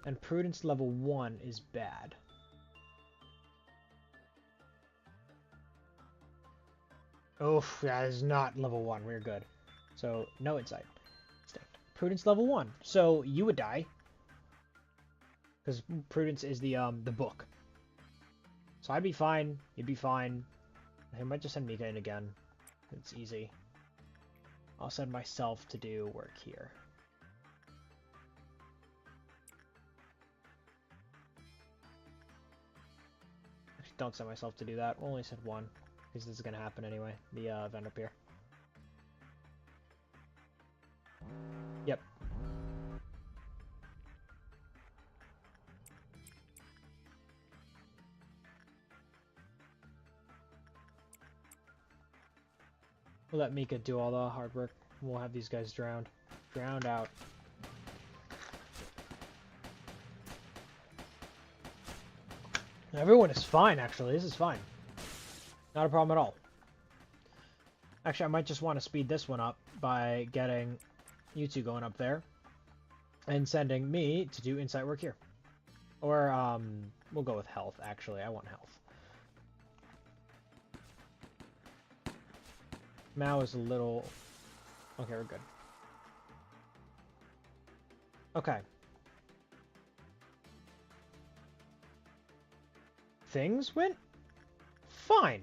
And Prudence level 1 is bad. Oof, that is not level 1. We're good. So, no insight. Prudence level 1. So, you would die. Because Prudence is the book. So I'd be fine. You'd be fine. I might just send Mika in again. It's easy. I'll send myself to do work here. Actually, don't send myself to do that. We'll only send one. Because this is going to happen anyway. The event up here. Yep. We'll let Mika do all the hard work. We'll have these guys drowned. Drowned out. Everyone is fine, actually. This is fine. Not a problem at all. Actually, I might just want to speed this one up by getting you two going up there and sending me to do insight work here. Or, we'll go with health, actually. I want health. Mao is a little... Okay, we're good. Okay. Things went fine.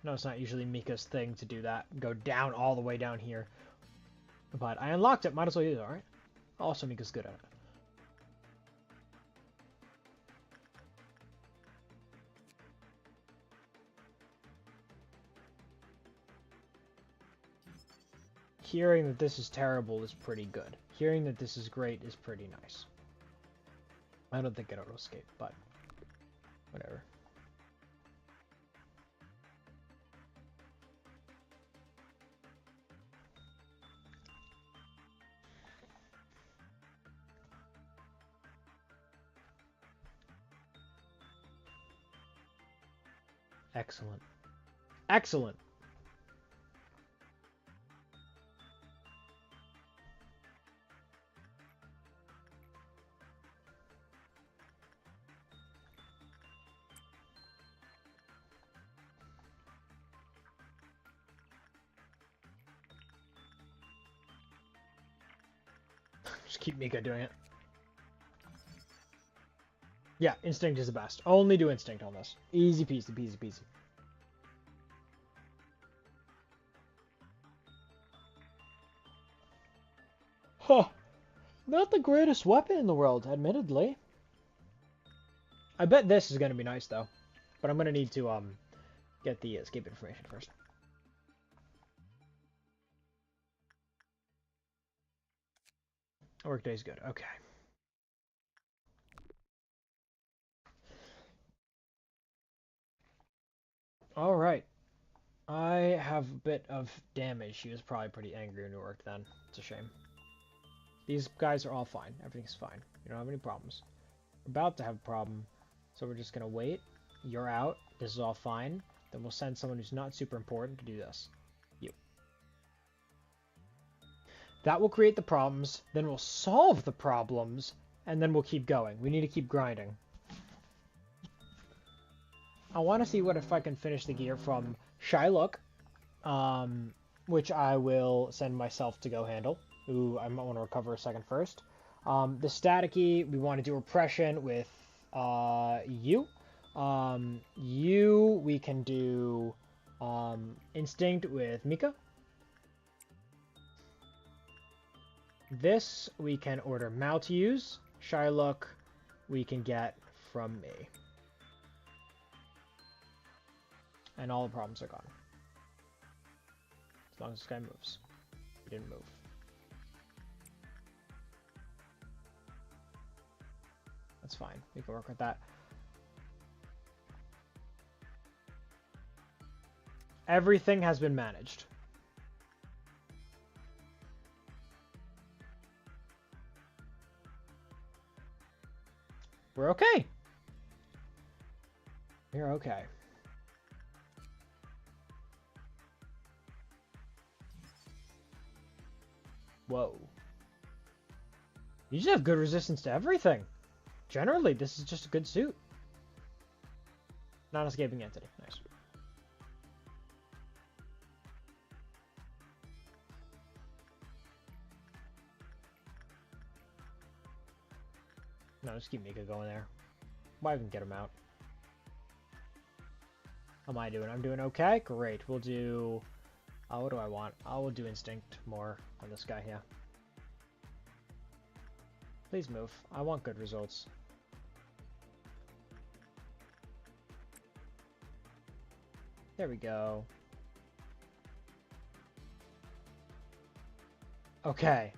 No, it's not usually Mika's thing to do that. Go down all the way down here. But I unlocked it. Might as well use it, alright? Also, Mika's good at it. Hearing that this is terrible is pretty good. Hearing that this is great is pretty nice. I don't think it auto-escape, but whatever. Excellent. Excellent! keep Mika doing it. Yeah, instinct is the best. Only do instinct on this. Easy peasy, peasy peasy. Huh. Not the greatest weapon in the world, admittedly. I bet this is going to be nice, though. But I'm going to need to, get the escape information first. Workday's good. Okay. Alright. I have a bit of damage. She was probably pretty angry when we worked then. It's a shame. These guys are all fine. Everything's fine. You don't have any problems. We're about to have a problem. So we're just going to wait. You're out. This is all fine. Then we'll send someone who's not super important to do this. You. That will create the problems. Then we'll solve the problems. And then we'll keep going. We need to keep grinding. I want to see what if I can finish the gear from Shylock. Which I will send myself to go handle. Ooh, I might want to recover a second first. The staticky, we want to do repression with you. You, we can do instinct with Mika. This, we can order Mal to use. Shylock, we can get from me. And all the problems are gone. As long as this guy moves. He didn't move. That's fine. We can work with that. Everything has been managed. We're okay. We're okay. Whoa. You just have good resistance to everything. Generally, this is just a good suit. Non-escaping entity. Nice. No, just keep Mika going there. Why even get him out? How am I doing? I'm doing okay? Great. We'll do... what do I want? I will do instinct more on this guy here. Please move. I want good results. There we go. Okay.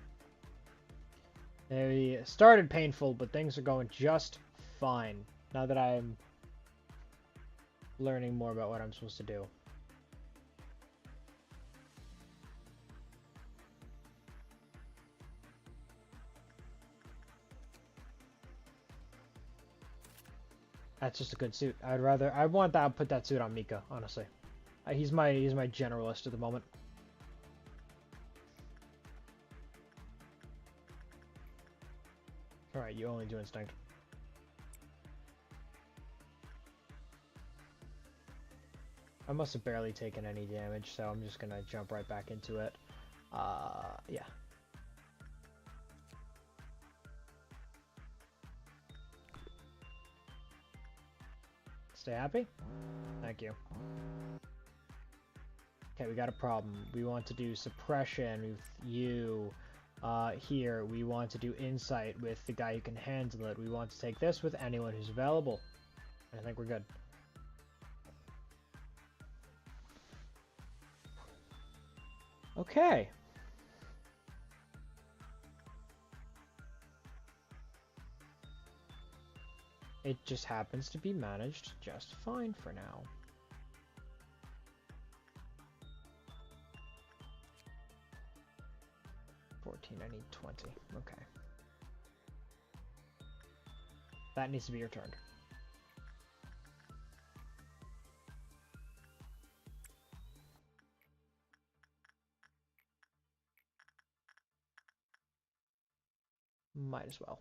They started painful, but things are going just fine. Now that I'm learning more about what I'm supposed to do. That's just a good suit. I want that, put that suit on Mika, honestly. He's my generalist at the moment. Alright, you only do instinct. I must have barely taken any damage, so I'm just gonna jump right back into it. Yeah. Stay happy? Thank you. Okay, we got a problem. We want to do suppression with you. Here, we want to do insight with the guy who can handle it. We want to take this with anyone who's available. I think we're good. Okay. It just happens to be managed just fine for now. I need 20. Okay. That needs to be returned. Might as well.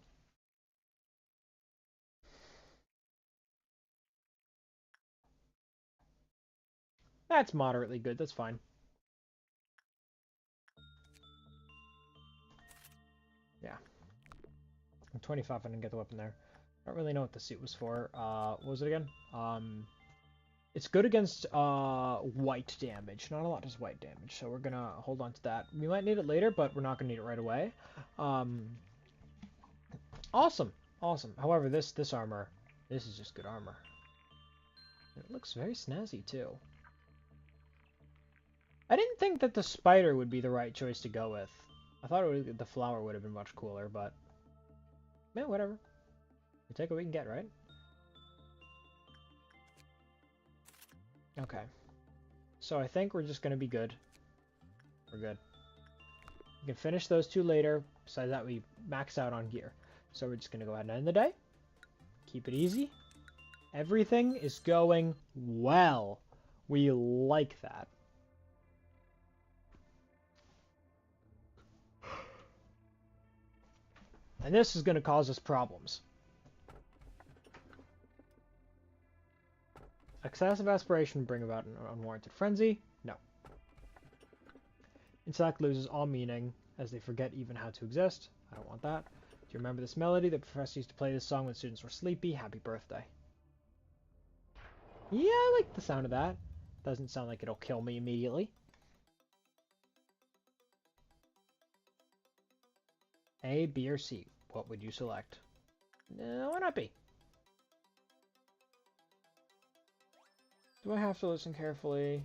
That's moderately good. That's fine. Yeah. 25, I didn't get the weapon there. I don't really know what the suit was for. What was it again? It's good against white damage. Not a lot does white damage, so we're gonna hold on to that. We might need it later, but we're not gonna need it right away. Awesome, awesome. However, this armor, this is just good armor. It looks very snazzy too. I didn't think that the spider would be the right choice to go with. I thought the flower would have been much cooler, but man, whatever. We take what we can get, right? Okay. So I think we're just gonna be good. We're good. We can finish those two later. Besides that, we max out on gear. So we're just gonna go ahead and end the day. Keep it easy. Everything is going well. We like that. And this is going to cause us problems. Excessive aspiration bring about an unwarranted frenzy? No. Intellect loses all meaning as they forget even how to exist. I don't want that. Do you remember this melody? The professor used to play this song when students were sleepy. Happy birthday. Yeah, I like the sound of that. Doesn't sound like it'll kill me immediately. A, B, or C. What would you select? Why not B? Do I have to listen carefully?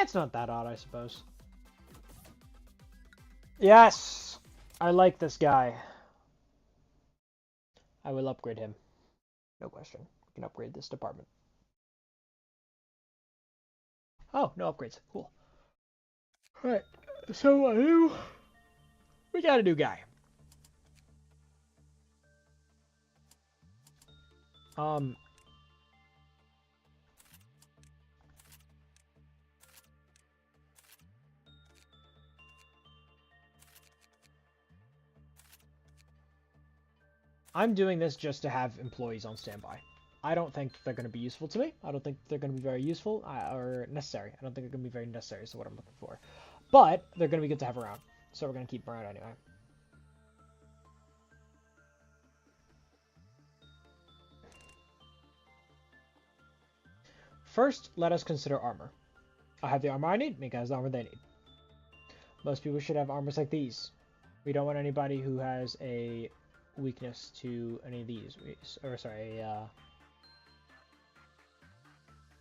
It's not that odd, I suppose. Yes! I like this guy. I will upgrade him. No question. We can upgrade this department. Oh, no upgrades. Cool. Alright, so we got a new guy. I'm doing this just to have employees on standby. I don't think they're going to be useful to me. I don't think they're going to be very useful or necessary. I don't think they're going to be very necessary is what I'm looking for. But they're going to be good to have around. So we're going to keep them around anyway. First, let us consider armor. I have the armor I need. Mika has the armor they need. Most people should have armors like these. We don't want anybody who has a weakness to any of these. Or sorry,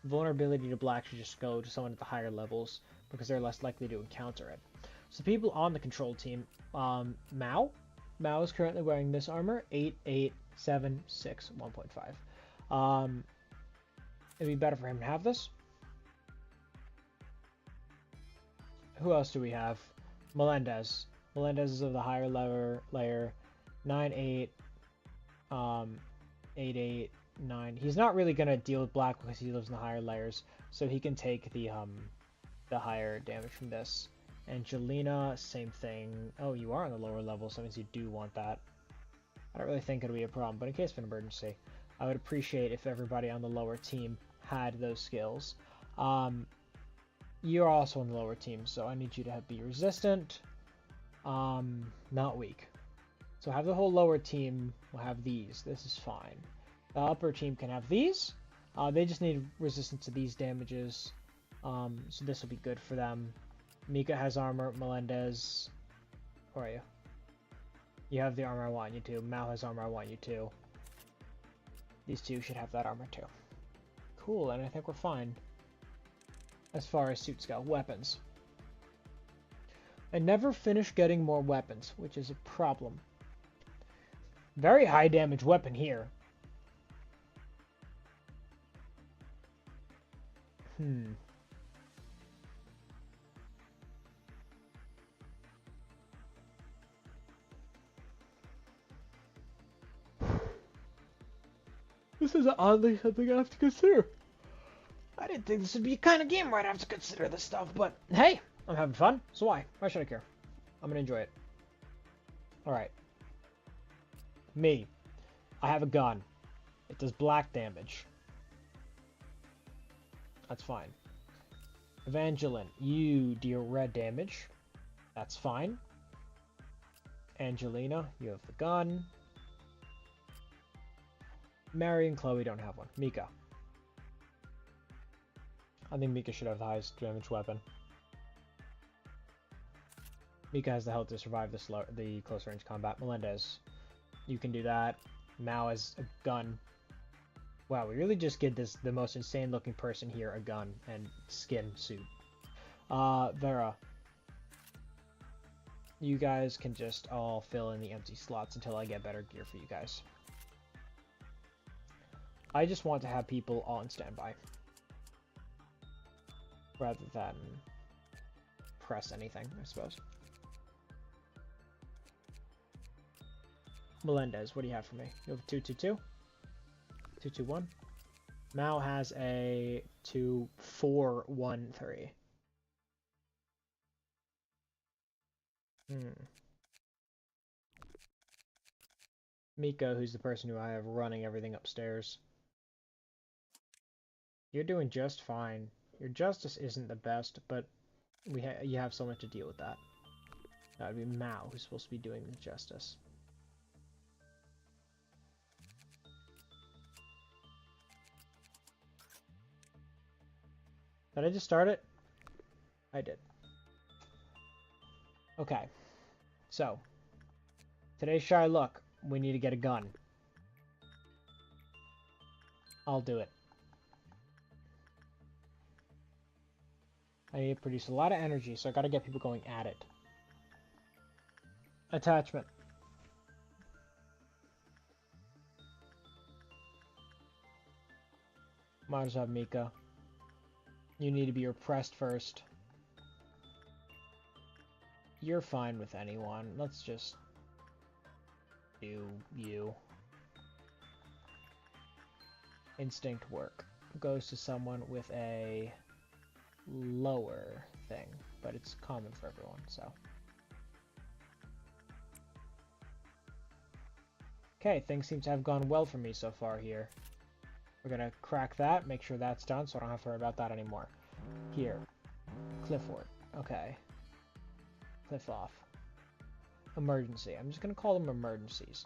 vulnerability to black should just go to someone at the higher levels because they're less likely to encounter it. So people on the control team, Mao is currently wearing this armor, 8876 1.5. It'd be better for him to have this. Who else do we have? Melendez. Melendez is of the higher layer 98 889. He's not really gonna deal with black because he lives in the higher layers, so he can take the higher damage from this. Angelina, same thing. Oh, you are on the lower level, so that means you do want that. I don't really think it'll be a problem, but in case of an emergency, I would appreciate if everybody on the lower team had those skills. You're also on the lower team, so I need you to be resistant, not weak. So have the whole lower team will have these. This is fine. The upper team can have these. They just need resistance to these damages. So this will be good for them. Mika has armor. Melendez, where are you? You have the armor I want you to. Mao has armor I want you to. These two should have that armor too. Cool, and I think we're fine. As far as suits go. Weapons. I never finish getting more weapons, which is a problem. Very high damage weapon here. This is oddly something I have to consider. I didn't think this would be a kind of game where I'd have to consider this stuff, but hey, I'm having fun, so why? Why should I care? I'm gonna enjoy it. Alright. Me. I have a gun. It does black damage. That's fine. Evangeline, you deal red damage. That's fine. Angelina, you have the gun. Mary and Chloe don't have one. Mika. I think Mika should have the highest damage weapon. Mika has the health to survive the close range combat. Melendez, you can do that. Mao has a gun. Wow, we really just give the most insane looking person here a gun and skin suit. Vera. You guys can just all fill in the empty slots until I get better gear for you guys. I just want to have people all on standby. Rather than press anything, I suppose. Melendez, what do you have for me? You have a 222? 221? Mao has a 2413. Mika, who's the person who I have running everything upstairs. You're doing just fine. Your justice isn't the best, but you have someone to deal with that. That would be Mao, who's supposed to be doing the justice. Did I just start it? I did. Okay. So, today's Shy Look. We need to get a gun. I'll do it. I need to produce a lot of energy, so I gotta get people going at it. Attachment. Might as well have Mika. You need to be repressed first. You're fine with anyone. Let's just do you. Instinct work. Goes to someone with a lower thing, but it's common for everyone, so. Okay, things seem to have gone well for me so far here. We're gonna crack that, make sure that's done, so I don't have to worry about that anymore. Here. Clifford. Okay. Cliff off. Emergency. I'm just gonna call them emergencies.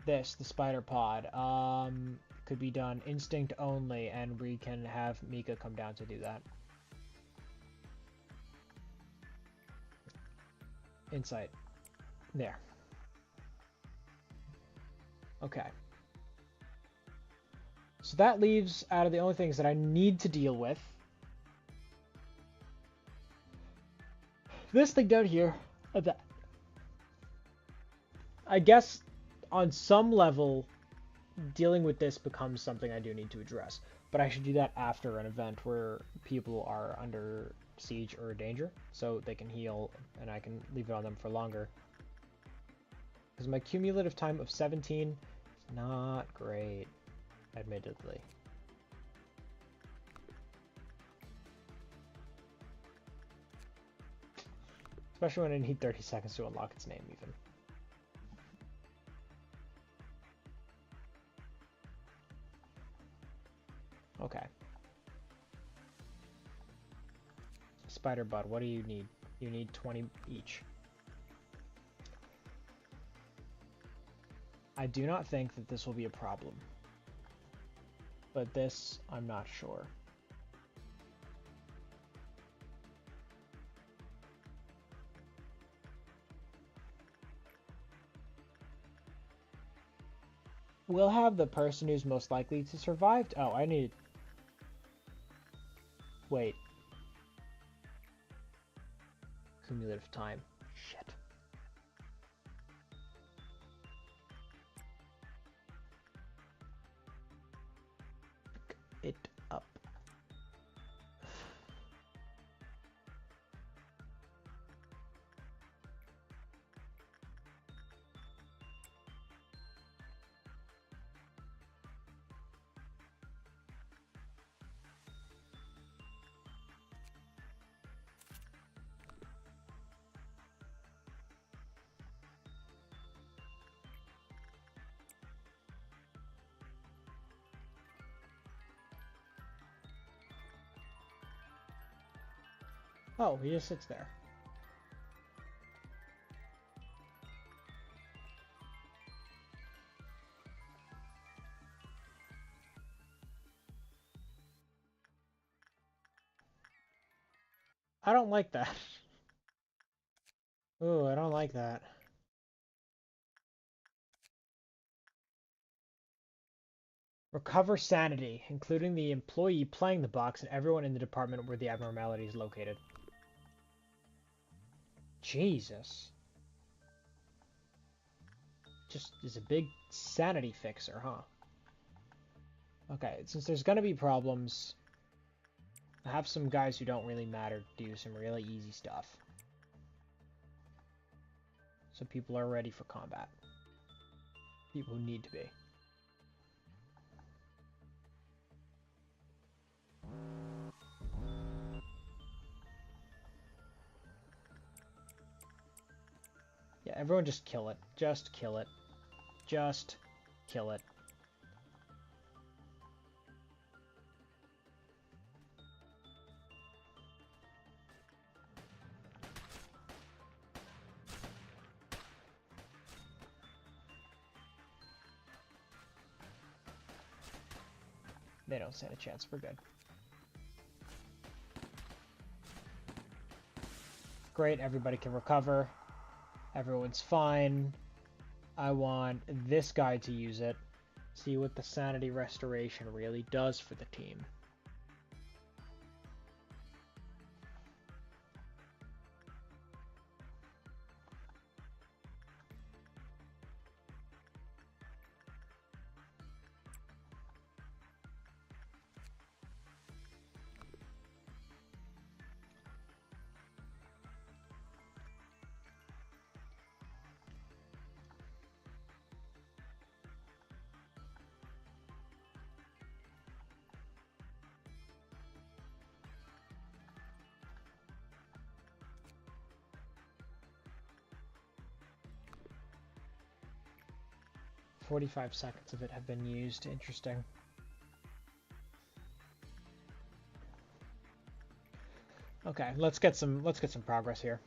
This, the spider pod, could be done instinct only, and we can have Mika come down to do that. Insight. There. Okay. So that leaves out of the only things that I need to deal with this thing down here. That I guess on some level dealing with this becomes something I do need to address, but I should do that after an event where people are under siege or danger, so they can heal and I can leave it on them for longer. Because my cumulative time of 17 is not great, admittedly. Especially when I need 30 seconds to unlock its name, even. Okay. Spider Bud, what do you need? You need 20 each. I do not think that this will be a problem. But this, I'm not sure. We'll have the person who's most likely to survive. Oh, I need... Wait. Cumulative time. Shit. Pick it up. Oh, he just sits there. I don't like that. Ooh, I don't like that. Recover sanity, including the employee playing the box and everyone in the department where the abnormality is located. Jesus. Just is a big sanity fixer, huh? Okay, since there's gonna be problems, I have some guys who don't really matter do some really easy stuff. So people are ready for combat. People who need to be. Yeah, everyone just kill it. Just kill it. Just kill it. They don't stand a chance. We're good. Great, everybody can recover. Everyone's fine. I want this guy to use it. See what the sanity restoration really does for the team. "45 seconds of it have been used. Interesting." Okay, let's get some progress here.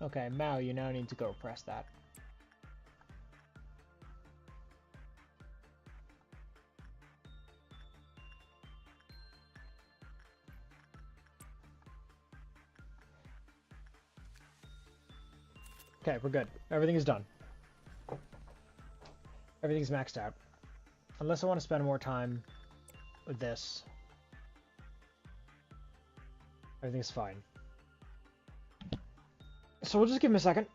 Okay, Mao, you now need to go press that. Okay, we're good. Everything is done. Everything's maxed out. Unless I want to spend more time with this. Everything's fine. So we'll just give him a second.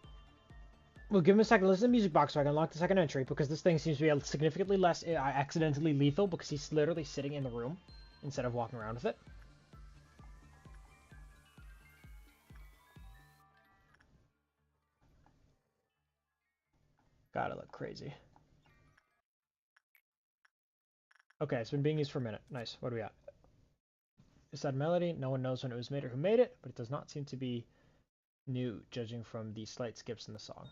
We'll give him a second. Listen to the music box so I can unlock the second entry, because this thing seems to be significantly less accidentally lethal, because he's literally sitting in the room instead of walking around with it. Gotta look crazy. Okay, it's been being used for a minute. Nice. What do we got? Is that melody? No one knows when it was made or who made it, but it does not seem to be new, judging from the slight skips in the song.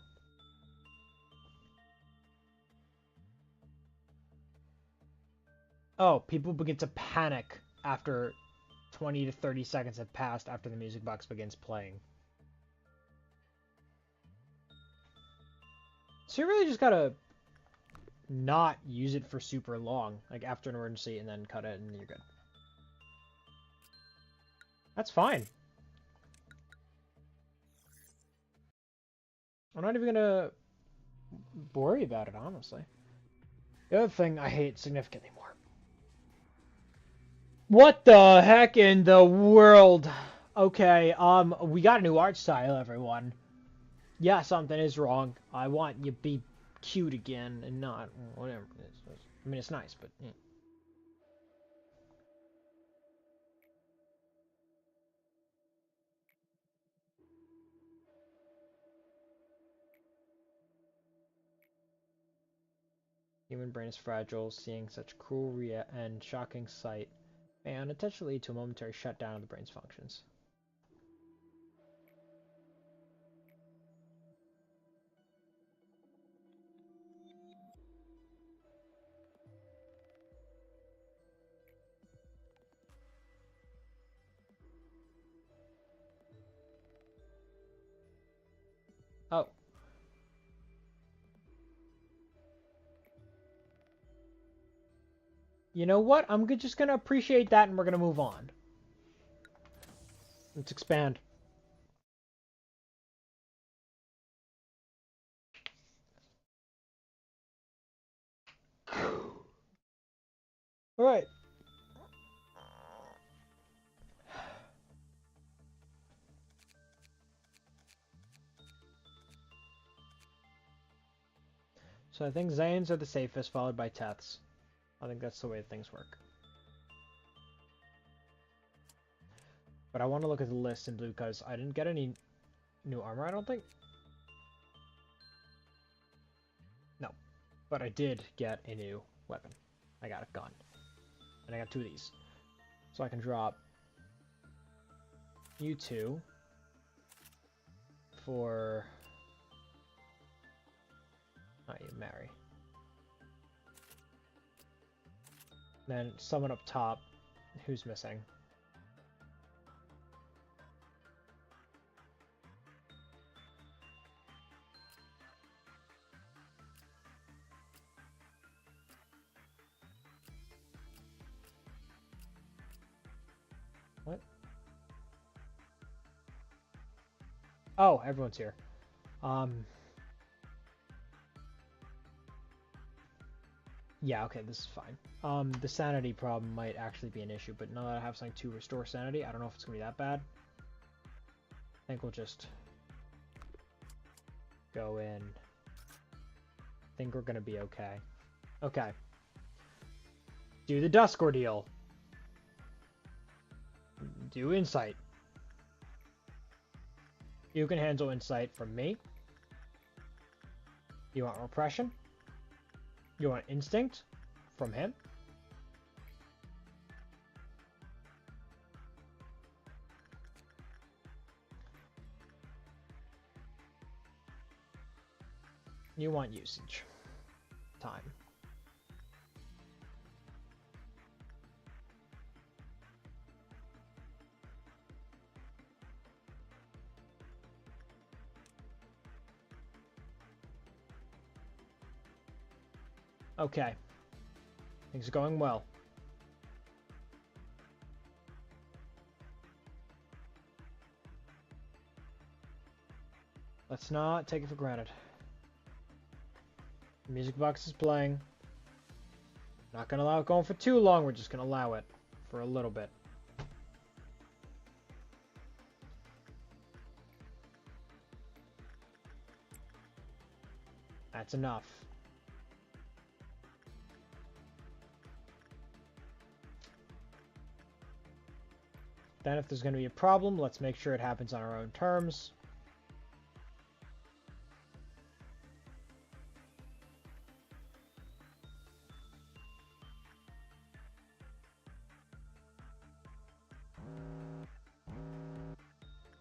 Oh, people begin to panic after 20 to 30 seconds have passed after the music box begins playing. So you really just gotta not use it for super long, like after an emergency, and then cut it, and you're good. That's fine. I'm not even gonna worry about it, honestly. The other thing I hate significantly more. What the heck in the world? Okay, we got a new art style, everyone. Yeah, something is wrong. I want you to be cute again and not whatever it is. I mean, it's nice, but yeah. Human brain is fragile. Seeing such cruel and shocking sight may unintentionally lead to a momentary shutdown of the brain's functions. Oh. You know what? I'm just gonna appreciate that and we're gonna move on. Let's expand. Alright. So I think Zanes are the safest, followed by Teths. I think that's the way things work. But I want to look at the list simply because I didn't get any new armor, I don't think. No. But I did get a new weapon. I got a gun. And I got 2 of these. So I can drop you 2 for... Not you, Mary. Then someone up top who's missing. What? Oh, everyone's here. Yeah, okay, this is fine. The sanity problem might actually be an issue, but now that I have something to restore sanity, I don't know if it's gonna be that bad. I think we'll just go in. I think we're gonna be okay. Okay. Do the Dusk Ordeal. Do Insight. You can handle Insight from me. You want Repression? You want Instinct from him? You want Usage. Time. Okay. Things are going well. Let's not take it for granted. The music box is playing. Not gonna allow it going for too long, we're just gonna allow it for a little bit. That's enough. Then if there's going to be a problem, let's make sure it happens on our own terms.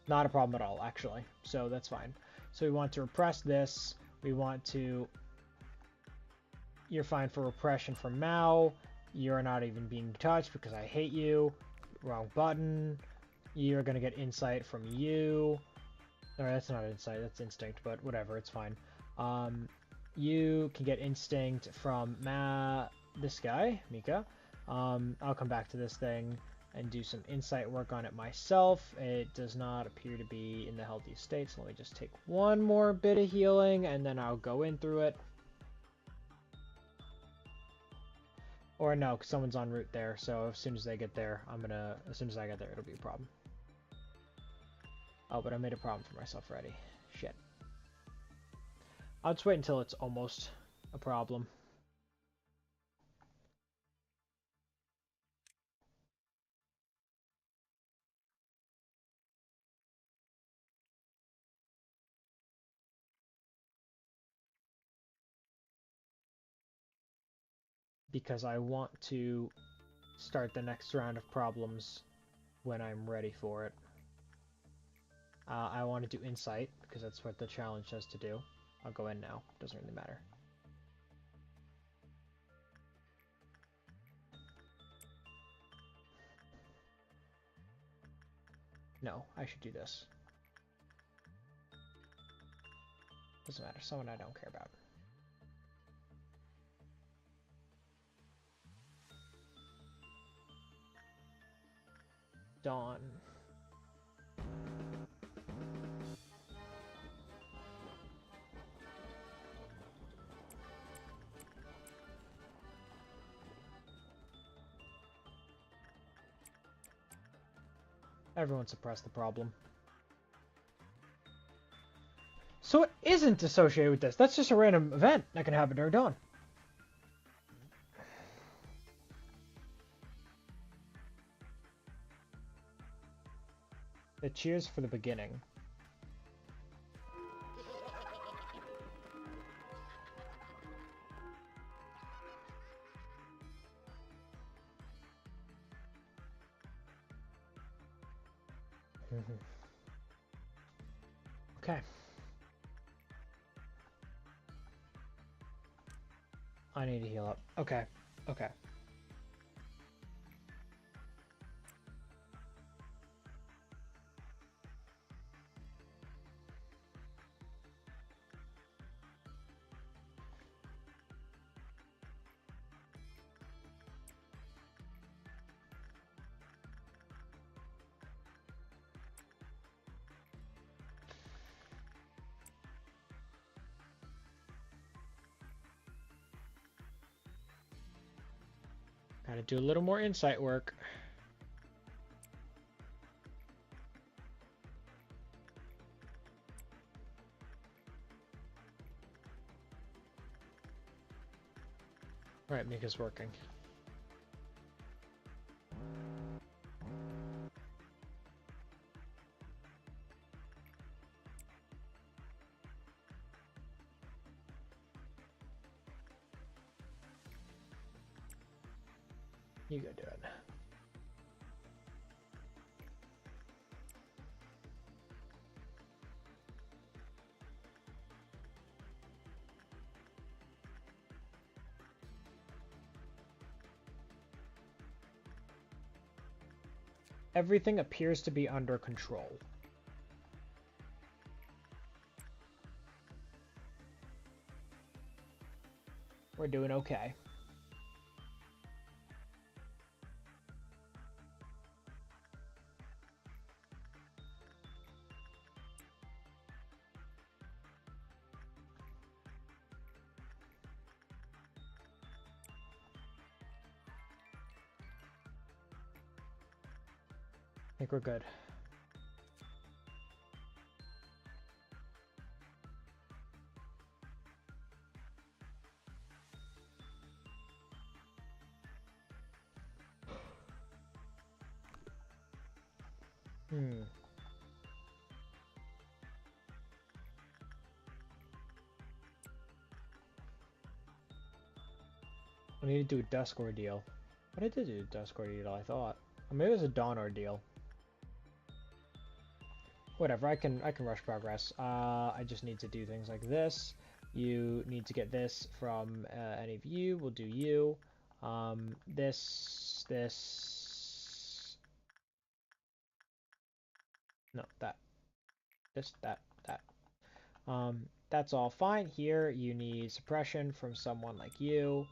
Not a problem at all, actually. So that's fine. So we want to repress this. We want to... You're fine for repression from Mao. You're not even being touched because I hate you. Wrong button. You're gonna get insight from you. Alright, that's not insight, that's instinct, but whatever, it's fine. You can get instinct from this guy, Mika. I'll come back to this thing and do some insight work on it myself. It does not appear to be in the healthiest state, so let me just take one more bit of healing and then I'll go in through it. Or no, because someone's en route there, so as soon as they get there, as soon as I get there, it'll be a problem. Oh, but I made a problem for myself already. Shit. I'll just wait until it's almost a problem. Because I want to start the next round of problems when I'm ready for it. I want to do insight, because that's what the challenge says to do. I'll go in now. Doesn't really matter. No, I should do this. Doesn't matter. Someone I don't care about. Dawn. Everyone suppress the problem. So it isn't associated with this. That's just a random event that can happen during dawn. The cheers for the beginning. Okay. I need to heal up. Okay. Okay. Gotta do a little more insight work. Alright, Mika's working. You go do it. Everything appears to be under control. We're doing okay. I think we're good. I need to do a dusk ordeal. But I did do a dusk ordeal, I thought. Or maybe it was a dawn ordeal. Whatever, I can rush progress. I just need to do things like this. You need to get this from any of you. We'll do you. This. No, that. This, that. That's all fine. Here, you need suppression from someone like you.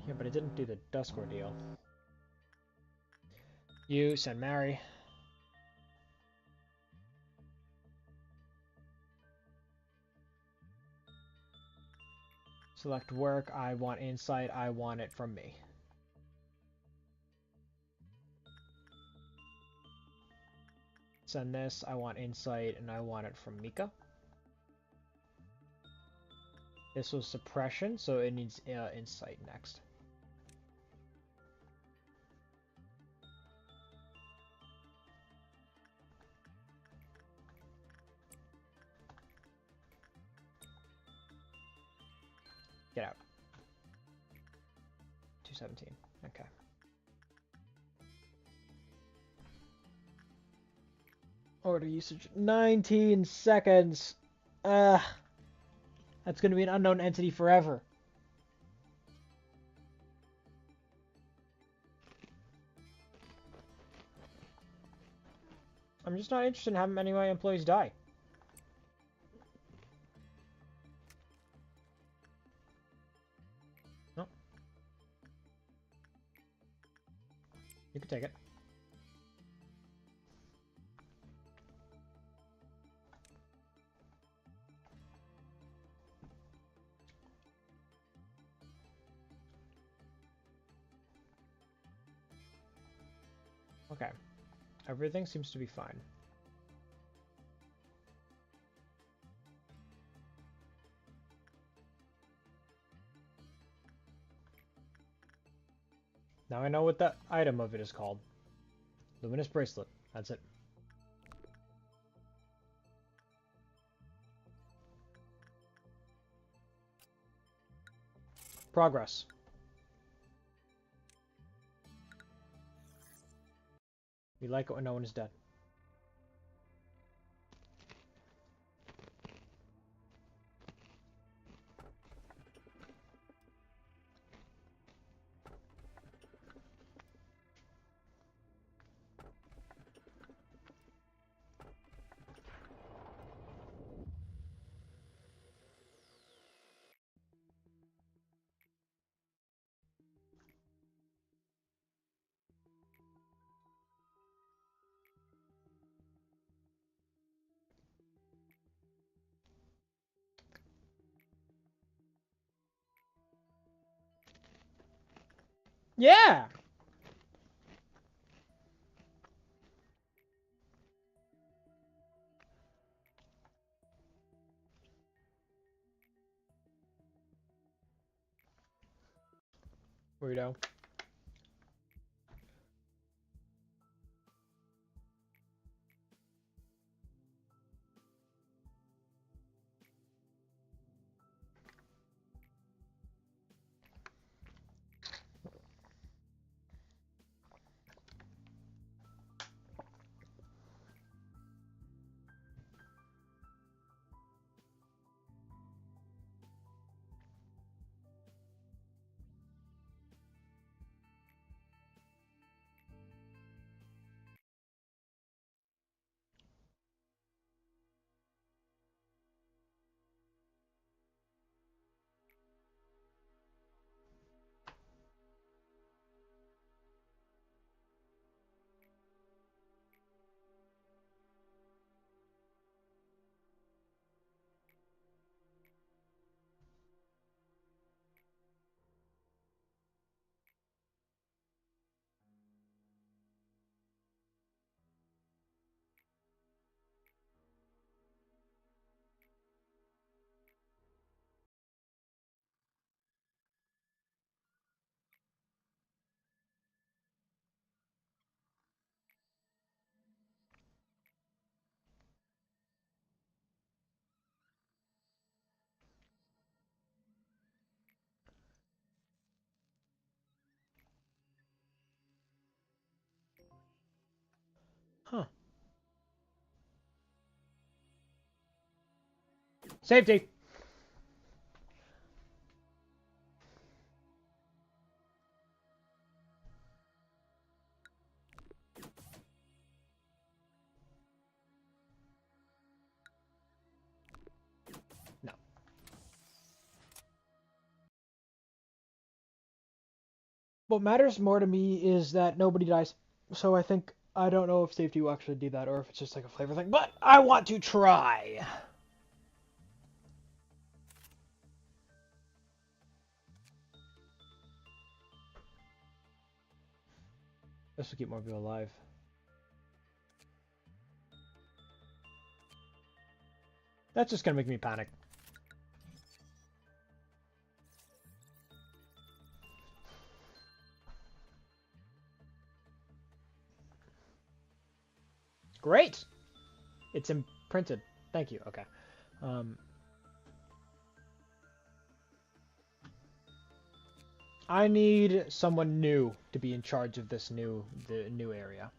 Yeah, but it didn't do the Dusk Ordeal. You send Mary. Select work. I want insight. I want it from me. Send this. I want insight, and I want it from Mika. This was suppression, so it needs insight next. Get out. 217. Okay. Order usage 19 seconds. That's going to be an unknown entity forever. I'm just not interested in having any of my employees die. No. You can take it. Okay. Everything seems to be fine. Now I know what the item of it is called. Luminous Bracelet. That's it. Progress. We like it when no one is dead. Yeah! Weirdo. Huh. Safety! What matters more to me is that nobody dies. So I don't know if safety will actually do that or if it's just like a flavor thing, but I want to try. This will keep more people alive. That's just gonna make me panic. Great! It's imprinted. Thank you. Okay. I need someone new to be in charge of the new area.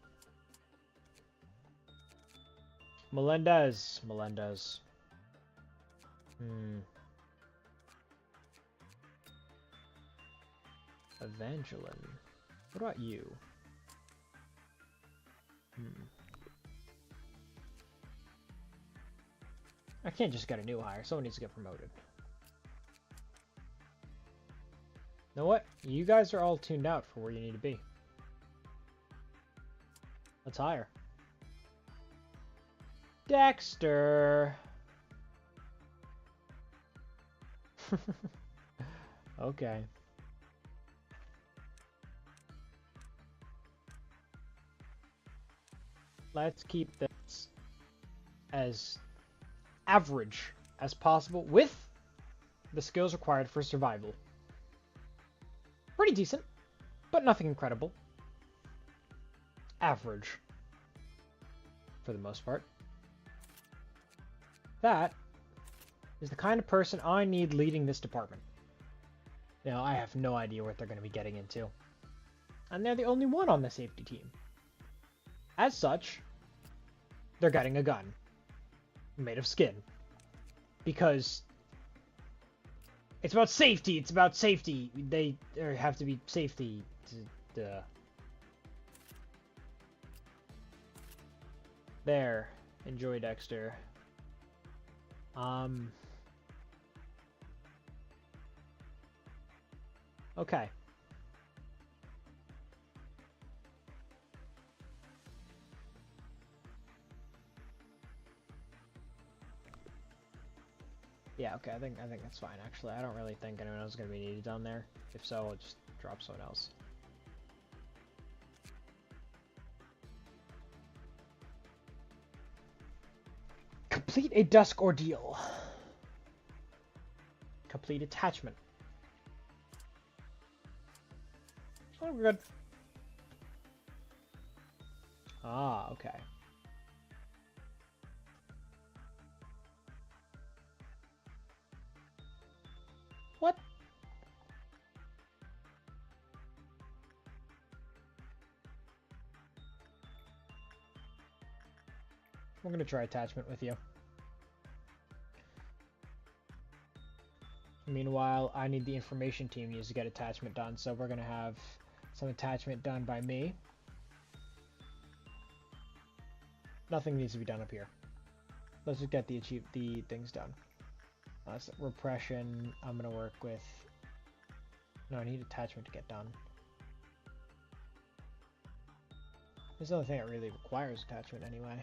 Melendez. Evangeline. What about you? I can't just get a new hire. Someone needs to get promoted. You know what? You guys are all tuned out for where you need to be. Let's hire. Dexter! Okay. Let's keep this as average as possible with the skills required for survival. Pretty decent, but nothing incredible. Average, for the most part. That is the kind of person I need leading this department. Now, I have no idea what they're going to be getting into. And they're the only one on the safety team. As such, they're getting a gun. Made of skin. Because it's about safety. It's about safety. They have to be safety. There. Enjoy, Dexter. Okay. Yeah, okay, I think that's fine, actually. I don't really think anyone else is going to be needed down there. If so, I'll just drop someone else. Complete a dusk ordeal. Complete attachment. Oh, we're good. Ah, okay. What? We're gonna try attachment with you. Meanwhile, I need the information team needs to get attachment done, so we're gonna have some attachment done by me. Nothing needs to be done up here. Let's just get the things done. So repression, I'm gonna work with. No, I need attachment to get done. There's another thing that really requires attachment anyway.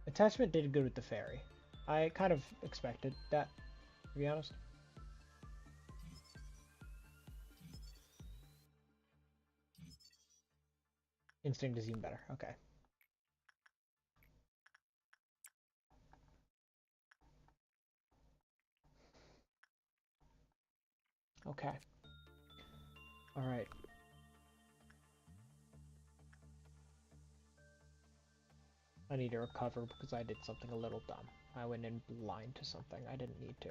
Attachment did good with the fairy. I kind of expected that, to be honest. Instinct is even better. Okay. Okay. Alright. I need to recover because I did something a little dumb. I went in blind to something I didn't need to.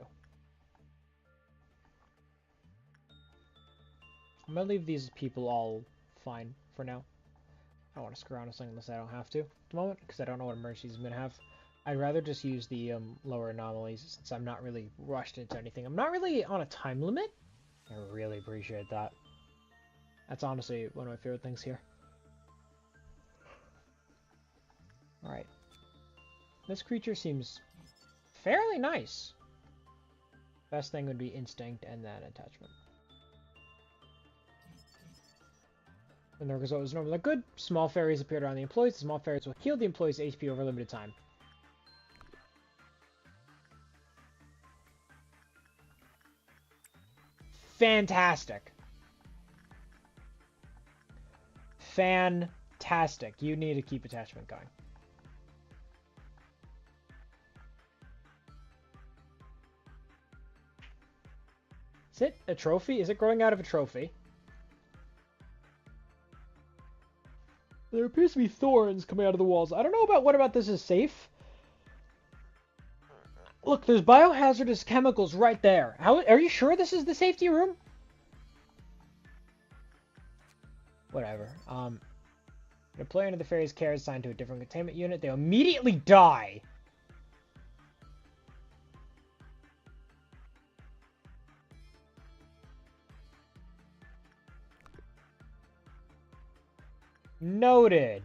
I'm gonna leave these people all fine for now. I don't want to screw around with something unless I don't have to at the moment, because I don't know what emergencies I'm gonna have. I'd rather just use the lower anomalies since I'm not really rushed into anything. I'm not really on a time limit. I really appreciate that. That's honestly one of my favorite things here. Alright. This creature seems fairly nice. Best thing would be instinct and then attachment. When the result is normally good, small fairies appeared around the employees. The small fairies will heal the employees' HP over a limited time. Fantastic. Fantastic. You need to keep attachment going. Is it a trophy? Is it growing out of a trophy? There appears to be thorns coming out of the walls. I don't know about what about this is safe. Look, there's biohazardous chemicals right there. How are you sure this is the safety room? Whatever. When a player under the fairy's care is assigned to a different containment unit, they'll immediately die. Noted.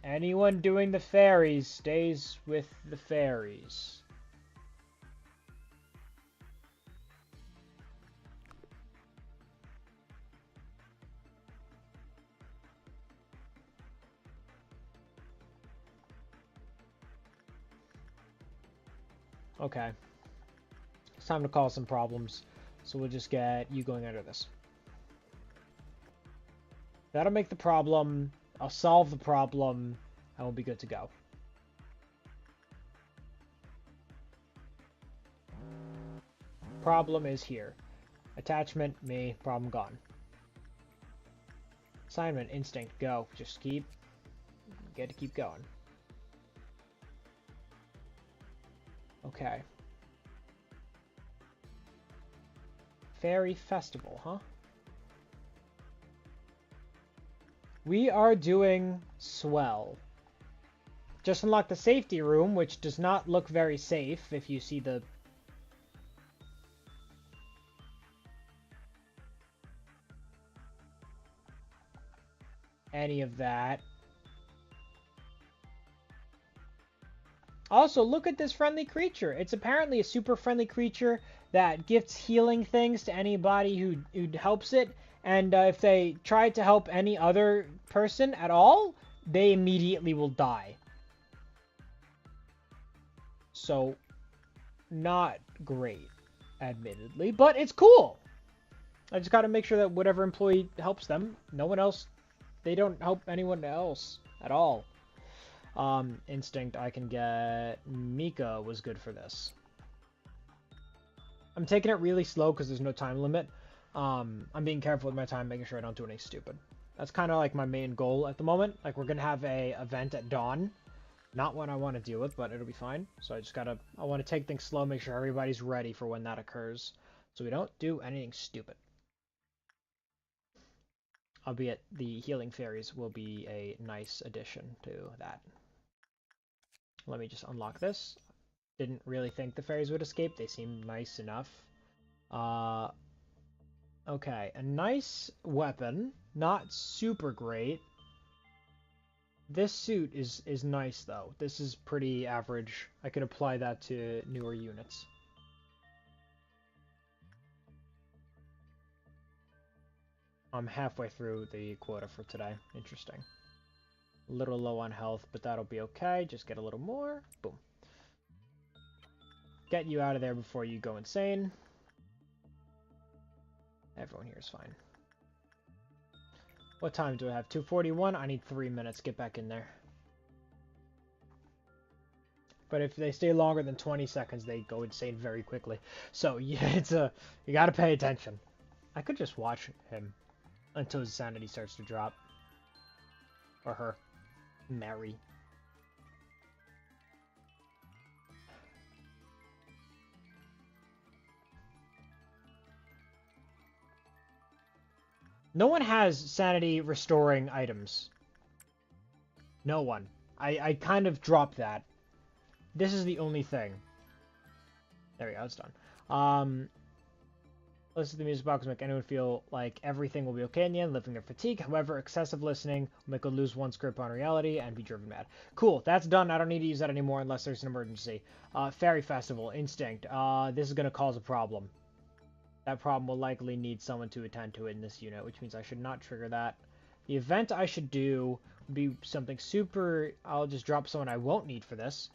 Anyone doing the fairies stays with the fairies. Okay. It's time to cause some problems. So we'll just get you going under this. That'll make the problem. I'll solve the problem, and we'll be good to go. Problem is here. Attachment, me, problem gone. Assignment, instinct, go. Just keep going. Okay. Fairy Festival, huh? We are doing swell. Just unlock the safety room, which does not look very safe if you see the... any of that. Also, look at this friendly creature. It's apparently a super friendly creature that gifts healing things to anybody who helps it. And if they try to help any other person at all, they immediately will die. So, not great, admittedly, but it's cool. I just got to make sure that whatever employee helps them, no one else, they don't help anyone else at all. Instinct, I can get... Mika was good for this. I'm taking it really slow because there's no time limit. I'm being careful with my time, making sure I don't do anything stupid. That's kind of like my main goal at the moment. Like, we're going to have a event at dawn. Not one I want to deal with, but it'll be fine. So I want to take things slow, make sure everybody's ready for when that occurs. So we don't do anything stupid. Albeit, the healing fairies will be a nice addition to that. Let me just unlock this. Didn't really think the fairies would escape. They seem nice enough. Okay, a nice weapon. Not super great. This suit is nice, though. This is pretty average. I could apply that to newer units. I'm halfway through the quota for today. Interesting. A little low on health, but that'll be okay. Just get a little more. Boom. Get you out of there before you go insane. Everyone here is fine. What time do I have? 2:41? I need 3 minutes. Get back in there. But if they stay longer than 20 seconds, they go insane very quickly. So, yeah, you gotta pay attention. I could just watch him until his sanity starts to drop. Or her. Mary. No one has sanity restoring items. No one. I kind of dropped that. This is the only thing. There we go, it's done. Listen to the music box will make anyone feel like everything will be okay in the end, lifting their fatigue. However, excessive listening will make them lose one's grip on reality and be driven mad. Cool, that's done. I don't need to use that anymore unless there's an emergency. Fairy Festival, Instinct. This is going to cause a problem. That problem will likely need someone to attend to it in this unit, which means I should not trigger that. The event I should do would be something super... I'll just drop someone I won't need for this.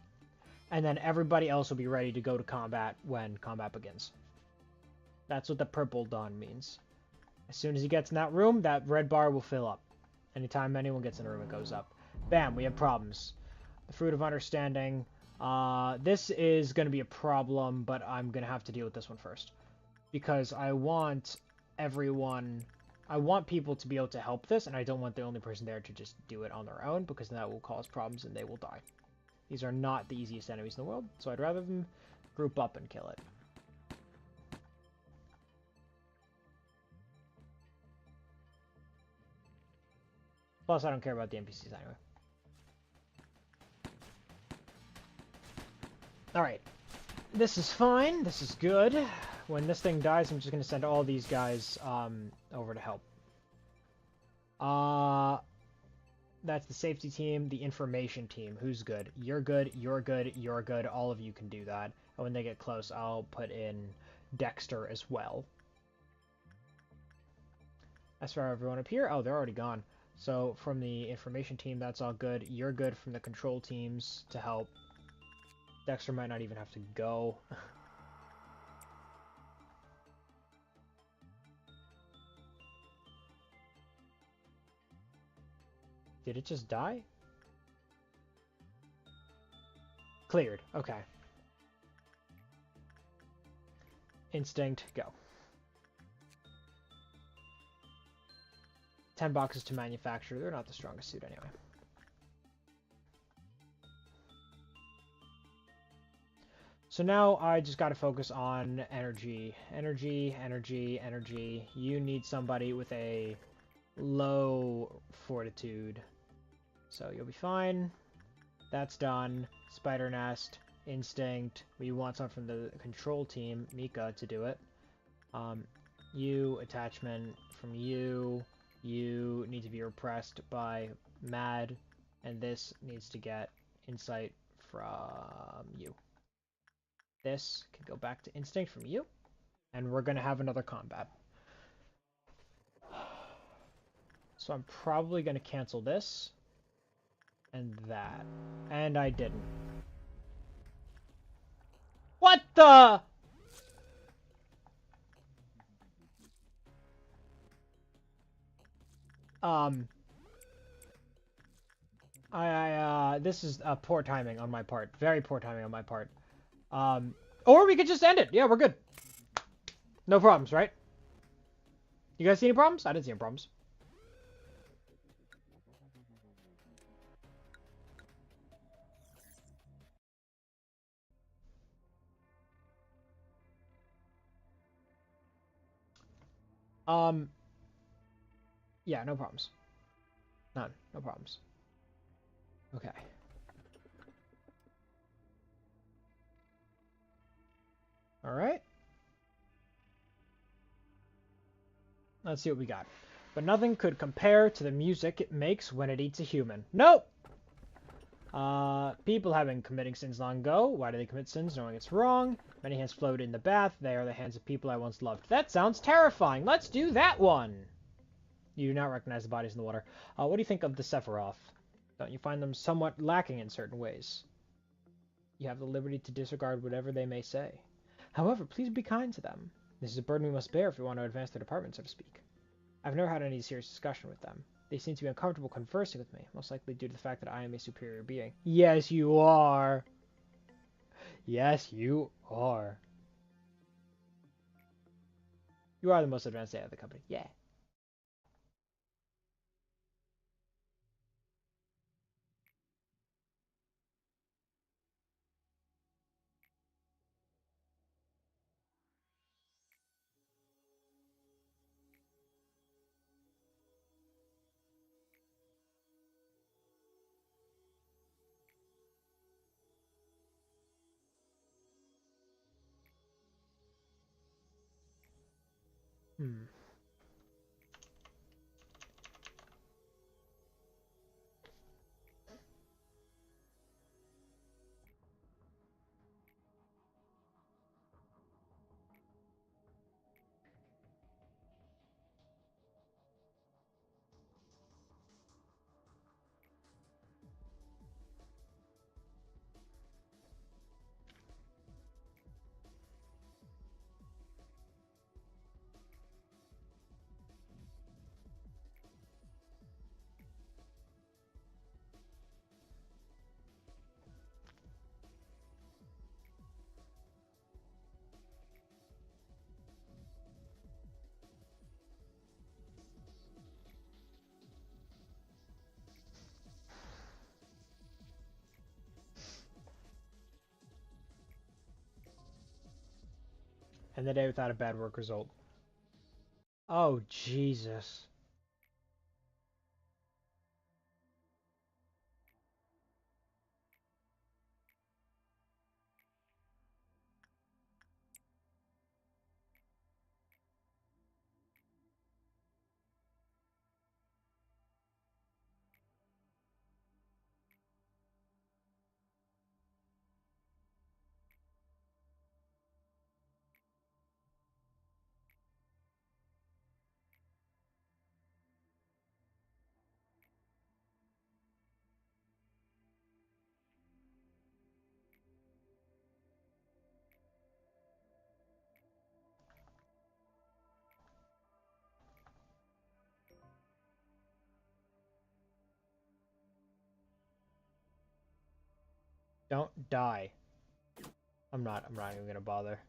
And then everybody else will be ready to go to combat when combat begins. That's what the purple dawn means. As soon as he gets in that room, that red bar will fill up. Anytime anyone gets in a room, it goes up. Bam, we have problems. The Fruit of Understanding. This is going to be a problem, but I'm going to have to deal with this one first. Because I want everyone... I want people to be able to help this, and I don't want the only person there to just do it on their own, because that will cause problems and they will die. These are not the easiest enemies in the world, so I'd rather them group up and kill it. Plus, I don't care about the NPCs anyway. Alright. This is fine. This is good. When this thing dies, I'm just going to send all these guys over to help. That's the safety team, the information team. Who's good? You're good, you're good, you're good. All of you can do that. And when they get close, I'll put in Dexter as well. As for everyone up here, oh, they're already gone. So from the information team, that's all good. You're good from the control teams to help. Dexter might not even have to go. Did it just die? Cleared. Okay. Instinct, go. 10 boxes to manufacture. They're not the strongest suit anyway. So now I just got to focus on energy. Energy, energy, energy. You need somebody with a low fortitude. So you'll be fine. That's done. Spider Nest, Instinct. We want someone from the control team, Mika, to do it. You, attachment from you. You need to be repressed by Mad. And this needs to get insight from you. This can go back to Instinct from you. And we're going to have another combat. So I'm probably going to cancel this. And that. And I didn't. What the? This is poor timing on my part. Very poor timing on my part. Or we could just end it. Yeah, we're good. No problems, right? You guys see any problems? I didn't see any problems. Yeah, no problems. None. No problems. Okay. Alright. Let's see what we got. But nothing could compare to the music it makes when it eats a human. Nope! People have been committing sins long ago. Why do they commit sins knowing it's wrong? Many hands float in the bath. They are the hands of people I once loved. That sounds terrifying. Let's do that one! You do not recognize the bodies in the water. What do you think of the Sephiroth? Don't you find them somewhat lacking in certain ways? You have the liberty to disregard whatever they may say. However, please be kind to them. This is a burden we must bear if we want to advance the department, so to speak. I've never had any serious discussion with them. They seem to be uncomfortable conversing with me, most likely due to the fact that I am a superior being. Yes, you are. Yes, you are. You are the most advanced AI of the company. Yeah. Hmm. End the day without a bad work result. Oh, Jesus. Don't die. I'm not even gonna bother.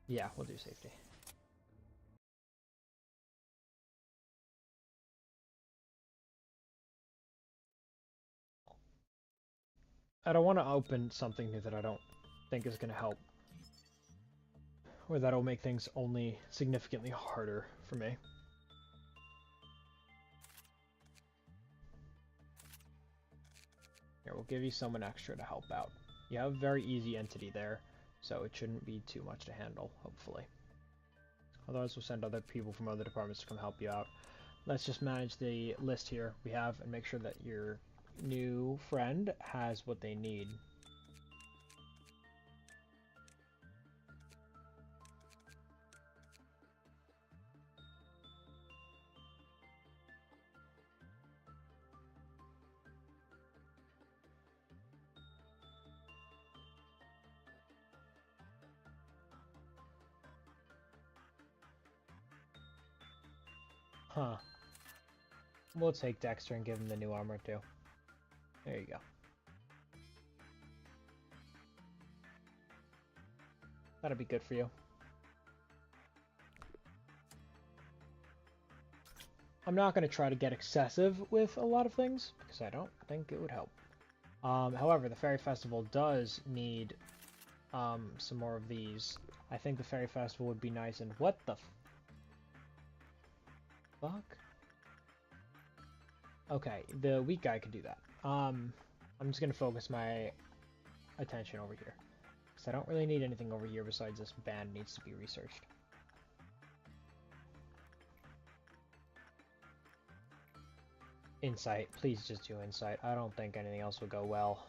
Yeah, we'll do safety. I don't want to open something new that I don't think is gonna help. Or that'll make things only significantly harder for me. Here, we'll give you someone extra to help out. You have a very easy entity there, so it shouldn't be too much to handle, hopefully. Otherwise, we'll send other people from other departments to come help you out. Let's just manage the list here we have and make sure that your new friend has what they need. Huh. We'll take Dexter and give him the new armor too. There you go. That'll be good for you. I'm not going to try to get excessive with a lot of things, because I don't think it would help. However, the Fairy Festival does need some more of these. I think the Fairy Festival would be nice, and what the fuck? Okay, the weak guy could do that. I'm just going to focus my attention over here, because I don't really need anything over here besides this band needs to be researched. Insight. Please just do insight. I don't think anything else will go well.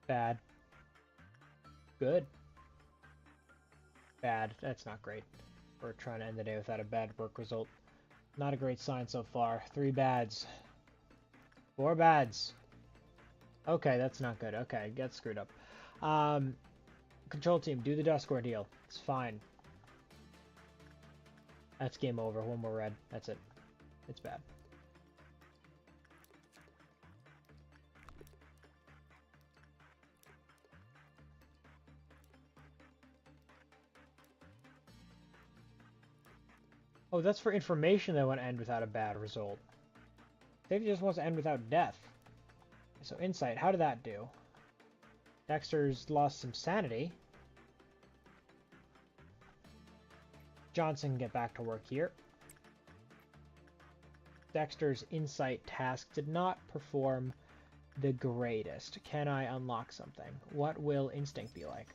Bad. Good. Bad. That's not great. We're trying to end the day without a bad work result. Not a great sign so far. 3 bads. 4 bads. Okay, that's not good. Okay, get screwed up. Control team, do the dusk ordeal. It's fine. That's game over. 1 more red. That's it. It's bad. Oh, that's for information that want to end without a bad result. Safety just wants to end without death. So insight, how did that do? Dexter's lost some sanity. Johnson can get back to work here. Dexter's insight task did not perform the greatest. Can I unlock something? What will instinct be like?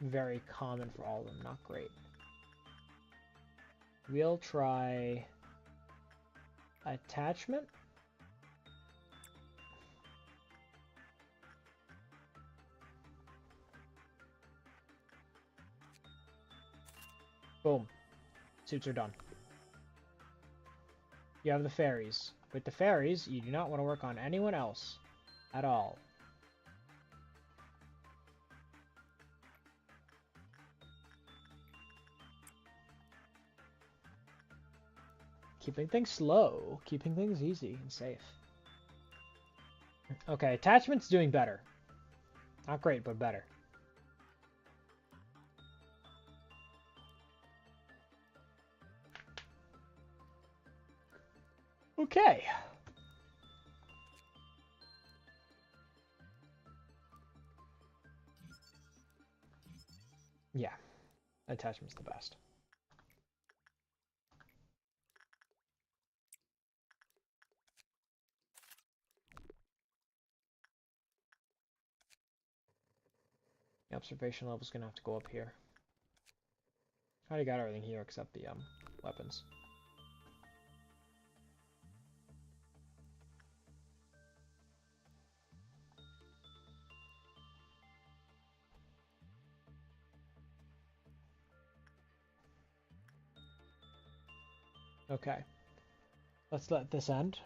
Very common for all of them, not great. We'll try attachment. Boom. Suits are done. You have the fairies. With the fairies, you do not want to work on anyone else at all. Keeping things slow, keeping things easy and safe. Okay, attachment's doing better. Not great, but better. Okay. Yeah, attachment's the best. The observation level's gonna have to go up here. I already got everything here except the weapons. Okay. Let's let this end.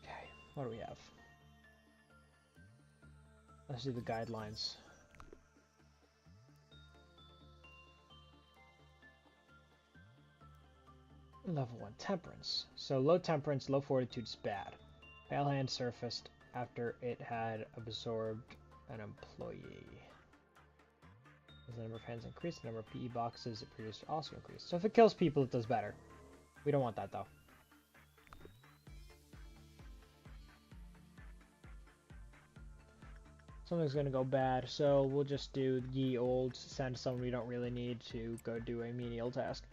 Okay, what do we have? Let's do the guidelines. Level 1 Temperance. So low temperance, low fortitude is bad. Pale hand surfaced after it had absorbed an employee. As the number of hands increased, the number of PE boxes it produced also increased. So if it kills people, it does better. We don't want that though. Something's gonna go bad, so we'll just do ye old, send someone we don't really need to go do a menial task.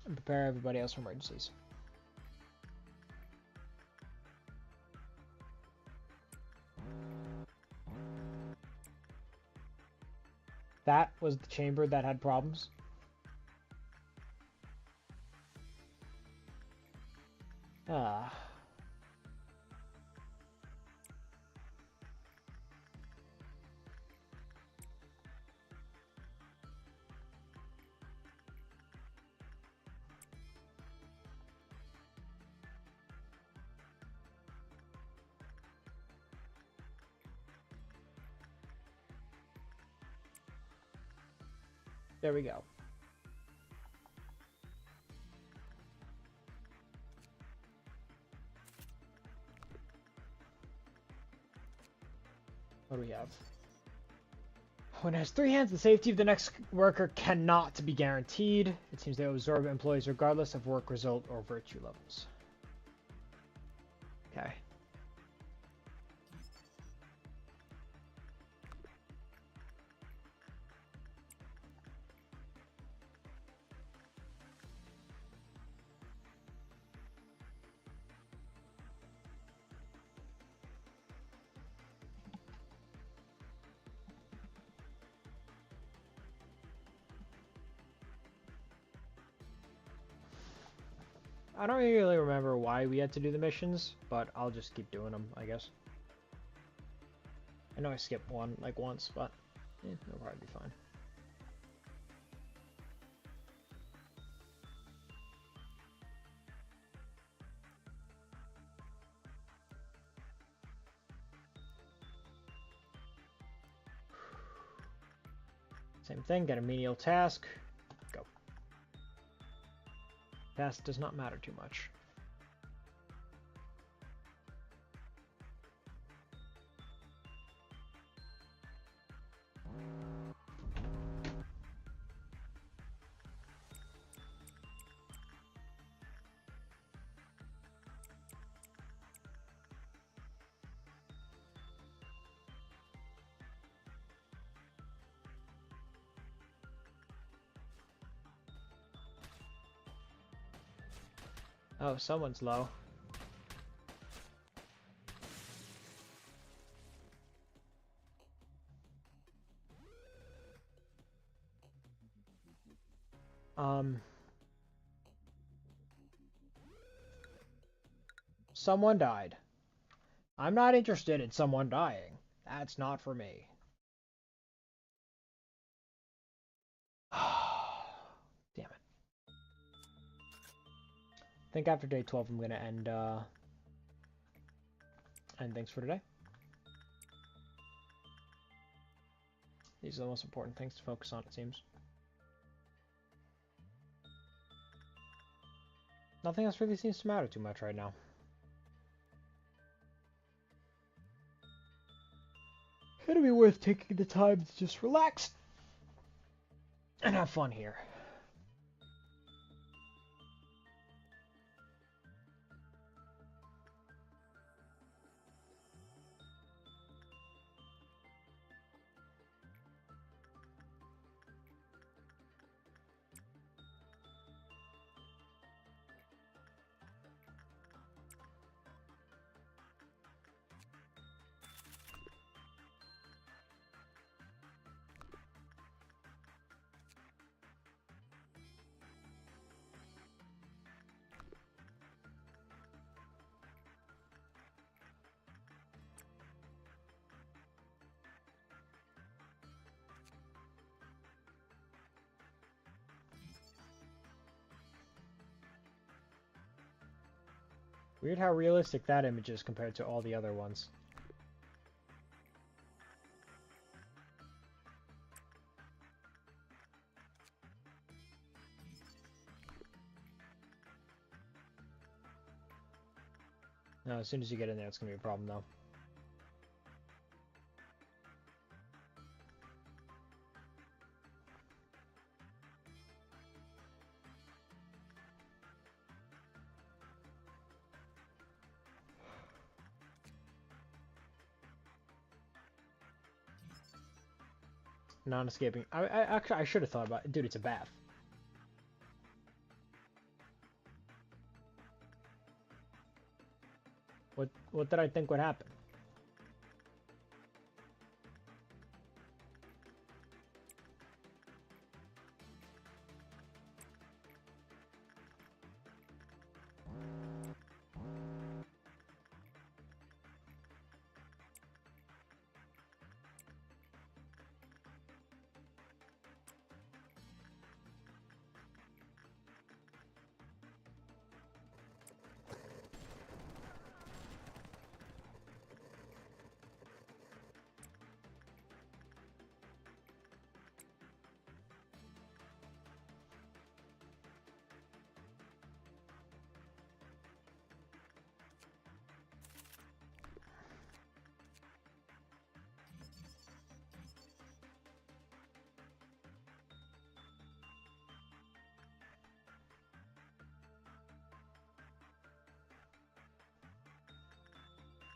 And prepare everybody else for emergencies. That was the chamber that had problems. Ah. There we go. What do we have? When it has 3 hands, the safety of the next worker cannot be guaranteed. It seems they absorb employees regardless of work result or virtue levels. Okay. I don't really remember why we had to do the missions, but I'll just keep doing them, I guess. I know I skipped one, like once, but it'll probably be fine. Same thing, get a menial task, go. Task does not matter too much. Oh, someone's low. Someone died. I'm not interested in someone dying. That's not for me. Damn it. I think after day 12 I'm gonna end things for today. These are the most important things to focus on, it seems. Nothing else really seems to matter too much right now. gonna be worth taking the time to just relax and have fun here. Weird how realistic that image is compared to all the other ones. No, as soon as you get in there, it's gonna be a problem, though. Non-escaping. I should have thought about it. Dude, it's a bath. What did I think would happen?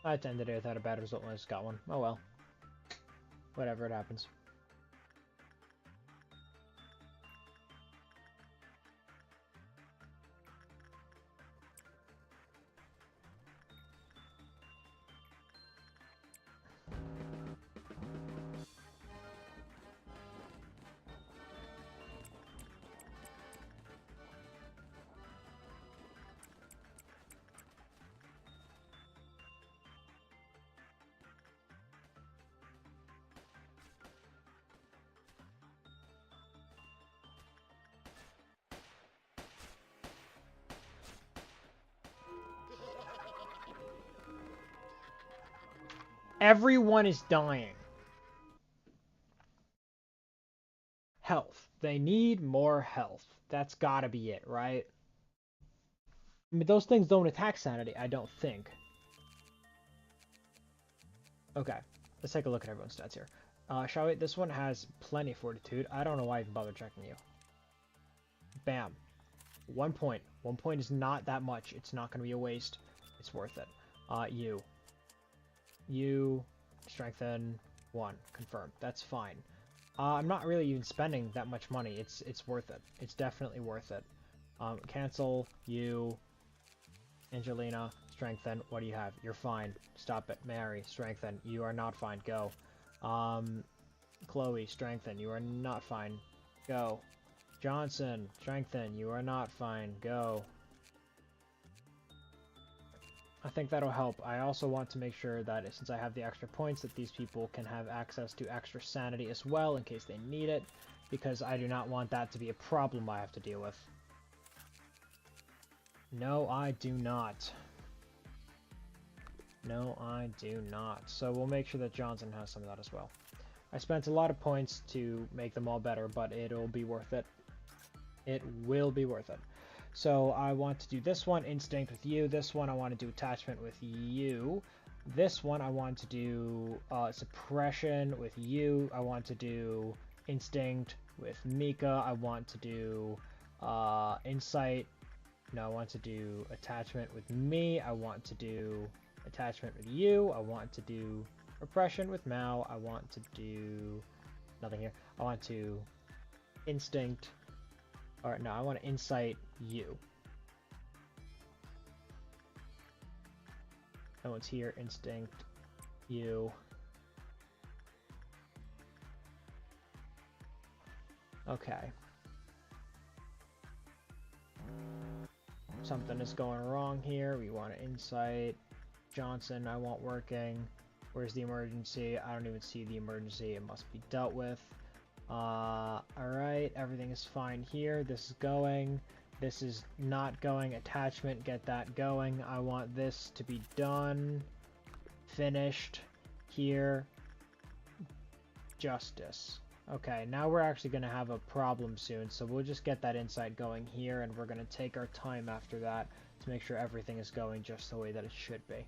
I attended it without a bad result when I just got one. Oh well. Whatever, it happens. Everyone is dying. Health. They need more health. That's gotta be it, right? I mean, those things don't attack sanity, I don't think. Okay, let's take a look at everyone's stats here. Shall we? This one has plenty of fortitude. I don't know why I even bother checking you. Bam. 1 point. 1 point is not that much. It's not going to be a waste. It's worth it. You. Strengthen 1. Confirm. That's fine. I'm not really even spending that much money. It's worth it. It's definitely worth it. Cancel. You. Angelina. Strengthen. What do you have? You're fine. Stop it. Mary. Strengthen. You are not fine. Go. Chloe. Strengthen. You are not fine. Go. Johnson. Strengthen. You are not fine. Go. I think that'll help. I also want to make sure that since I have the extra points, that these people can have access to extra sanity as well in case they need it, because I do not want that to be a problem I have to deal with. No, I do not. No, I do not. So we'll make sure that Johnson has some of that as well. I spent a lot of points to make them all better, but it'll be worth it. It will be worth it. So I want to do this one, instinct with you. This one I want to do attachment with you. This one I want to do suppression with you. I want to do instinct with Mika. I want to do insight. No, I want to do attachment with me. I want to do attachment with you. I want to do repression with Mao. I want to do nothing here. I want to instinct. Or no, I want to insight you. That one's here. Instinct you. Okay. Something is going wrong here. We want to insight. Johnson, I want working. Where's the emergency? I don't even see the emergency. It must be dealt with. Alright, everything is fine here. This is going. This is not going. Attachment, get that going. I want this to be done. Finished. Here. Justice. Okay, now we're actually going to have a problem soon, so we'll just get that insight going here, and we're going to take our time after that to make sure everything is going just the way that it should be.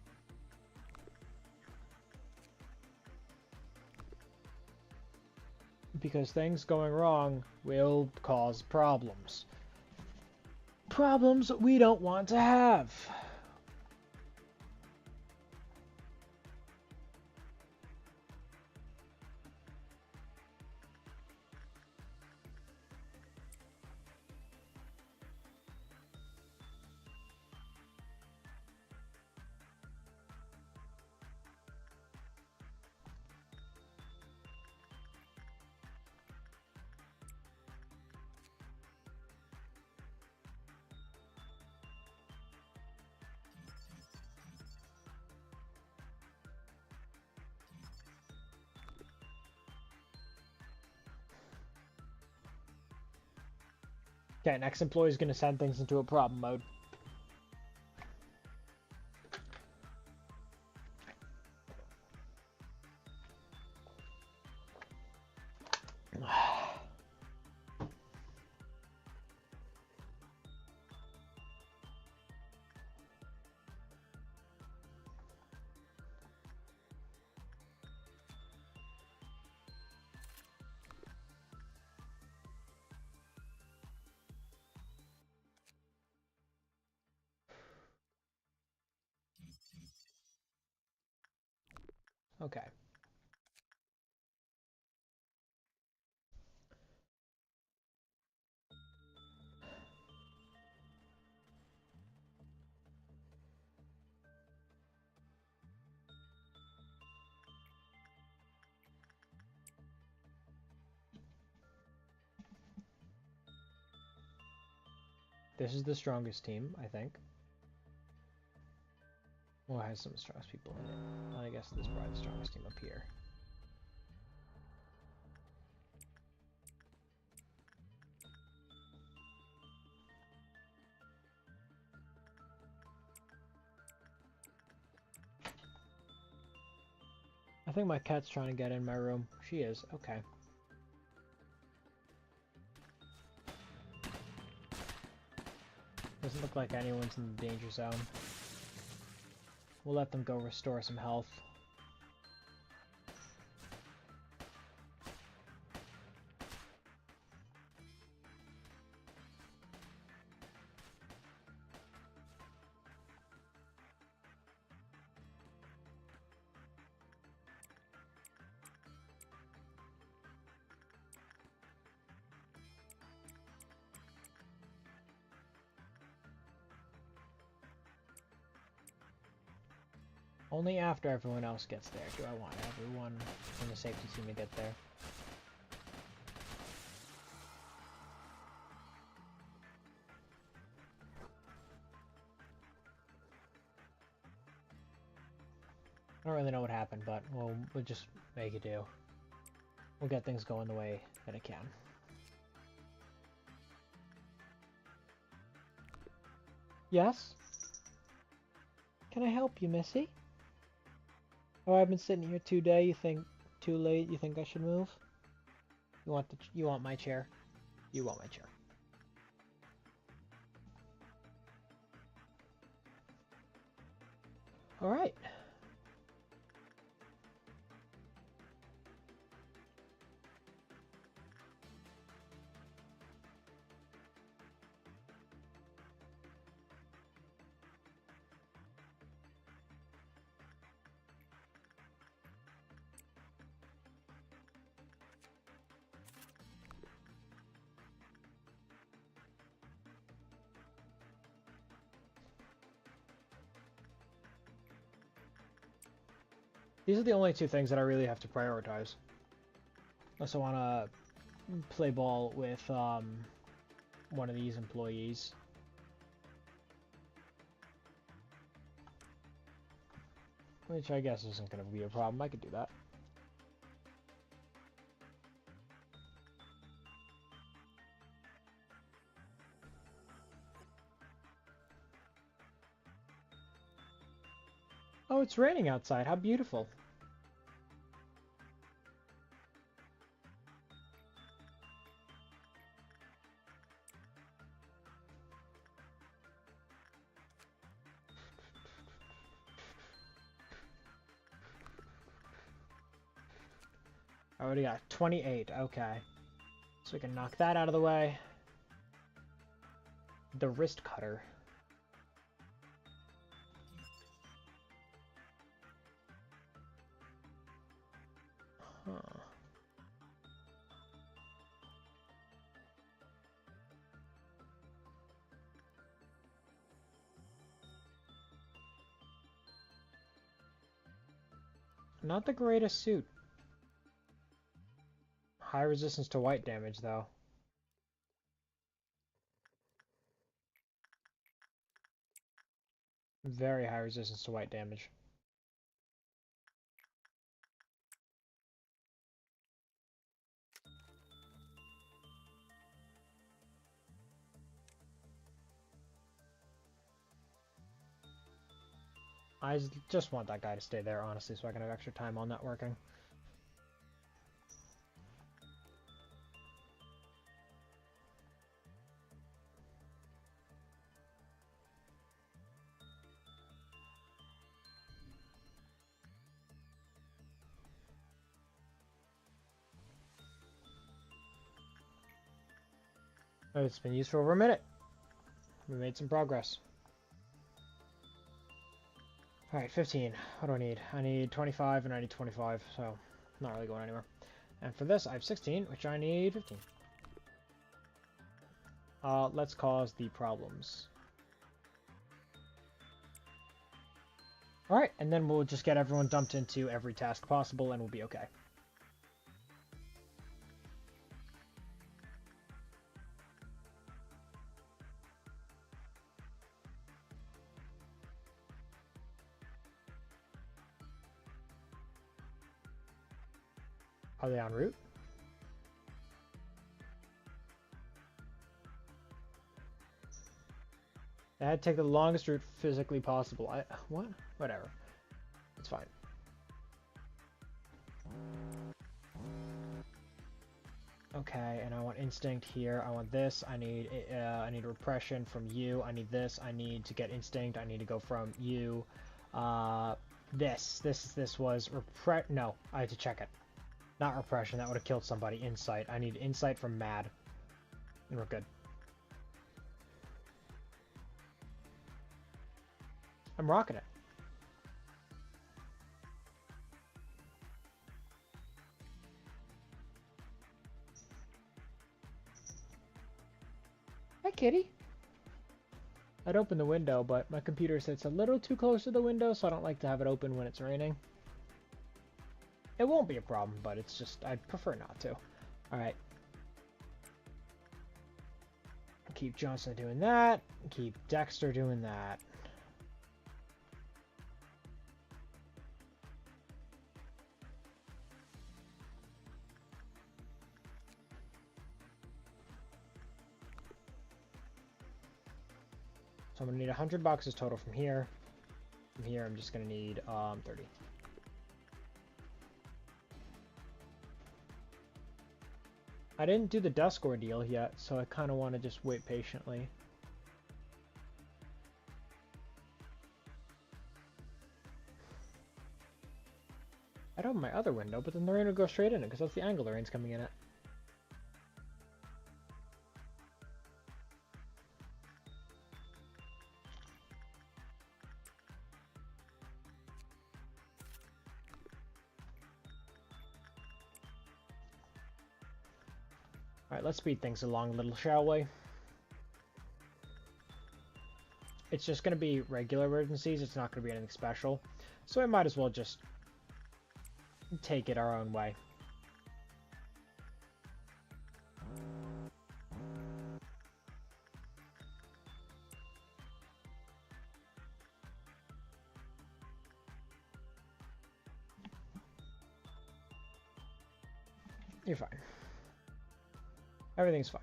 Because things going wrong will cause problems. Problems we don't want to have. Okay, next employee is going to send things into a problem mode. Okay. This is the strongest team, I think. Well, it has some of the strongest people in it. I guess this is probably the strongest team up here. I think my cat's trying to get in my room. She is. Okay. Doesn't look like anyone's in the danger zone. We'll let them go restore some health. Only after everyone else gets there do I want everyone in the safety team to get there. I don't really know what happened, but we'll just make it do. We'll get things going the way that it can. Yes? Can I help you, Missy? Oh, I've been sitting here too late. You think too late? You think I should move? You want my chair? You want my chair? All right. These are the only two things that I really have to prioritize. Unless I want to play ball with one of these employees. Which I guess isn't going to be a problem. I could do that. Oh, it's raining outside. How beautiful. I already got 28. Okay. So we can knock that out of the way. The wrist cutter. Huh. Not the greatest suit. High resistance to white damage, though. Very high resistance to white damage. I just want that guy to stay there, honestly, so I can have extra time on networking. It's been used for over a minute. We made some progress. Alright, 15. What do I need? I need 25 and I need 25, so not really going anywhere. And for this, I have 16, which I need 15. Let's cause the problems. Alright, and then we'll just get everyone dumped into every task possible and we'll be okay. Are they en route? I had to take the longest route physically possible. What? Whatever. It's fine. Okay, and I want instinct here. I want this. I need repression from you. I need this. I need to get instinct. I need to go from you. This was no. I had to check it. Not repression. That would have killed somebody. Insight. I need insight from Mad. And we're good. I'm rocking it. Hi, kitty. I'd open the window, but my computer sits a little too close to the window, so I don't like to have it open when it's raining. It won't be a problem, but it's just, I'd prefer not to. Alright. Keep Johnson doing that. Keep Dexter doing that. So I'm going to need 100 boxes total from here. From here, I'm just going to need 30. I didn't do the Dusk Ordeal yet, so I kind of want to just wait patiently. I'd open my other window, but then the rain would go straight in it, because that's the angle the rain's coming in at. Alright, let's speed things along a little, shall we? It's just going to be regular emergencies, it's not going to be anything special. So I might as well just take it our own way. You're fine. Everything's fine.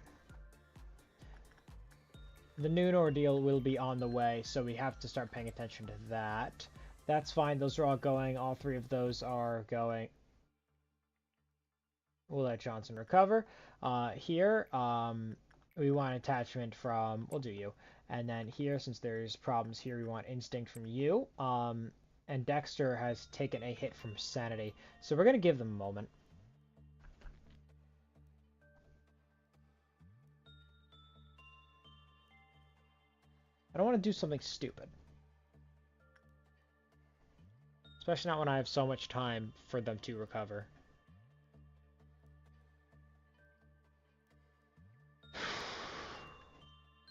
The noon ordeal will be on the way, so we have to start paying attention to that. That's fine. Those are all going. All three of those are going. We'll let Johnson recover. Here, we want attachment from. We'll do you. And then here, since there's problems here, we want instinct from you. And Dexter has taken a hit from sanity, so we're gonna give them a moment. I don't want to do something stupid. Especially not when I have so much time for them to recover.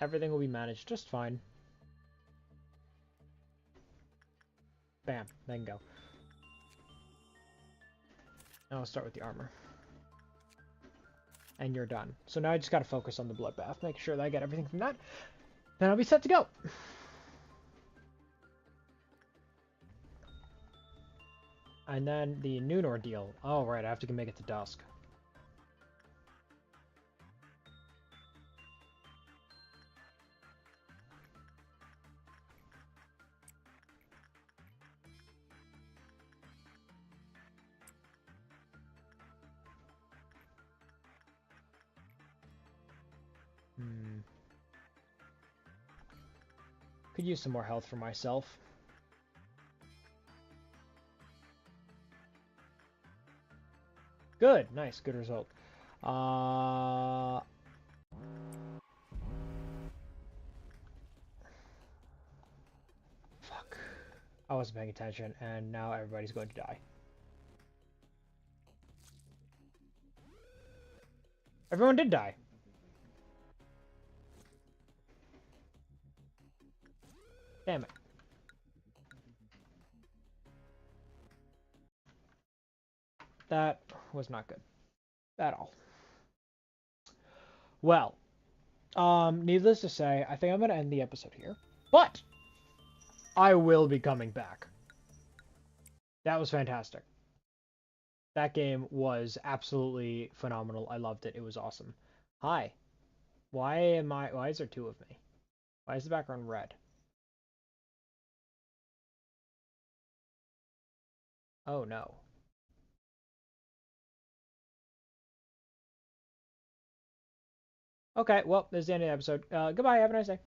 Everything will be managed just fine. Bam, they can go. Now I'll start with the armor. And you're done. So now I just gotta focus on the bloodbath, make sure that I get everything from that. Then I'll be set to go. And then the noon ordeal. Oh, right, I have to make it to dusk. Could use some more health for myself. Good, nice, good result. Fuck. I wasn't paying attention, and now everybody's going to die. Everyone did die. Damn it. That was not good. At all. Well, needless to say, I think I'm going to end the episode here. But I will be coming back. That was fantastic. That game was absolutely phenomenal. I loved it. It was awesome. Hi. Why is there two of me? Why is the background red? Oh no. Okay, well, this is the end of the episode. Goodbye, have a nice day.